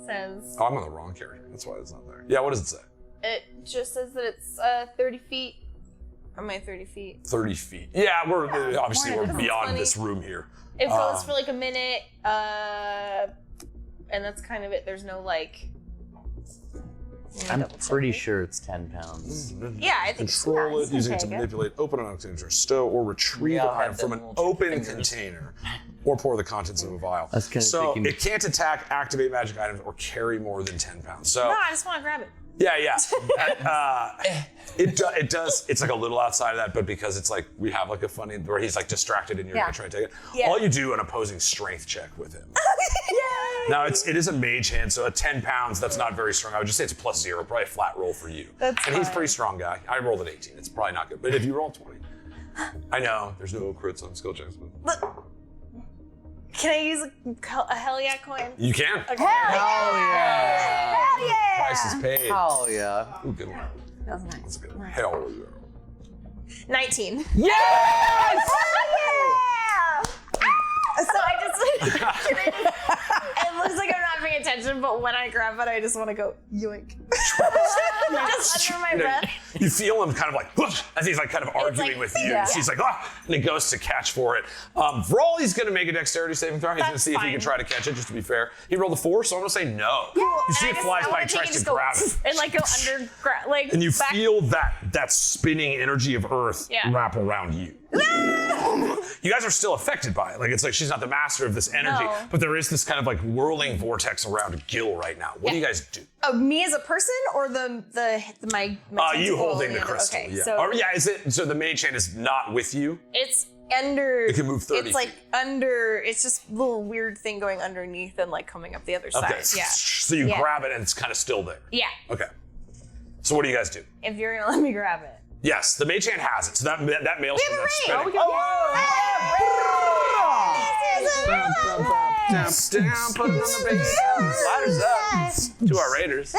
says. Oh, I'm on the wrong character. That's why it's not there. Yeah, what does it say? It just says that it's 30 feet. Am I 30 feet? 30 feet. Yeah, we're obviously we're That's beyond funny. this room here. It goes for a minute, and that's kind of it. There's no I'm pretty sure it's 10 pounds. Yeah, I think so. Control it can using it to take it. manipulate, open an container, stow, or retrieve Yeah, an I'll item have from them an little open fingers. container, or pour the contents of a vial. I was kinda So thinking- it can't attack, activate magic items, or carry more than 10 pounds. So No, I just want to grab it. yeah. It does. It's a little outside of that, but because it's we have a funny where he's distracted and you're gonna try to take it. Yeah. All you do an opposing strength check with him. Now it is a mage hand, so at 10 pounds, that's not very strong. I would just say it's +0, probably a flat roll for you. That's and he's a fine. pretty strong guy. I rolled an 18. It's probably not good, but if you roll 20, I know there's no crits on skill checks, but Can I use a hell yeah coin? you can. Okay. Hell yeah! Price is paid. Oh, yeah. Ooh, good one. That was nice. That's a good one. Hell yeah. 19. Yes! So I just, it looks like I'm not paying attention, but when I grab it, I just want to go yoink. Just under my breath. You feel him kind of whoosh, as he's kind of arguing with you. yeah. He's and he goes to catch for it. Vral, he's going to make a dexterity saving throw. He's going to That's see if he can fine. try to catch it, just to be fair. He rolled a 4, so I'm going to say no. You see it flies by, he tries to grab it. And go under, And you back. feel that spinning energy of Earth Yeah. wrap around you. You guys are still affected by it. It's she's not the master of this energy, No. but there is this kind of whirling vortex around Gil right now. What do you guys do? Me as a person or my You tentacle holding on the other- crystal. Okay, Yeah. so Is it so the mage hand is not with you? it's under. It can move 30 It's under. It's just a little weird thing going underneath and coming up the other side. Okay. Yeah. So you Yeah. grab it and it's kind of still there. Yeah. Okay. So what do you guys do? If you're gonna let me grab it. Yes, the mage hand has it. So that maelstrom that's spinning. Ladders up to our raiders.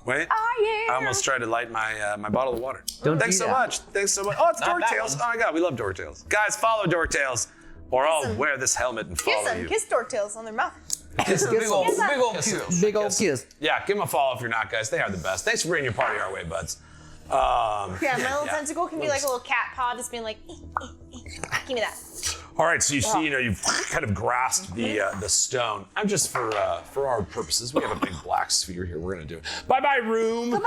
Wait, I almost tried to light my bottle of water. Thanks so much. Thanks so much. Oh, it's Not that Dorktails. one. Oh my God, we love Dorktails. Guys, follow Dorktails, or I'll wear this helmet and follow you. Kiss Dorktails on their mouth. Big old kiss. Big old kiss. Yeah, give them a follow if you're not, guys. They are the best. Thanks for bringing your party our way, buds. Yeah, my little tentacle can be like a little cat paw, just being like, give me that. All right, so you see, you've kind of grasped the stone. I'm just for our purposes, we have a big black sphere here. We're gonna do it. Bye, room. Bye.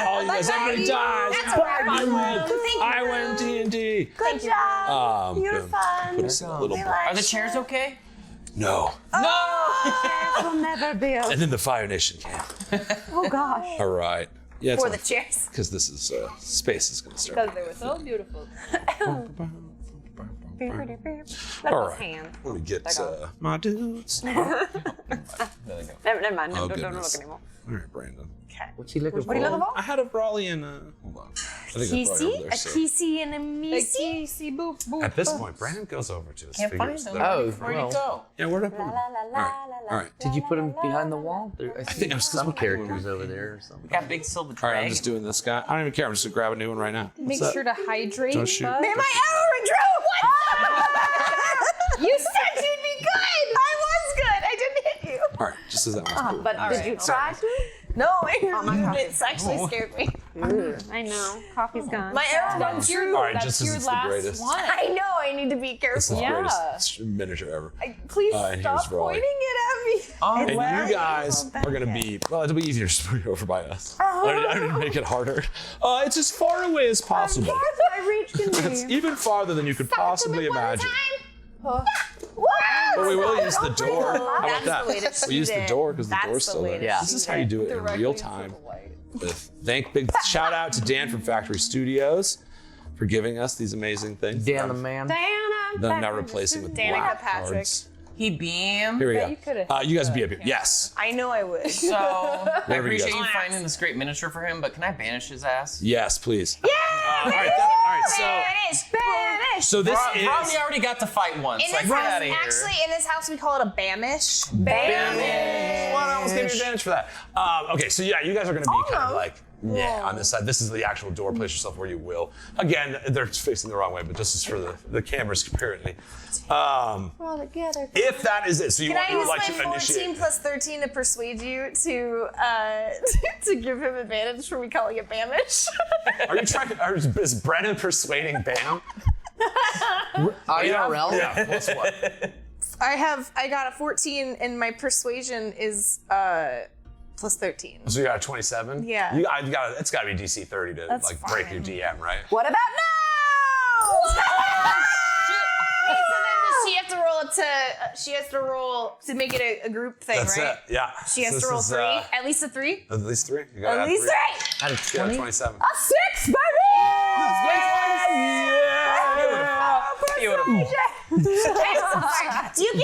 All you guys, everybody dies. Bye, room. I went D&D. Good job. You're Good. fun. Put us in a little black. Are the chairs okay? No. Will never be. And then the Fire Nation came. Oh gosh. All right. Yeah, For the chairs. because this is space is gonna start. Because they were so beautiful. All right. Let me get my dudes. Never mind. Oh, Don't look goodness. anymore. All right, Brandon. What's he looking for? What are you looking for? I had a Raleigh and hold on. I think that's probably over there. A So. Kisi and a Misi. boop, boop. At this point, Brandon goes over to his Can't find figures. them. that are- Oh, Where'd well. you go? Yeah, where'd I put them? La, la, All la, right. la, All right. Did you put him behind the wall? I think I was some supposed to- characters over there or something. Got big silver All dragon. right, I'm just doing this guy. I don't even care. I'm just gonna grab a new one right now. Make What's sure up? to hydrate. Don't shoot. bud. Man, my arrow drew. You said you'd be good. I was good. I didn't hit you. All right, just as that was cool. But did you try to? No, God. it's actually scared me. I know. Coffee's gone. My arrow runs That's your, through. All right, that's just as your it's the last greatest. one. I know. I need to be This is careful. the Yeah. greatest miniature ever. Please And stop here's Raleigh. pointing it at me. And you guys are gonna be, well, it'll be easier just to put it over by us. I didn't make it harder. It's as far away as possible. I reached in It's even farther than you could possibly imagine. But we will use the door. How about That's the way that? to We use shoot the it. door because the That's door's the still way there. to Yeah. This is how you do it in real time. Big shout out to Dan from Factory Studios for giving us these amazing things. Dan the man. Them now replacing with Danica black Patrick. cards. He beam. Here we you go. could've- You guys be up here. Yes. I know I would. So I Wherever you appreciate guys- you finding this great miniature for him, but can I banish his ass? Yes, please. Yeah. All right. So this is. Rodney already got to fight once. In Like, this get house, out of here. actually, in this house, we call it a bamish. Well, I almost gave you advantage for that. Okay, so yeah, you guys are going to be kind of like on this side. This is the actual door. Place yourself where you will. Again, they're facing the wrong way, but this is for the cameras apparently. We're all together. If that is it, so you Can want I you use would like my to 14 initiate. plus 13 to persuade you to to give him advantage for me calling it bamish? Are you trying? Is Brenna persuading Bam? IRL? Yeah. Plus what? I got a 14 and my persuasion is plus 13. So you got a 27. Yeah. It's got to be DC 30 to That's like break your fine. DM, right? What about now? Wait, so then does she have to roll it to? She has to roll to make it a group thing, That's right? it. Yeah. She has So to this roll is, 3. At least a 3. At least 3. You got At least 3. Out of Yeah, 20? 27. A 6, baby! Beautiful. You can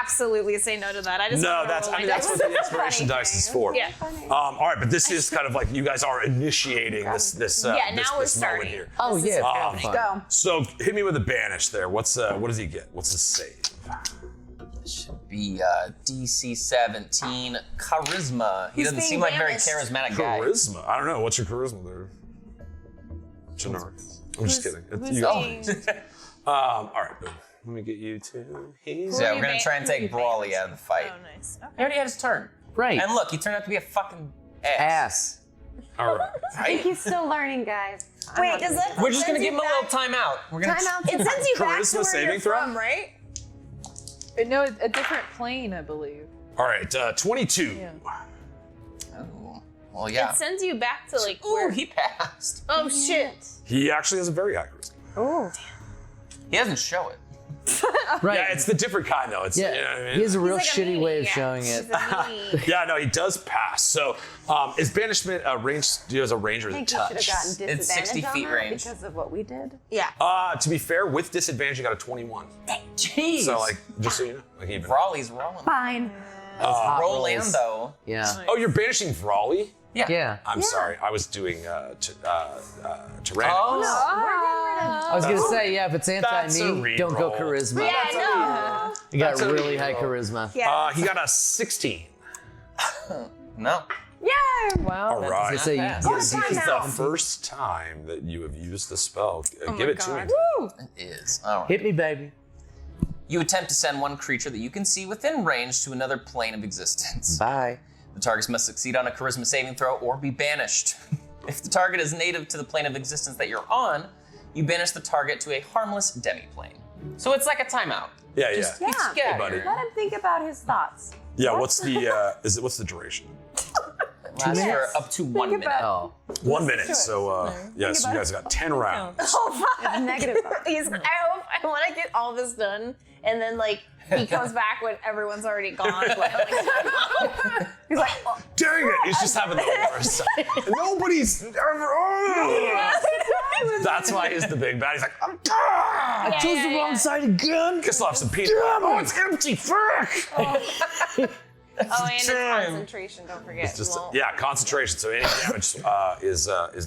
absolutely say no to that. I just No, wanted to that's roll I mean like that's what that. the inspiration dice is for. Yeah. All right, but this is kind of like you guys are initiating this Yeah, this, now we're this moment starting. here. Oh, yeah. fine. Go. So hit me with a banish there. What does he get? What's his save? Should be DC 17 charisma. He He's doesn't being seem like a very banished. charismatic guy. Charisma. I don't know. What's your charisma there? Tynaricus. I'm just kidding. Who's You got being- all right. Boom. Let me get you to his. Yeah, you we're gonna ban- try and who you take Brawley banned? out of the fight. Oh, nice. He already had his turn. Right. And look, he turned out to be a fucking ass. Ass. All right. Right? He's still learning, guys. Wait, does that? We're just gonna sends give him you a little back- time out. We're gonna Time out. It sends you back to Charisma where saving you're throw? from, right? No, a different plane, I believe. All right. 22. Yeah. Oh, well, yeah. It sends you back to like Ooh, where? he passed. Oh shit! He actually has a very high charisma. He doesn't show it. Right. Yeah, it's the different kind though. It's Yeah, you know what I mean? he has a real He's like a shitty way of meanie, showing yeah. it. He's a meanie. Yeah, no, he does pass. So, is banishment a range? Do you have a range or I is it think you should have touch? gotten disadvantage It's 60 on feet that range. because of what we did. Yeah. To be fair, with disadvantage, you got a 21. Jeez. So, like, just so you know, like even. Brawley's rolling. Fine. Hot rolls. Rolando. Yeah. Oh, you're banishing Brawley? Yeah. I'm sorry, I was doing Tyrannicus. Oh, I was gonna say, yeah, if it's That's a anti-me, don't go reroll. charisma. Yeah, no. You got That's a really high reroll. charisma. Yeah. He got a 16. no. Wow. All that's right. not So you bad. get a This DC is the 17. first time that you have used the spell. Oh Give my it to God. me. Woo! It is. All right. Hit me, baby. You attempt to send one creature that you can see within range to another plane of existence. Bye. The target must succeed on a charisma saving throw or be banished. If the target is native to the plane of existence that you're on, you banish the target to a harmless demi-plane. So it's like a timeout. Yeah, Just yeah. get out of buddy. here. Let him think about his thoughts. Yeah, what's the what's the duration? Lasts for up to 1 minute. Oh. 1 minute. So yes, you guys got 10 rounds. Oh fuck. Negative thoughts. I want to get all this done and then like he comes back when everyone's already gone. He's like, oh. Dang it! He's just having the worst time. Nobody's ever. That's why he's the big bad. He's like, I'm I chose the wrong side again. Guess I'll have some pizza. Oh, it's empty. Fuck. Oh, and it's concentration. Don't forget. It's just concentration. So any damage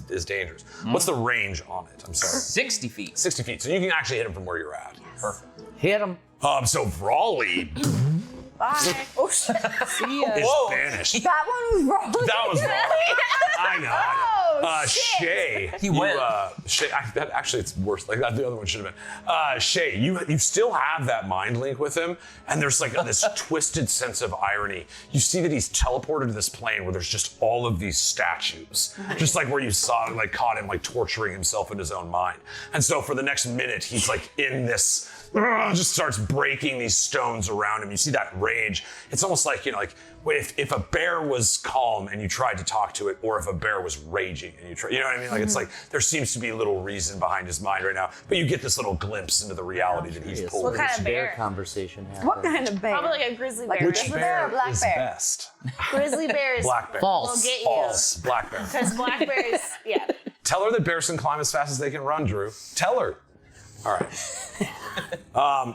is dangerous. What's the range on it? I'm sorry. 60 feet. 60 feet. So you can actually hit him from where you're at. Yes. Perfect. Hit him. So Brawley Bye. Oh shit. See ya. is banished. That one was wrong. That was wrong. I know. Shay. He went. Shay, actually, it's worse. Like that, the other one should have been. Shay, you still have that mind link with him, and there's like this twisted sense of irony. You see that he's teleported to this plane where there's just all of these statues, just like where you saw, like, caught him like torturing himself in his own mind. And so for the next minute, he's like in this. Just starts breaking these stones around him. You see that rage. It's almost like, like if a bear was calm and you tried to talk to it, or if a bear was raging and you try, you know what I mean? Like it's like there seems to be little reason behind his mind right now, but you get this little glimpse into the reality that he's pulled. What kind of Bear bear? conversation happened. What kind of bear? Probably like a grizzly bear. Like right? grizzly bear or black is bear? best. Grizzly bears Black bear. False. will get you. False. Black bear. Because black bears, yeah. Tell her that bears can climb as fast as they can run, Drew. Tell her. All right.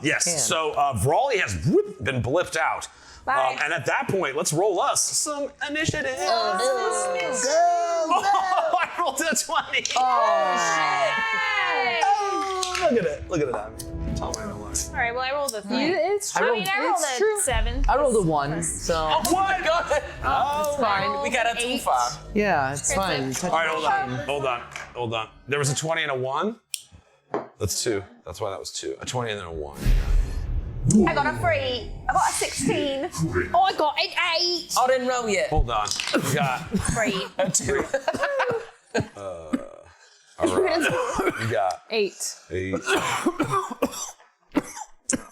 Yes. So Brawley has been blipped out. Bye. And at that point, let's roll us some initiative. I rolled a 20. Look at it. Look at it at me. Tell me I don't lie. All right, well, I rolled a 3. It's true. I rolled It's a true. 7. I rolled a 1, so Oh my god! it's fine. We got a 2-5. Yeah, it's fine. All right, hold on. There was a 20 and a 1. That's 2. That's why that was 2. A 20 and then a 1. I got a 3. I got a 16. Oh, I got an 8. I didn't roll yet. Hold on. We got 3. A 2. all right. You got 8. 8.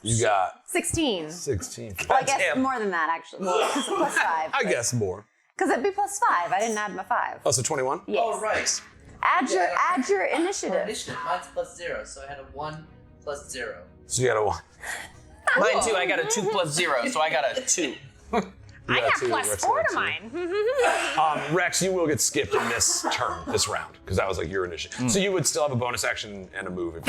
You got 16. 16. Well, I guess Damn. more than that, actually. Well, because plus 5. I guess more. Because it'd be plus 5. I didn't add my 5. Oh, so 21? Yes. Oh, right. Add your initiative. Mine's plus 0, so I had a 1 plus 0. So you got a 1. Mine too. I got a 2 plus 0, so I got a 2. I got two, plus Rex 4 got to two. mine. Rex, you will get skipped in this turn, this round, because that was like your initiative. So you would still have a bonus action and a move if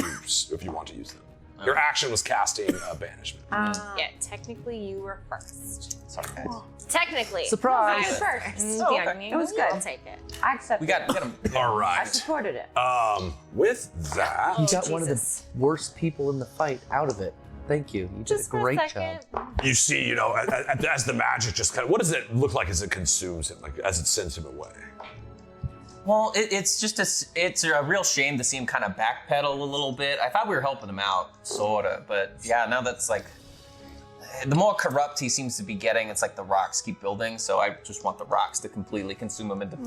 you want to use them. Your action was casting banishment. Yeah, technically you were first. Sorry, guys. Technically. Surprise. I was first. Oh, okay. okay. It was good. I'll take it. I accepted We got it. him. All I right. supported it. With that, You got one of the Jesus. worst people in the fight out of it. Thank you. You did Just a for great a second. job. you see, as the magic just kind of, what does it look like as it consumes him, like as it sends him away? Well, it's a real shame to see him kind of backpedal a little bit. I thought we were helping him out, sorta, but yeah, now that's like, the more corrupt he seems to be getting, it's like the rocks keep building, so I just want the rocks to completely consume him into...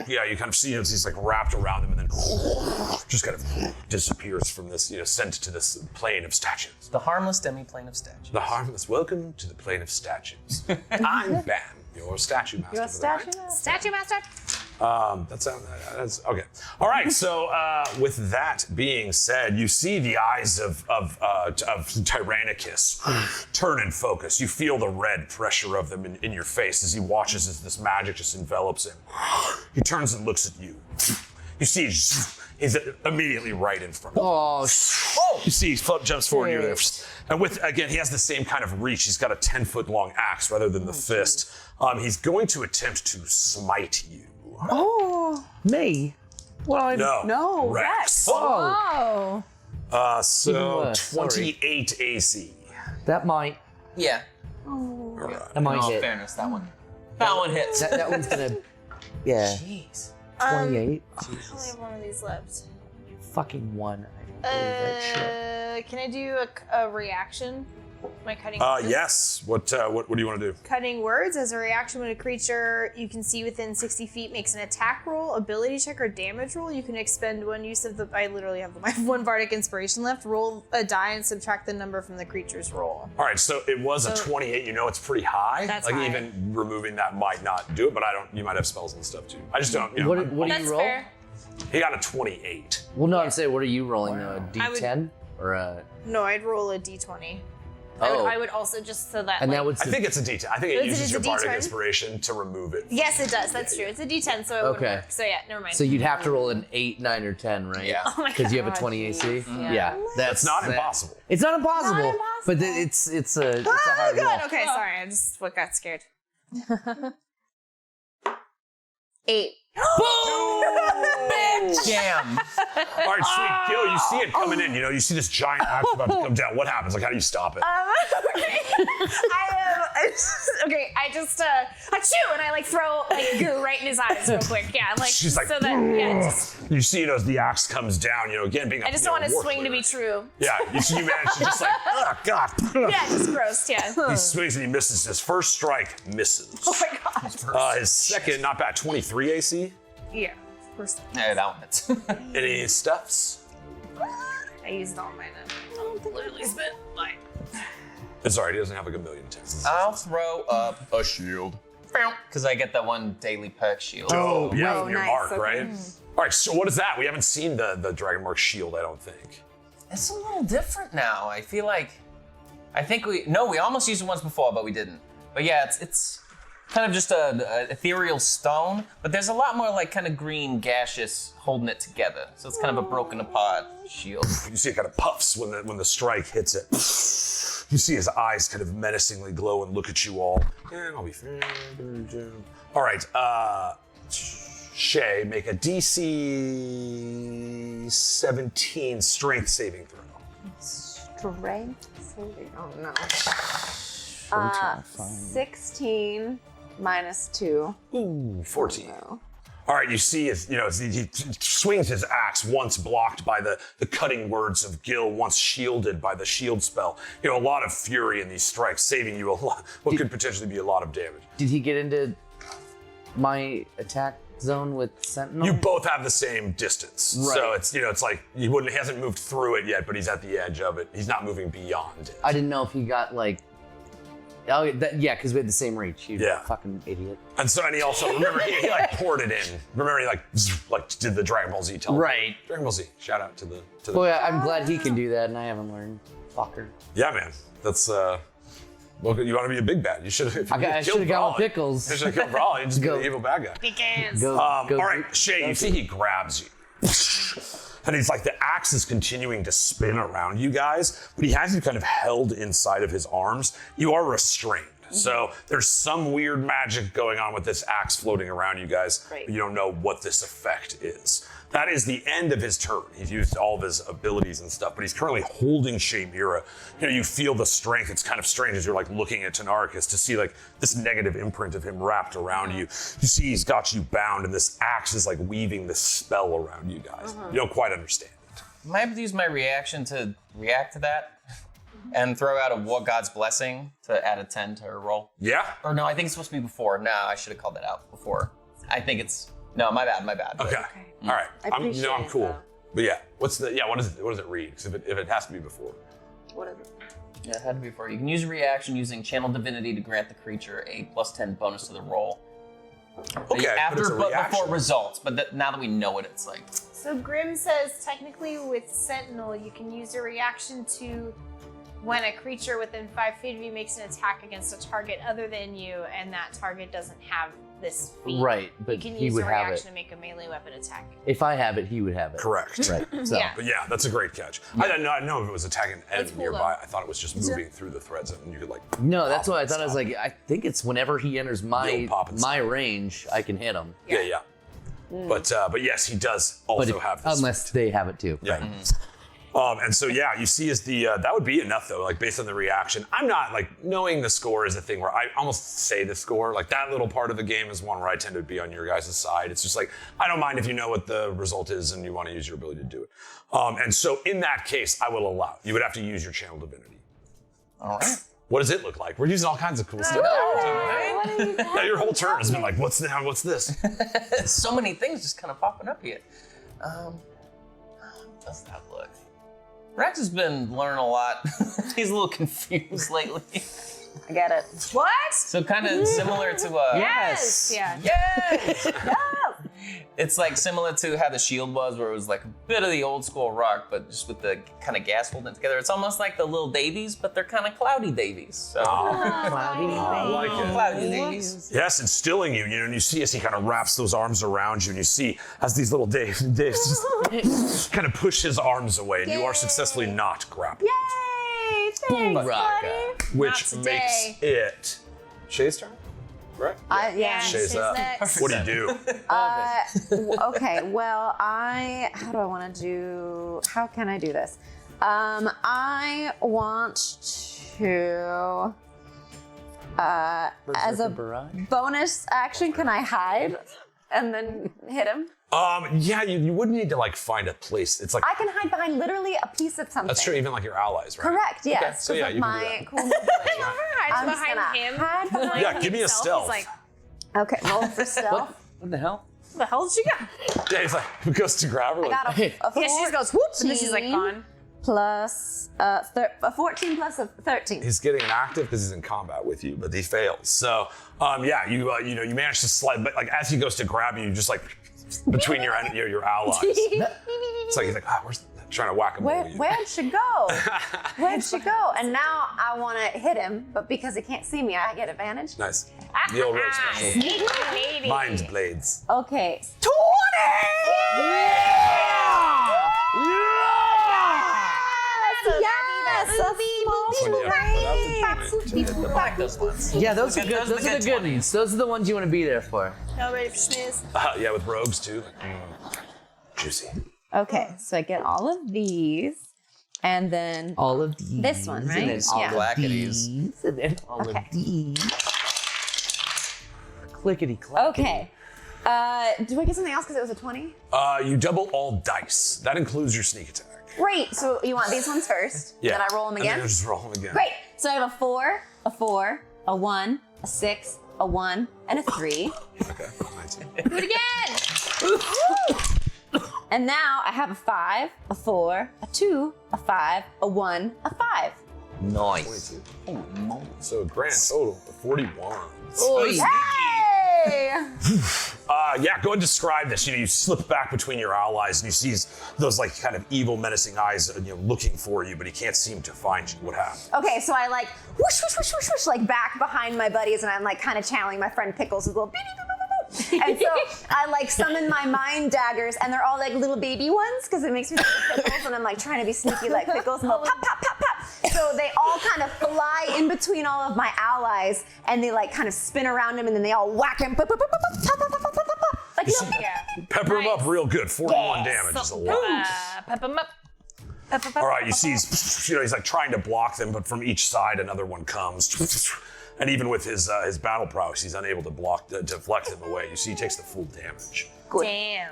Yeah, you kind of see he's like wrapped around him and then just kind of disappears from this, sent to this plane of statues. The harmless demi-plane of statues. The harmless welcome to the plane of statues. I'm Bam, your statue master. You're a for the night. statue now? Statue master. That's okay. All right. So with that being said, you see the eyes of Tynaricus turn and focus. You feel the red pressure of them in your face as he watches as this magic just envelops him. He turns and looks at you. You see he's immediately right in front of you. Oh, You see, he jumps forward near there. And again, he has the same kind of reach. He's got a 10-foot long axe rather than the fist. He's going to attempt to smite you. oh, me. Well, No. Rex. Oh. So Even worse, 28 AC. that might Yeah. All right. that might In all hit. fairness, that one hits. That one's gonna. Yeah, Jeez. 28. I only have one of these left. Fucking 1. I don't believe that shit. Can I do a reaction? Am I cutting? Yes. What do you want to do? Cutting words as a reaction when a creature you can see within 60 feet makes an attack roll, ability check, or damage roll. You can expend one use of the. I literally have my 1 bardic inspiration left. Roll a die and subtract the number from the creature's roll. All right. So it was a 28. You know it's pretty high. That's like high. even removing that might not do it, but I don't. You might have spells and stuff too. I just don't. What do That's you roll? fair. He got a 28. Well, no, I'm saying, what are you rolling though? A I would- D10? or a? No, I'd roll a d20. Oh. I would also just so that. And like, that would. I think it's a D10. I think it Is it uses your a bardic D10? inspiration to remove it. Yes, it does. That's true. It's a d10, so it wouldn't Okay. work. So yeah, never mind. So you'd have to roll an 8, 9, or 10, right? Yeah. Oh my Because you have a God. 20 AC. Yeah. Yeah, that's Not impossible. It's not impossible. Not But impossible. it's a Oh, hard roll. good. Okay, sorry. I just got scared. 8. Jam. All right, sweet. Gil, you see it coming in. You see this giant axe about to come down. What happens? Like, how do you stop it? Okay. I just achoo, and I like throw like goo right in his eyes real quick. Yeah, like She's like, so that just you see it as the axe comes down. Again, being a I just don't want his war swing to player. be true. Yeah, you manage to just like, oh god. Yeah, just gross. Yeah. He swings and he misses. His first strike misses. Oh my god. His second, not bad, 23 AC. Yeah. First. Yeah, that one hits. Any stuffs? I used all mine. I literally spent like. It's alright, he doesn't have like a million attacks. I'll throw up a shield. Because I get that one daily perk shield. Oh, yeah, Oh, from your nice, mark, okay. right? All right, so what is that? We haven't seen the Dragon Mark shield, I don't think. It's a little different now. I feel like, we almost used it once before, but we didn't. But yeah, it's kind of just a ethereal stone, but there's a lot more like kind of green gaseous holding it together. So it's kind of a broken apart shield. You see it kind of puffs when the strike hits it. You see his eyes kind of menacingly glow and look at you all. Yeah, I'll be fair. All right, Shay, make a DC 17 strength saving throw. Strength saving. Oh no. 16 minus 2. Ooh, 14. No. All right, you see as he swings his axe, once blocked by the cutting words of Gil, once shielded by the shield spell. A lot of fury in these strikes, saving you a lot, what could potentially be a lot of damage. Did he get into my attack zone with Sentinel? You both have the same distance. Right. So it's like he hasn't moved through it yet, but he's at the edge of it. He's not moving beyond it. I didn't know if he got like. Oh yeah, because we had the same reach. You Yeah. fucking idiot. And he also, remember, he like poured it in. Remember, he like did the Dragon Ball Z teleport. Right. Dragon Ball Z. Shout out to the. Well, yeah, I'm glad he can do that, and I haven't learned. Fucker. Yeah, man. That's well, you want to be a big bad. You should have. I should have gone with Pickles. You should have killed Brawley and just be Go. the evil bad guy. Because. Go, All go, right, Shay, you see he grabs you. And he's like, the axe is continuing to spin around you guys, but he has you kind of held inside of his arms. You are restrained. So there's some weird magic going on with this axe floating around you guys. Great. But you don't know what this effect is. That is the end of his turn. He's used all of his abilities and stuff, but he's currently holding Shaymira. You feel the strength. It's kind of strange as you're like looking at Tynaricus to see like this negative imprint of him wrapped around you. You see he's got you bound, and this axe is like weaving this spell around you guys. You don't quite understand it. Am I able to use my reaction to react to that? And throw out a War God's Blessing to add a 10 to her roll? Yeah? Or no, I think it's supposed to be before. No, I should have called that out before. I think it's, no, my bad. Okay. All right. I I'm appreciate I'm it, cool. though. But yeah, what does it read? Because if it has to be before. What is it? Yeah, it had to be before. You can use a reaction using Channel Divinity to grant the creature a +10 bonus to the roll. Okay, but it's a Before reaction. results, but now that we know what it's like. So Grim says technically with Sentinel, you can use a reaction to when a creature within 5 feet of you makes an attack against a target other than you, and that target doesn't have this feat. Right, but you can he use would a have reaction it. to make a melee weapon attack. If I have it, he would have it. Correct. Right. So. Yeah. But yeah, that's a great catch. I didn't know if it was attacking an enemy cool, nearby. I thought it was just moving through the threads and you could like. No, that's pop what I and thought. I was stop. like, I think it's whenever he enters You'll my pop and my stop. range, I can hit him. Yeah. But yes, he does But also if, have this. unless they have it too. Yeah. And so yeah, you see as the that would be enough though, like based on the reaction. I'm not like knowing the score is a thing where I almost say the score. Like that little part of the game is one where I tend to be on your guys' side. It's just like I don't mind if you know what the result is and you want to use your ability to do it. And so in that case, I will allow. You would have to use your channel divinity. All right. What does it look like? We're using all kinds of cool stuff. Now your whole turn has been like, what's this? So many things just kind of popping up here. How does that look? Rex has been learning a lot. He's a little confused lately. I get it. What? So kind of similar to Yes. Yeah. Yes! It's like similar to how the shield was, where it was like a bit of the old school rock, but just with the kind of gas holding it together. It's almost like the little Davies, but they're kind of cloudy Davies. So I like it. cloudy Davies. Yes, instilling you, and you see as he kind of wraps those arms around you, and you see as these little Daves just kind of push his arms away, and you are successfully not grappled. Yay! Thanks, buddy. Which Not makes today. it Shay's turn, right? Yeah. Shay's up. next. What do you do? Okay, well, how do I want to do, how can I do this? I want to, as a bonus action, can I hide and then hit him? Yeah, you would need to like find a place. It's like I can hide behind literally a piece of something. that's true, even like your allies, right? Correct, yes. So yeah, With you can my do cool Hides I'm just behind gonna him. hide behind Yeah, give me a himself. stealth. He's like, Okay, roll for stealth. What the hell? what the hell did she got? Yeah, he's like, who goes to grab her? I got Like, a 14 Yeah, she just goes whoops, and then she's like gone. plus a 14 plus a 13. he's getting active because he's in combat with you, but he fails. So, yeah, you manage to slide, but like as he goes to grab you, just like between your allies. It's like he's like, where's trying to whack him. Where'd she go? Where'd she go? And now I want to hit him, but because he can't see me, I get advantage. Nice. The old rogue special. Maybe. Mind blades. Okay. 20. Yeah, those are good. Those are the good ones. Those are the ones you want to be there for. Y'all ready for schmiz? Yeah, with rogues too. Juicy. Okay, so I get all of these, and then All of these. This one, right? And then all Yeah. of Blackities. these. And then all Okay. of these. Clickety clack. okay. Do I get something else because it was a 20? You double all dice. That includes your sneak attack. Great. So you want these ones first? Yeah. Then I roll them And again. then you just roll them again. Great. So I have a 4, a 4, a 1, a 6, a 1, and a 3. Okay. 19. Do it again. And now I have a 5, a 4, a 2, a 5, a 1, a 5. Nice. 22. So grand total of 41. Hey! Yeah, go and describe this. You slip back between your allies and you see those like kind of evil, menacing eyes, looking for you, but he can't seem to find you. What happened? Okay, so I like whoosh, whoosh, whoosh, whoosh, whoosh, like back behind my buddies, and I'm like kind of channeling my friend Pickles with a little beep, beep, beep, beep, beep. And so I like summon my mind daggers, and they're all like little baby ones because it makes me think of Pickles, and I'm like trying to be sneaky like Pickles, and they'll pop, pop, pop, pop. So they all kind of fly in between all of my allies, and they like kind of spin around him, and then they all whack him, pop, pop, pop, pop, pop, pop, pop, pop, pop, pop. Like little beep, beep, beep. Pepper him up real good. 41 damage is a lot. Pep him up. All right, you see he's like trying to block them, but from each side another one comes. And even with his battle prowess, he's unable to deflect them away. You see he takes the full damage. Damn.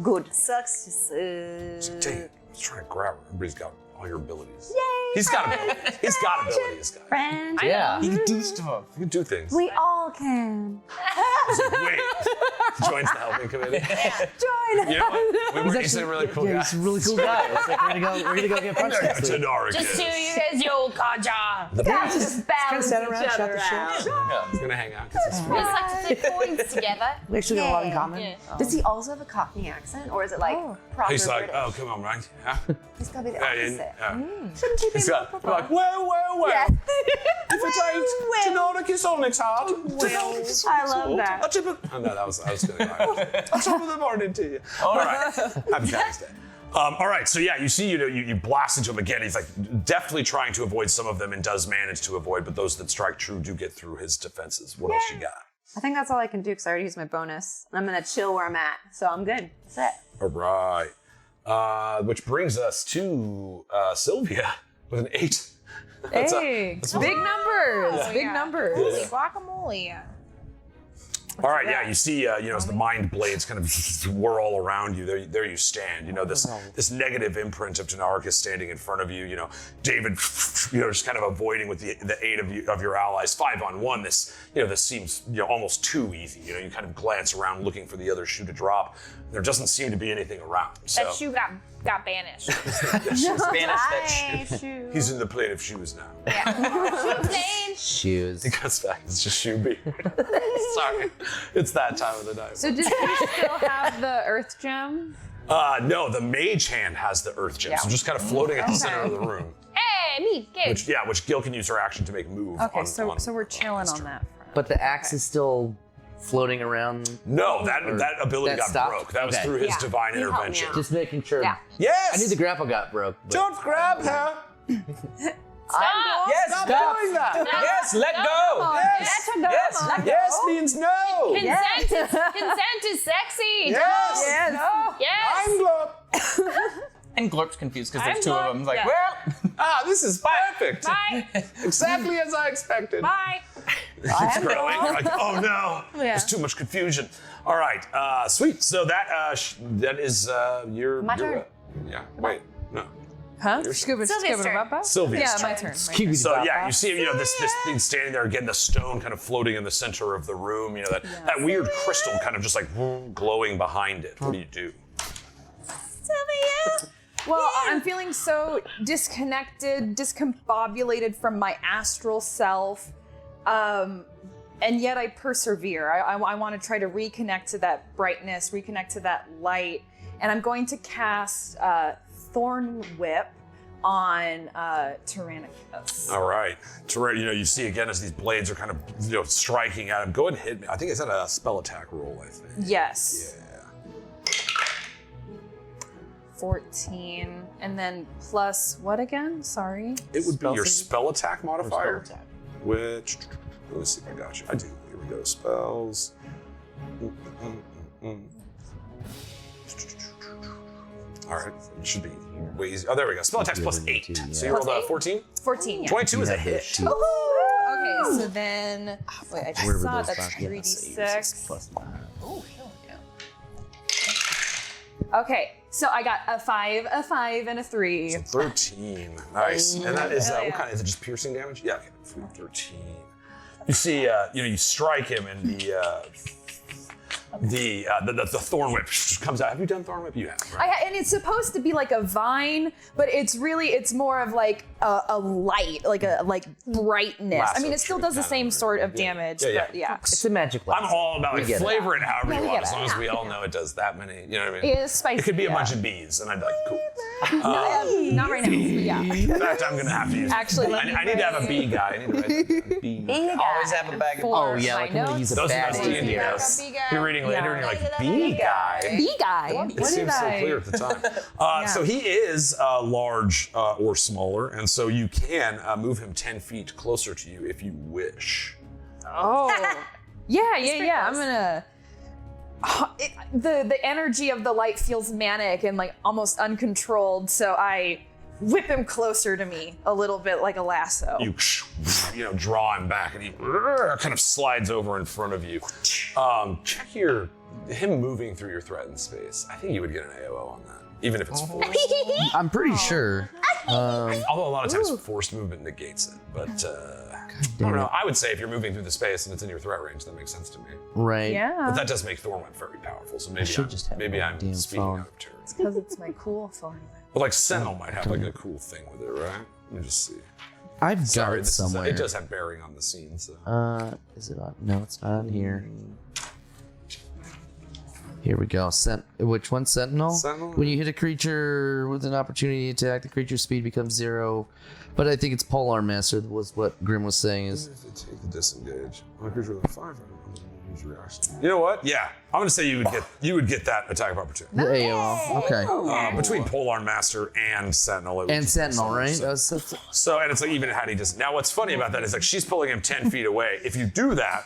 Good. Sucks to suck. Dang, he's trying to grab her. Everybody's got all your abilities. Yay! He's got abilities. He's got abilities, this guy. Friend. Yeah. You can do stuff. He can do things. We all can. Wait. Joins the helping committee. Join. You know what? He's a really cool Yeah, guy. he's a really cool guy. It's like we're gonna go get punched next week. Tynaricus. Just to you guys, you old Kaja. Guys just balance stand each around, shout other the shit. out. Yeah. He's gonna hang out. 'Cause he's We just like to take points together. We actually got a lot in Yeah. common. Yeah. Does he also have a Cockney accent, or is it like proper He's like, British? oh, come on, right? Yeah. He's gotta be the Yeah, opposite. yeah. Shouldn't he be He's more got, proper? like, well. Yes. If it ain't Tynaricus Onyxheart. I love that. I'll chip it. Oh, no, I was gonna. I'll chip the morning to you. All right. Happy Patty's Day. All right, so yeah, you see, you blast into him again. He's like deftly trying to avoid some of them and does manage to avoid, but those that strike true do get through his defenses. What else you got? I think that's all I can do because I already used my bonus. And I'm gonna chill where I'm at, so I'm good. That's it. All right. Which brings us to Sylvia with an 8. Hey, big numbers, big numbers. Holy guacamole. All right, yeah, you see, as the mind blades kind of whirl around you, there you stand. This negative imprint of Tynaricus standing in front of you. David, just kind of avoiding with the aid of your allies. 5-on-1. This seems almost too easy. You kind of glance around looking for the other shoe to drop. There doesn't seem to be anything around. So That shoe got got banished. Spanish that shoe. He's in the plane of shoes now. Plane. Shoes. He comes back. It's just shoe beard. Sorry, it's that time of the night. So does he still have the earth gem? No, the mage hand has the earth gem, so just kind of floating at the center of the room. Hey, me, kid. Which Gil can use her action to make a move. Okay, on, so we're chilling on that front. But the axe is still floating around. No, that ability That got stopped? broke. That was Okay. through his Yeah, divine he helped me intervention. out. Just making sure. Yeah. Yes. I knew the grapple got broke. but- Don't grab her. Stop. Yes, Stop stop. doing that. Yes, let go. Yes. Yes, let go. Yes means no. Consent is sexy. Yes. Yes. I'm glad. And Glorp's confused because there's I'm two of not- them. He's like, yeah. well, This is perfect. Bye. Exactly as I expected. Bye. Keeps growing. Like, oh no, there's too much confusion. All right, sweet. So that is your. My turn. Yeah. Wait. No. Huh? Scuba Sylvia's turn. Bubba? Sylvia's Yeah, turn. my turn. So yeah, you see, this thing standing there again, the stone kind of floating in the center of the room. You know that weird crystal kind of just like glowing behind it. What do you do? Sylvia. Well, I'm feeling so disconnected, discombobulated from my astral self, and yet I persevere. I want to try to reconnect to that brightness, reconnect to that light, and I'm going to cast Thorn Whip on Tynaricus. All right. You see again as these blades are kind of striking at him. Go ahead and hit me. I think it's at a spell attack roll. I think. Yes. Yeah. 14, and then plus what again? Sorry. It would be your save? spell attack modifier. Spell attack. Which, let me see if I got you. I do. Here we go. Spells. All right. It should be ways. Oh, there we go. Spell attack's plus 8. So you rolled a 14? 14, yeah. 22 is a hit. Okay, so then, wait, I just Wherever saw those that's back- yeah, saves 3d6. plus 9. Oh, hell yeah. Okay, so I got a 5, and a 3. 13. Nice. And that is, what kind? Is it just piercing damage? Yeah, okay. 13. You see, you strike him and the thorn whip comes out. Have you done thorn whip? You have, right? And it's supposed to be like a vine, but it's more of like a light, like brightness. I mean, it still does the same sort of damage, but yeah. It's a magic I'm lasso. all about We get it. flavor it however you we want, get as it. long as we all know it does that many. You know what I mean? It is spicy. It could be a yeah. bunch of bees, and I'd be like, cool. Not right now, but yeah. In fact, I'm gonna have to use. Actually, I need to have a bee guy. I need to write a bee. always have a bag of Oh yeah, like I'm my gonna use a Those are bad those D&D idea. notes. You're reading later, and you're like, bee guy. Bee guy. It seems so clear at the time. So he is large or smaller, and so you can move him 10 feet closer to you if you wish. Oh. Yeah. I'm gonna. The energy of the light feels manic and like almost uncontrolled, so I whip him closer to me a little bit like a lasso. You draw him back, and he kind of slides over in front of you. Check him moving through your threatened space. I think you would get an AOO on that, even if it's forced. I'm pretty sure. Although a lot of times forced movement negates it, but I don't know. I would say if you're moving through the space and it's in your threat range, that makes sense to me. Right. Yeah. But that does make Thornwhip very powerful, so maybe should just have maybe my I'm damn speaking phone. out of turn. Because it's my cool phone. But like Sentinel might have like a cool thing with it, right? Let me just see. I've got Sorry, it somewhere. it does have bearing on the scene, so. Is it on? No, it's not on here. Here we go. Which one? Sentinel? Sentinel? When you hit a creature with an opportunity to attack, the creature's speed becomes 0. But I think it's Polar Master was what Grim was saying is. If they take the disengage, on a creature with a 5, use reaction. You know what? Yeah, I'm gonna say you would get that attack of opportunity. The AOL. Okay. Between Polar Master and Sentinel. It would And just make Sentinel, right? sense. So, and it's like even had he just now. What's funny about that is like she's pulling him 10 feet away. If you do that,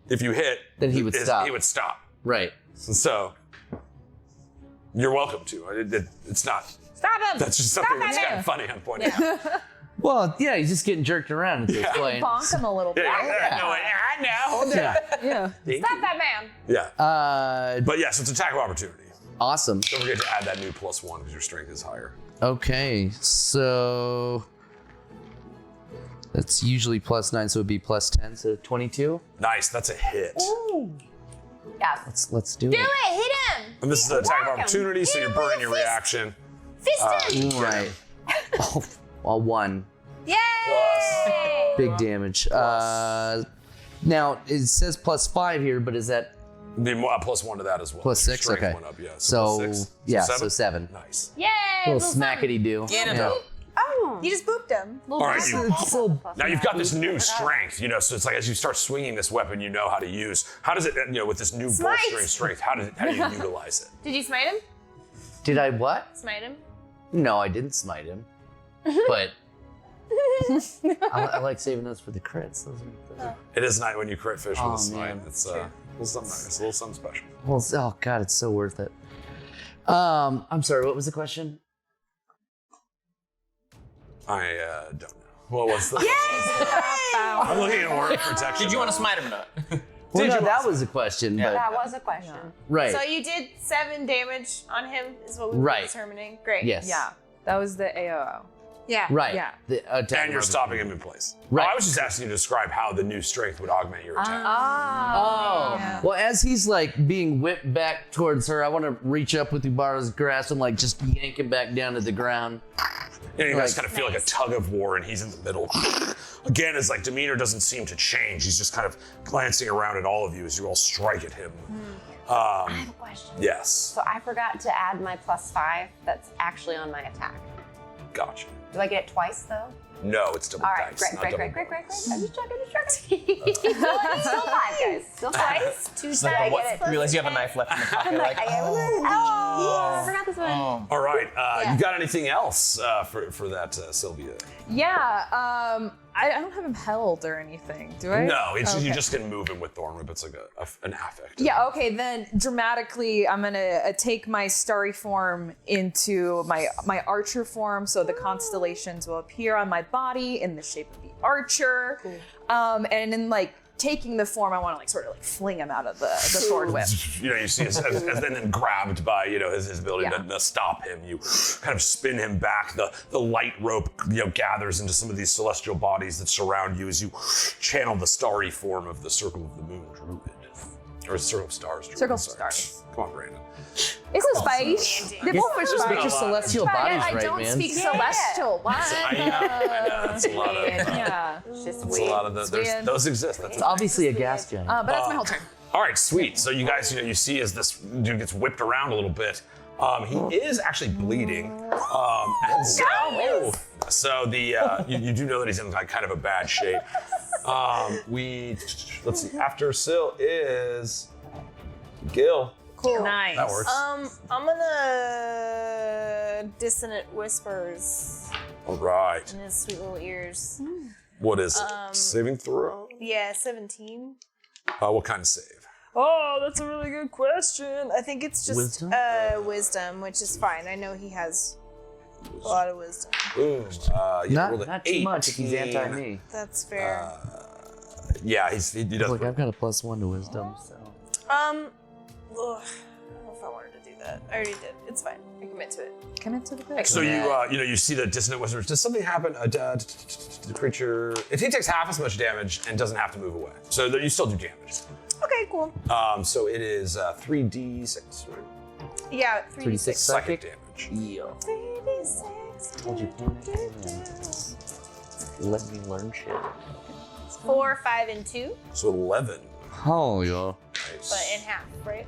if you hit, Then he would stop. He would stop. Right. So you're welcome to. It's not. Stop him. That's just something that's kind of funny on point. Yeah. Well, yeah, he's just getting jerked around at this point. Bonk him a little bit. No, I know. Yeah. Stop that man. Yeah. But yes, it's attack of opportunity. Awesome. Don't forget to add that new +1 because your strength is higher. Okay, so that's usually +9, so it'd be +10, so 22. Nice, that's a hit. Yeah. Let's do it. Do it. Hit him. And this is an attack of Whack him. opportunity, so Hit you're him with burning a your fist. reaction. Fisted! Right. Oh, well, 1. Yay! Big damage. Now, it says +5 here, but is that Be +1 to that as well. +6? Strength Okay. went up, yeah. So, +6. yeah, So so 7. Nice. Yay! Little fun. smackety-do. Get him Yeah. out. Oh. You just booped him. All right, It's a little now you've got this new strength, you know, so it's like as you start swinging this weapon, you know how to use. How does it, you know, with this new Smite. bolstering strength, how do you utilize it? Did you smite him? Did I what? Smite him? No, I didn't smite him. But I like saving those for the crits. It is nice when you crit fish with Oh, a smite. man. It's a little something nice, a little something special. Well, oh god, it's so worth it. I'm sorry, what was the question? I don't know. What was the? I'm looking at word protection. Did you want to smite him or not? Well, Did no, you that want- was a question, Yeah. but That was a question. right. So you did 7 damage on him, is what we were Right. determining. Great. Yes. Yeah, that was the AOO. Yeah. Right. Yeah. The attack And you're was- stopping him in place. Right. Oh, I was just asking you to describe how the new strength would augment your attack. Oh. Yeah. Well, as he's like being whipped back towards her, I want to reach up with Ubara's grasp and like just yank him back down to the ground. You know, you guys Like- kind of feel like a tug of war, and he's in the middle. Again, his like demeanor doesn't seem to change. He's just kind of glancing around at all of you as you all strike at him. I have a question. Yes, So I forgot to add my +5 that's actually on my attack. gotcha. Do I get it twice though? No, it's double All right, dice. great, not great, double great, great, great, bonus. great. I'm just checking. Still 5, guys. Still twice. 2 It's like, times. what? You realize you have a knife left in the pocket. Like, Oh, I forgot this one. All right, you got anything else for that, Sylvia? Yeah, I don't have him held or anything, do I? No, it's Okay. you just can move him with Thorn Whip. It's like an affect. Yeah, okay, then dramatically, I'm gonna take my starry form into my archer form, so the constellations will appear on my body in the shape of the archer. And then like taking the form, I want to like sort of like fling him out of the sword whip. You know, you see as then grabbed by, you know, his ability Yeah. to stop him. You kind of spin him back. The light rope, you know, gathers into some of these celestial bodies that surround you as you channel the starry form of the Circle of the Moon Druid. Or Circle of Stars Druid. Circle of sorry. Stars. Come on, Brandon. It's a spice. They're both for Just get your spice. celestial bodies I right, don't man. speak celestial. What? I know. That's a lot of. Yeah. That's a lot of the. weird. Those exist. That's It's obviously a gas giant. But that's my whole turn. All right, sweet. So you guys, you see as this dude gets whipped around a little bit, he is actually bleeding. And so the you do know that he's in like kind of a bad shape. Let's see. After Syl is Gil. Cool. Nice. That works. I'm gonna dissonant whispers All right. in his sweet little ears. What is it? Saving throw? Yeah, 17. What kind of save? Oh, that's a really good question. I think it's just Wisdom? wisdom, which is fine. I know he has a lot of wisdom. Ooh, yeah, rolled an Not too much if he's 18. anti-me. That's fair. Yeah, he does. Look, I've got a +1 to wisdom, so. Ugh, I don't know if I wanted to do that. I already did. It's fine. I commit to it. Commit to the bit. So you see the dissonant whispers. Does something happen? The creature, he takes half as much damage and doesn't have to move away. So you still do damage. Okay, cool. So it is 3d6, right? Yeah, 3d6 Psychic psychic. damage. Yeah. 3d6. Told you, let me learn shit. 4, 5, and 2, So 11. Oh yeah. Nice. but in half, right?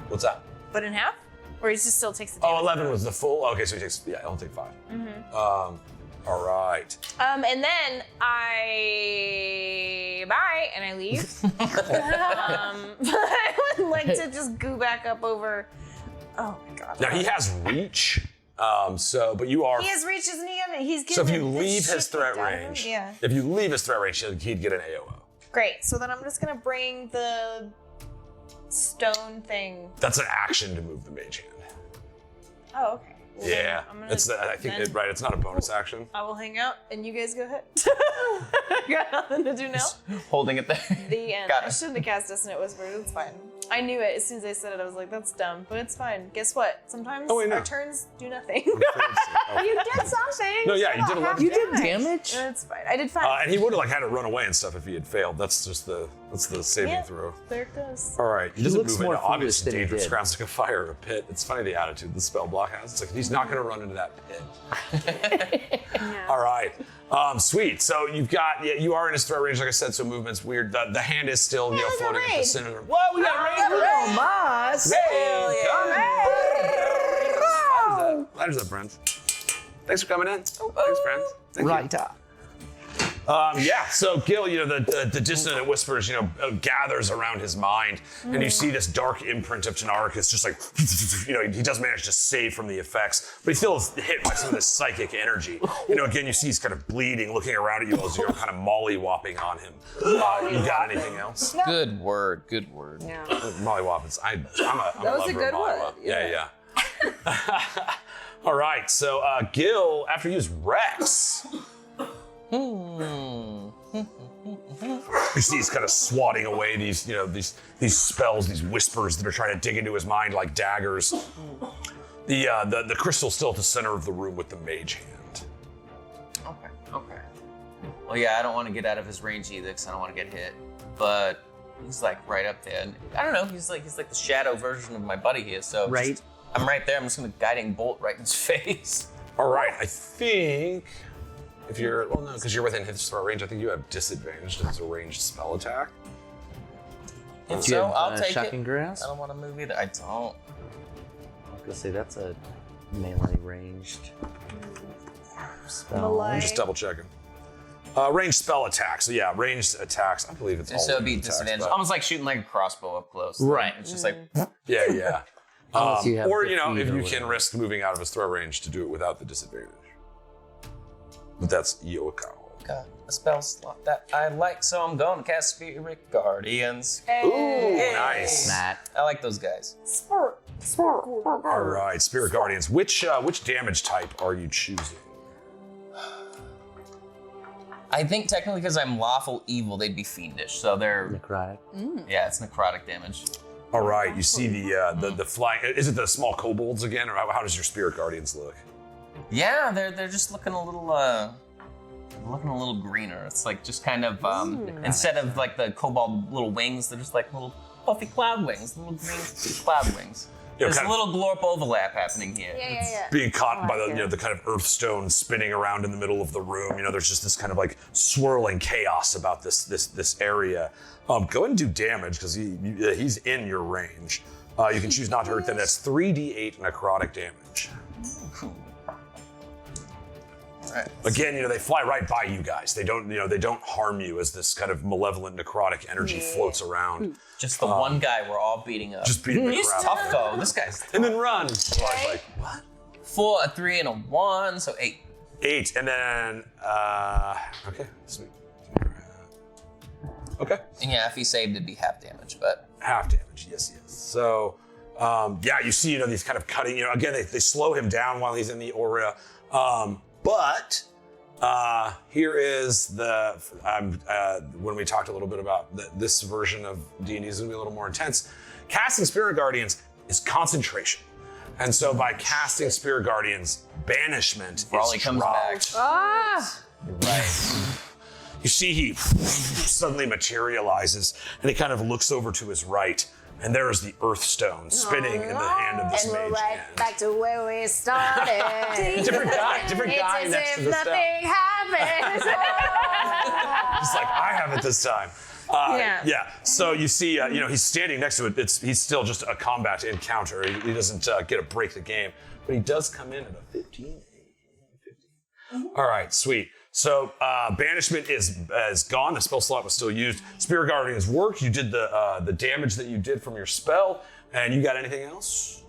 What's that? But in half? Or he just still takes the Oh, damage? 11 was the full. Okay, so he takes. Yeah, he'll take 5. All right. And then bye, and I leave. I would like to just go back up over. Oh my god. Now he has reach. But you are. He has reach, isn't he? He's So if getting you the leave shit his threat kicked out of him. range, Yeah. if you leave his threat range, he'd get an AOO. Great. So then I'm just gonna bring the stone thing. That's an action to move the mage hand. Oh, okay. Well, then Yeah, I'm gonna it's I think then- right. It's not a bonus action. I will hang out, and you guys go ahead. Got nothing to do now. holding it there. The end. Got I it. shouldn't have cast Dissonant Whispers. It's fine. I knew it as soon as I said it. I was like, that's dumb, but it's fine. Guess what? Sometimes Oh, wait, no. our turns do nothing. You did something. No, yeah, you did 11. You did damage? That's fine. I did fine. And he would have had to run away and stuff if he had failed. That's the saving Yeah. throw. There it goes. All right, he He doesn't looks move more into obvious foolish than he dangerous did. grounds like a fire or a pit. It's funny the attitude the spell block has. It's like he's not going to run into that pit. All right, sweet. So you are in his threat range, like I said. So movement's weird. The hand is still floating in the vicinity. Whoa, we got range. Mas. Ladders up, friends. Thanks for coming in. Thanks, friends. Thank you. Right. So Gil, the dissonant whispers, gathers around his mind, and you see this dark imprint of Tynaricus, just like, he does manage to save from the effects, but he still is hit by some of this psychic energy. Again, you see he's kind of bleeding, looking around at you as you're kind of mollywopping on him. You got anything else? Good word. Yeah. Mollywoppings. I'm a was a lover of good one. mollywop. Yeah. All right, so Gil, after you use Reks. You see he's kind of swatting away these spells, these whispers that are trying to dig into his mind like daggers. The crystal's still at the center of the room with the mage hand. Okay. Well, yeah, I don't want to get out of his range either, because I don't want to get hit. But he's like right up there. And I don't know. He's like the shadow version of my buddy here. So Right. I'm right there. I'm just gonna guiding bolt right in his face. All right, I think if you're because you're within his throw range, I think you have disadvantage to his ranged spell attack. If Do you so, have, I'll take shocking it. grasp? I don't want to move either. I don't. I was gonna say that's a melee ranged spell. I'm just double checking. Ranged spell attacks. So yeah, ranged attacks. I believe it's all So it'd be ranged attacks, disadvantage. but- Almost like shooting like a crossbow up close. Right. It's just like Yeah. Unless you have Or the if feed or you can whatever. risk moving out of his throw range to do it without the disadvantage. But that's Yoko. God, a spell slot that I like, so I'm going to cast Spirit Guardians. Ooh, nice. Matt. I like those guys. All right, Spirit Guardians. Which damage type are you choosing? I think technically because I'm lawful evil, they'd be fiendish. So they're Necrotic. yeah, it's necrotic damage. All right, you see the flying. Is it the small kobolds again, or how does your Spirit Guardians look? Yeah, they're just looking a little greener. It's like just kind of instead of like the cobalt little wings, they're just like little puffy cloud wings, little green cloud wings. There's a kind of- little glorp overlap happening here. Yeah. Being caught by like the kind of earthstone spinning around in the middle of the room. There's just this kind of like swirling chaos about this area. Go ahead and do damage because he's in your range. You can choose not to hurt them. That's 3d8 necrotic damage. Cool. All right. Again, they fly right by you guys. They don't harm you as this kind of malevolent necrotic energy floats around. Just the one guy we're all beating up. Just beating the He's crap. tough though. This guy's And then run. So I was like, what? 4, a 3, and a 1, so 8. 8, and then okay, sweet. Okay. And yeah, if he saved, it'd be half damage, but Half damage, yes. So, you see, these kind of cutting, again, they slow him down while he's in the aura. But here is when we talked a little bit about this version of D&D is going to be a little more intense. Casting Spirit Guardians is concentration. And so by casting Spirit Guardians, banishment Raleigh is comes dropped. back. Right. You see he suddenly materializes and he kind of looks over to his right and there is the Earthstone spinning in the hand of this And we're mage right hand. back to where we started. Different guy It's next as to if the nothing happened. Just like I have it this time. Yeah. So you see, he's standing next to it. He's still just a combat encounter. He doesn't get to break the game, but he does come in at a 15. All right, sweet. So banishment is gone. The spell slot was still used. Spirit Guardians worked. You did the damage that you did from your spell, and you got anything else?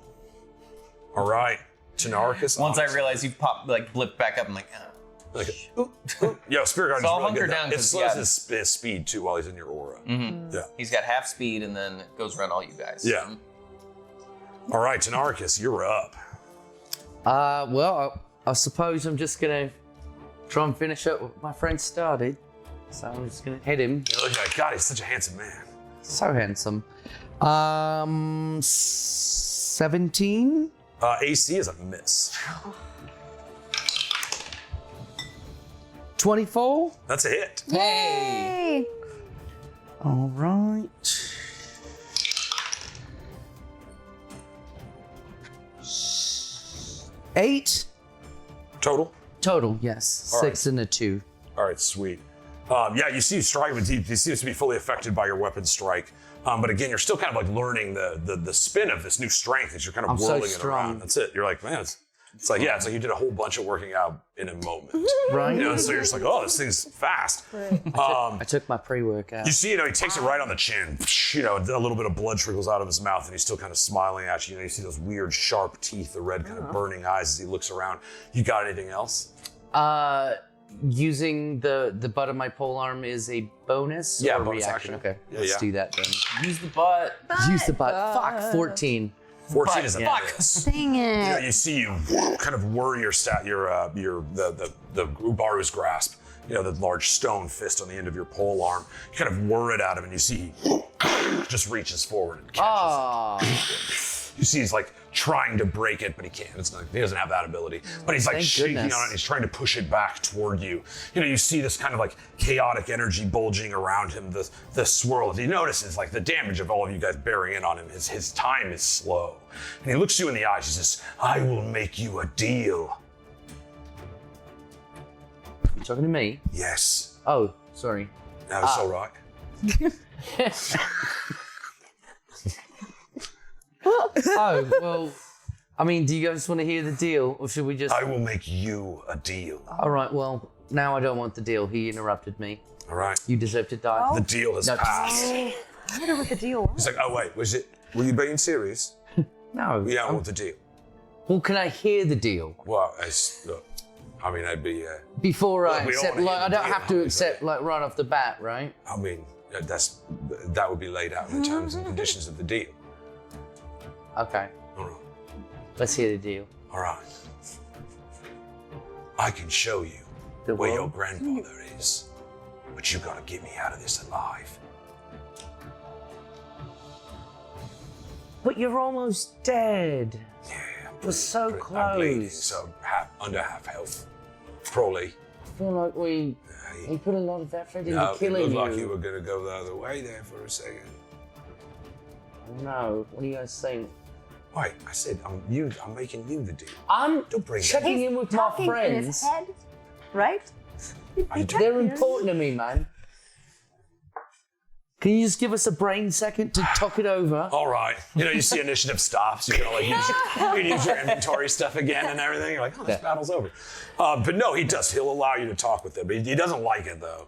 All right, Tynaricus. Once I realized you popped, blipped back up, I'm like, Yo, Spirit Guardians So I'll really hunker good. down It 'cause, slows yeah. his speed too while he's in your aura. Yeah. he's got half speed and then it goes around all you guys. Yeah. All right, Tynaricus, you're up. Well, I suppose I'm just gonna try and finish up what my friend started. So I'm just gonna hit him. You're looking like, God, he's such a handsome man. So handsome. 17? AC is a miss. 24? That's a hit. Hey. All right. 8? Total? Total, yes. All 6 and a 2. All right, sweet. Yeah, you see strike, but he seems to be fully affected by your weapon strike. But again, you're still kind of like learning the spin of this new strength as you're kind of I'm so whirling it strong. around. That's it. You're like, man, it's like you did a whole bunch of working out in a moment. Right? You know, so you're just like, oh, this thing's fast. I took my pre-workout. You see, he takes it right on the chin. A little bit of blood trickles out of his mouth, and he's still kind of smiling at you. You see those weird, sharp teeth, the red kind of burning eyes as he looks around. You got anything else? Using the butt of my polearm is a bonus Yeah, or bonus reaction? action. Okay, Yeah, let's yeah. do that then. Use the butt. Use the butt. Fuck, 14. 14 is a Fuck. miss. Dang it. You see you kind of whir the Ubaru's grasp, the large stone fist on the end of your pole arm. You kind of whir it at him, and you see he just reaches forward and catches it. You see he's like trying to break it, but he can't. He doesn't have that ability. But he's like Thank shaking goodness. on it. And he's trying to push it back toward you. You see this kind of like chaotic energy bulging around him. The swirl. He notices like the damage of all of you guys bearing in on him. His time is slow, and he looks you in the eyes. He says, "I will make you a deal." You talking to me? Yes. Oh, sorry. That's all right. Oh, well, I mean, do you guys want to hear the deal, or should we just... I will make you a deal. All right, well, now I don't want the deal. He interrupted me. All right. You deserve to die. The deal has No. passed. I wonder what the deal was. He's like, oh wait, were you being serious? No. Yeah, I want the deal. Well, can I hear the deal? Well, look, I'd be, Before I Look, we all accept, wanna like, hear I the don't deal, have to obviously. accept, like, right off the bat, right? that would be laid out in the terms and conditions of the deal. Okay, All right. let's hear the deal. All right. I can show you The where your world? grandfather is, but you gotta get me out of this alive. But you're almost dead. Yeah, We're so I'm bleeding, close. so under half health. Probably. I feel like we put a lot of effort into No, it killing looked you. like you were gonna go the other way there for a second. No, what do you guys think? Wait, I said I'm making you the deal. I'm Don't bring that. checking in with my Talking in his friends. head, right? They're important to me, man. Can you just give us a brain second to talk it over? All right. You see initiative stops. You can use your inventory stuff again and everything. You're like, oh, this battle's over. But no, he does. He'll allow you to talk with him. But he doesn't like it, though.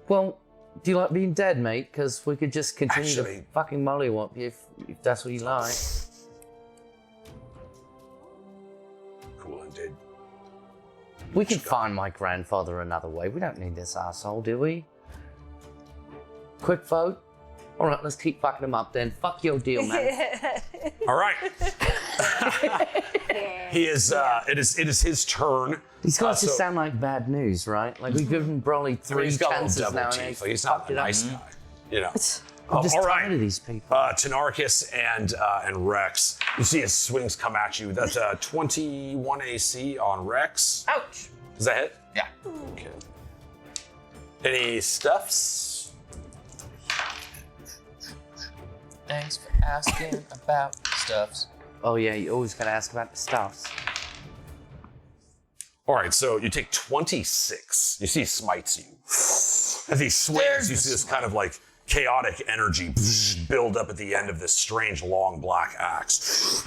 Well, do you like being dead, mate? Because we could just continue Actually- to fucking mollywop you if that's what you like. Cool, indeed. We can find my grandfather another way. We don't need this asshole, do we? Quick vote. All right, let's keep fucking him up then. Fuck your deal, man. All right. He is. It is his turn. These guys just so- sound like bad news, right? Like we've given Broly I mean, three he's got little chances devil now. and teeth. he Like, he's not fucked a it up. nice guy. I'm just all tired right. of these people. Tynaricus and Reks. You see his swings come at you. That's 21 AC on Reks. Ouch. Does that hit? Yeah. Okay. Any stuffs? Thanks for asking about stuffs. Oh yeah, you always gotta ask about the stuffs. All right, so you take 26. You see he smites you. As he swings, you see this kind of like chaotic energy build up at the end of this strange long black axe.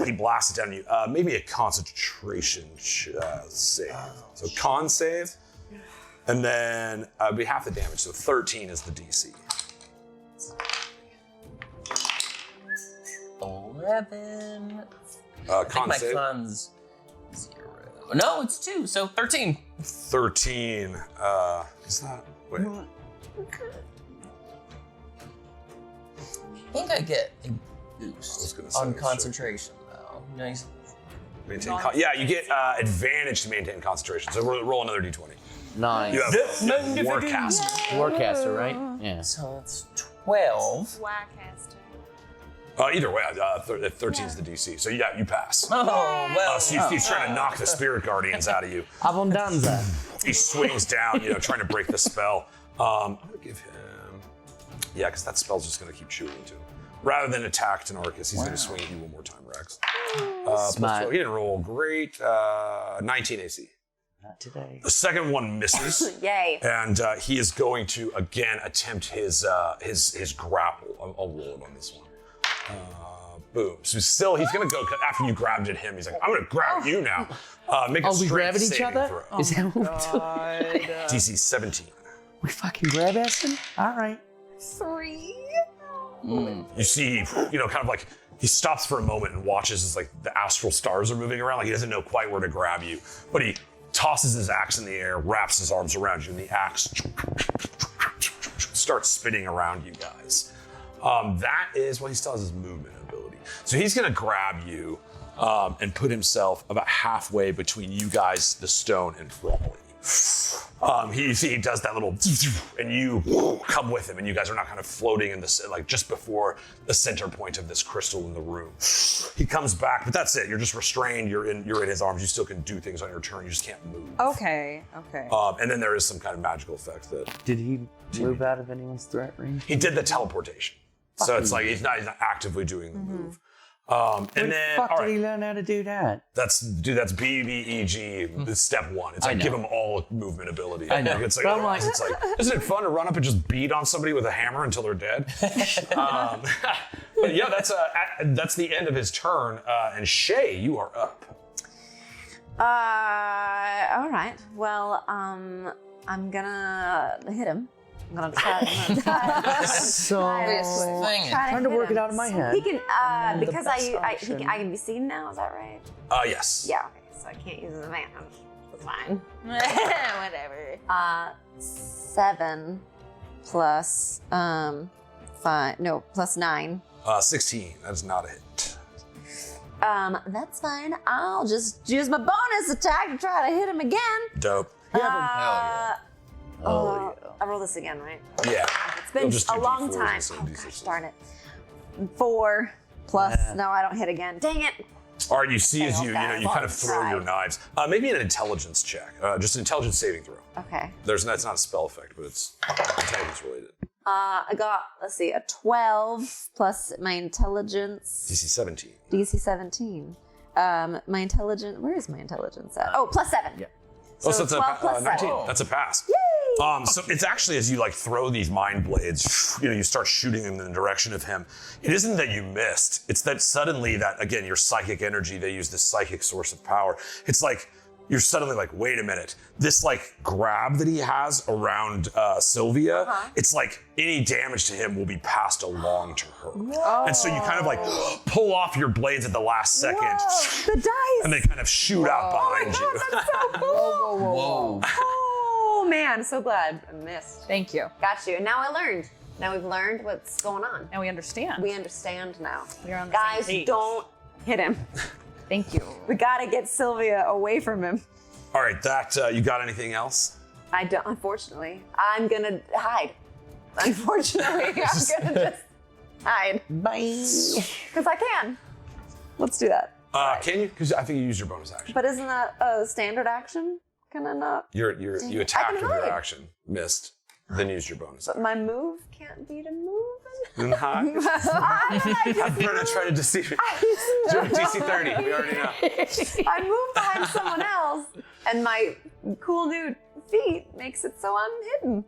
He blasts it down at you. Maybe a concentration save. So con save. And then it'd be half the damage, so 13 is the DC. 11. Con I think my save. con's 0. No, it's 2, so 13. 13. Is that? Wait. I think I get a boost gonna say, on sure. concentration, though. Nice. Maintain yeah, you get advantage to maintain concentration. So roll another d20. Nice. You have Warcaster. Warcaster, right? Yeah. So that's 12. Whack ass. Either way, 13 is the DC. So yeah, you pass. Oh, well. So he's trying to knock the spirit guardians out of you. Abundanza. He swings down, trying to break the spell. I'm gonna give him, because that spell's just gonna keep shooting to him. Rather than attack Tynaricus, he's gonna swing at you one more time, Rex. Smart. He didn't roll great. 19 AC. Not today. The second one misses. Yay. And he is going to again attempt his grapple. I'll roll it on this one. Boom. So still, he's gonna go after you grabbed at him. He's like, I'm gonna grab you now. Make a Oh, we strength grab at each saving other? throw. Is that what we're doing? DC 17. We fucking grab at him? All right. 3. You see, kind of like he stops for a moment and watches as like the astral stars are moving around. Like he doesn't know quite where to grab you, but he tosses his axe in the air, wraps his arms around you, and the axe starts spinning around you guys. That is what he still has his movement ability. So he's gonna grab you and put himself about halfway between you guys, the stone, and Frawley. He does that little, and you come with him, and you guys are not kind of floating in this, like just before the center point of this crystal in the room. He comes back, but that's it. You're just restrained. You're in his arms. You still can do things on your turn. You just can't move. Okay. And then there is some kind of magical effect that Did he move out of anyone's threat range? he did the teleportation. So it's like he's not actively doing the move. And then, Fuck, all did he right, learn how to do that? that's BBEG, step one. It's like know. give them all movement ability. I know. Like, it's like, But I'm otherwise it's like, isn't it fun to run up and just beat on somebody with a hammer until they're dead? But yeah, that's the end of his turn. And Shay, you are up. All right. Well, I'm gonna hit him. I'm gonna try. So Thing. trying to work it out in my head. He can because best I option. can be seen now. Is that right? Yes. Yeah. Okay. So I can't use his advantage. That's fine. Whatever. 7 plus 5. No, plus 9. 16. That's not a hit. That's fine. I'll just use my bonus attack to try to hit him again. Dope. I roll this again, right? Yeah. It's been You'll just do a long D4s time. instead Oh, of gosh, D6s. darn it. 4 plus. No, I don't hit again. Dang it. All right, you see as you kind of throw Tried. your knives. Maybe an intelligence check. Just an intelligence saving throw. Okay. That's not a spell effect, but it's intelligence related. I got, let's see, a 12 plus my intelligence. DC 17. DC 17. My intelligence, where is my intelligence at? Oh, plus 7. Yeah. So So it's 12 plus 19. 7. That's a pass. Yay! So it's actually as you like throw these mind blades, you start shooting them in the direction of him. It isn't that you missed. It's that suddenly that, again, your psychic energy, they use this psychic source of power. It's like, you're suddenly like, wait a minute. This like grab that he has around Sylvia, it's like any damage to him will be passed along to her. And so you kind of like pull off your blades at the last second. Whoa, the dice! And they kind of shoot out behind you. That's so cool! Whoa. Oh man, so glad I missed. Thank you. Got you. And now I learned. Now we've learned what's going on. Now we understand. We understand now. We're on the Guys, same page. don't hit him. Thank you. We gotta get Sylvia away from him. All right, you got anything else? I don't, unfortunately. I'm gonna hide. Unfortunately, I'm gonna just hide. Bye. Because I can. Let's do that. Can you? Because I think you used your bonus action. But isn't that a standard action? Can I not? You attacked with your hide. action, missed, then used your bonus. But my move can't be to move. Then hide. I'm gonna try to deceive you. DC 30. We already know. I move behind someone else, and my cool new feet makes it so I'm hidden.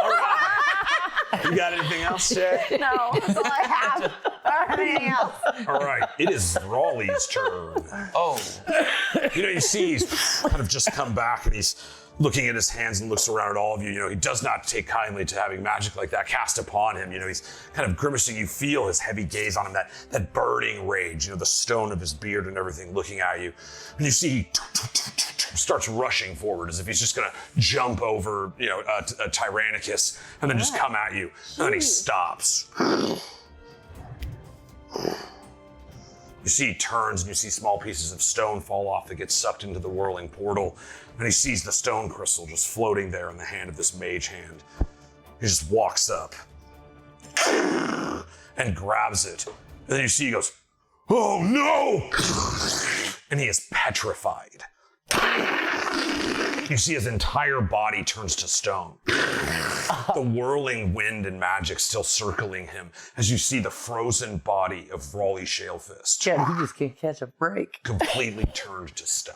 All right. You got anything else, Shay? No, that's all I have. I don't have anything else. All right. It is Rawley's turn. Oh. You see he's kind of just come back and he's looking at his hands and looks around at all of you. He does not take kindly to having magic like that cast upon him. He's kind of grimacing. You feel his heavy gaze on him, that burning rage, the stone of his beard and everything looking at you. And you see he starts rushing forward as if he's just going to jump over, a Tynaricus and then just come at you. And then he stops. You see he turns and you see small pieces of stone fall off that get sucked into the whirling portal. And he sees the stone crystal just floating there in the hand of this mage hand. He just walks up and grabs it. And then you see he goes, "Oh no!" And he is petrified. You see his entire body turns to stone. The whirling wind and magic still circling him as you see the frozen body of Raleigh Shalefist Yeah, he just can't catch a break. completely turned to stone.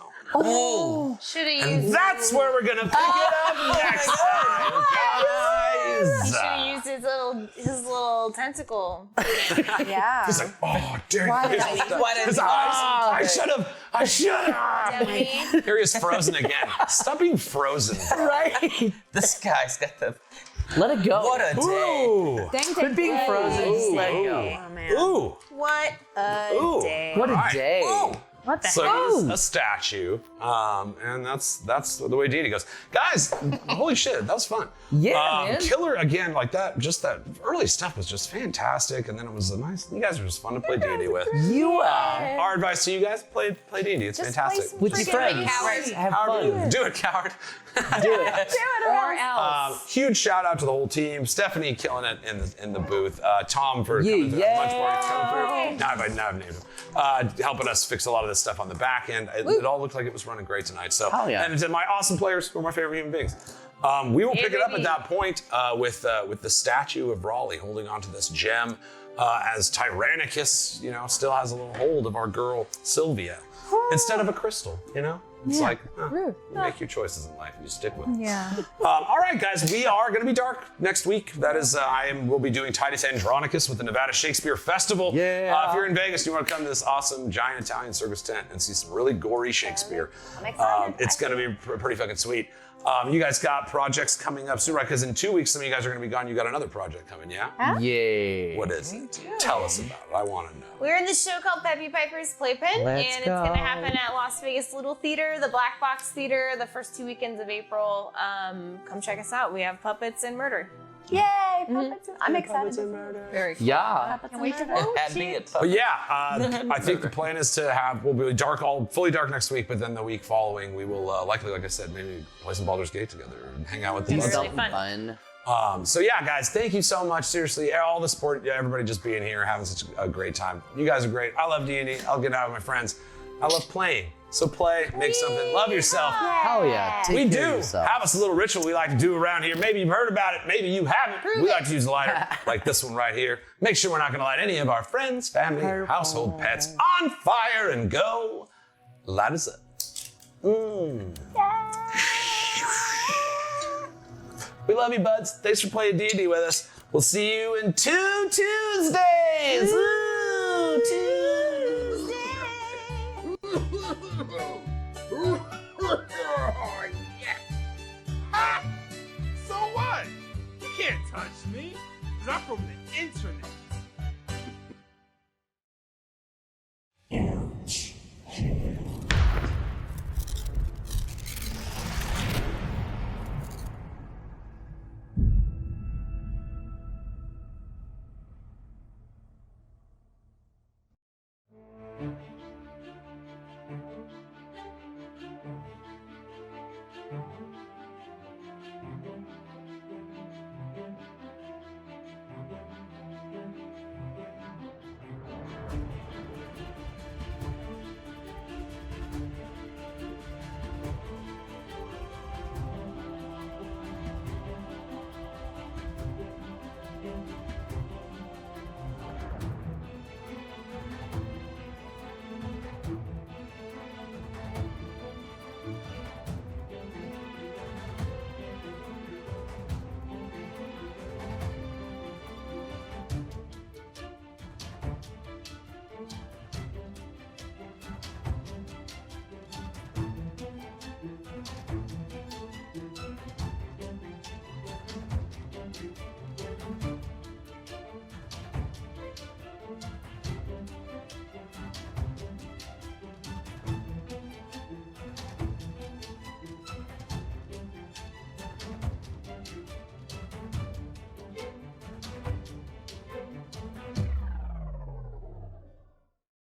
Should have And used. that's where we're gonna pick it up next time, He should have guys. used his little tentacle. Yeah. He's like, "Oh, damn Why did his eyes. I should have. Dummy. Here he is frozen again. Stop being frozen, bro. Right? This guy's got the. Let it go. What a day. Ooh. Quit being frozen. Just let it go. Oh, man. Ooh. What a Ooh. day. What a Right. day. What the So heck? he's a statue, and that's the way D&D goes. Guys, holy shit, that was fun. Yeah, man. Killer again, like that. Just that early stuff was just fantastic, and then it was a nice. You guys were just fun to play D&D with. You are. Our advice to you guys: play D&D. It's fantastic. With your friends. Have fun. Do it, coward. Do it. Or else. Huge shout out to the whole team. Stephanie killing it in the booth. Tom for coming through. Yeah. Lunch party coming through. Now I've named him. Helping us fix a lot of this stuff on the back end. It all looked like it was running great tonight. So, Hell yeah. and to my awesome players who are my favorite human beings. We will pick it up at that point with the statue of Raleigh holding onto this gem as Tynaricus, still has a little hold of our girl Sylvia instead of a crystal. It's like you make your choices in life and you stick with it. Yeah. All right, guys, we are going to be dark next week. That is, we'll be doing Titus Andronicus with the Nevada Shakespeare Festival. Yeah. If you're in Vegas, you want to come to this awesome giant Italian circus tent and see some really gory Shakespeare. I'm excited. It's going to be pretty fucking sweet. You guys got projects coming up soon, right? Because in 2 weeks, some of you guys are going to be gone. You got another project coming, yeah? Yeah. What is it? Tell us about it. I want to know. We're in this show called Peppy Piper's Playpen, Let's and it's go. going to happen at Las Vegas Little Theater, the Black Box Theater, the first 2 weekends of April. Come check us out. We have puppets and murder. Yay! Puppets. I'm excited. Very cool. Yeah. Can't wait to go. Had me a But yeah, I think the plan is to we'll be fully dark next week, but then the week following we will likely, like I said, maybe play some Baldur's Gate together and hang out with the It's buds. really fun. So yeah, guys, thank you so much. Seriously, all the support, everybody just being here, having such a great time. You guys are great. I love D&D. I'll get out with my friends. I love playing. So play, make something, love yourself. Hell yeah. Take We care of do yourself. have us a little ritual we like to do around here. Maybe you've heard about it, maybe you haven't. We like to use a lighter like this one right here. Make sure we're not going to light any of our friends, family, household pets on fire and go light us up. We love you, buds. Thanks for playing D&D with us. We'll see you in 2 Tuesdays. Ooh, Tuesday. So what? You can't touch me, because I'm from the internet.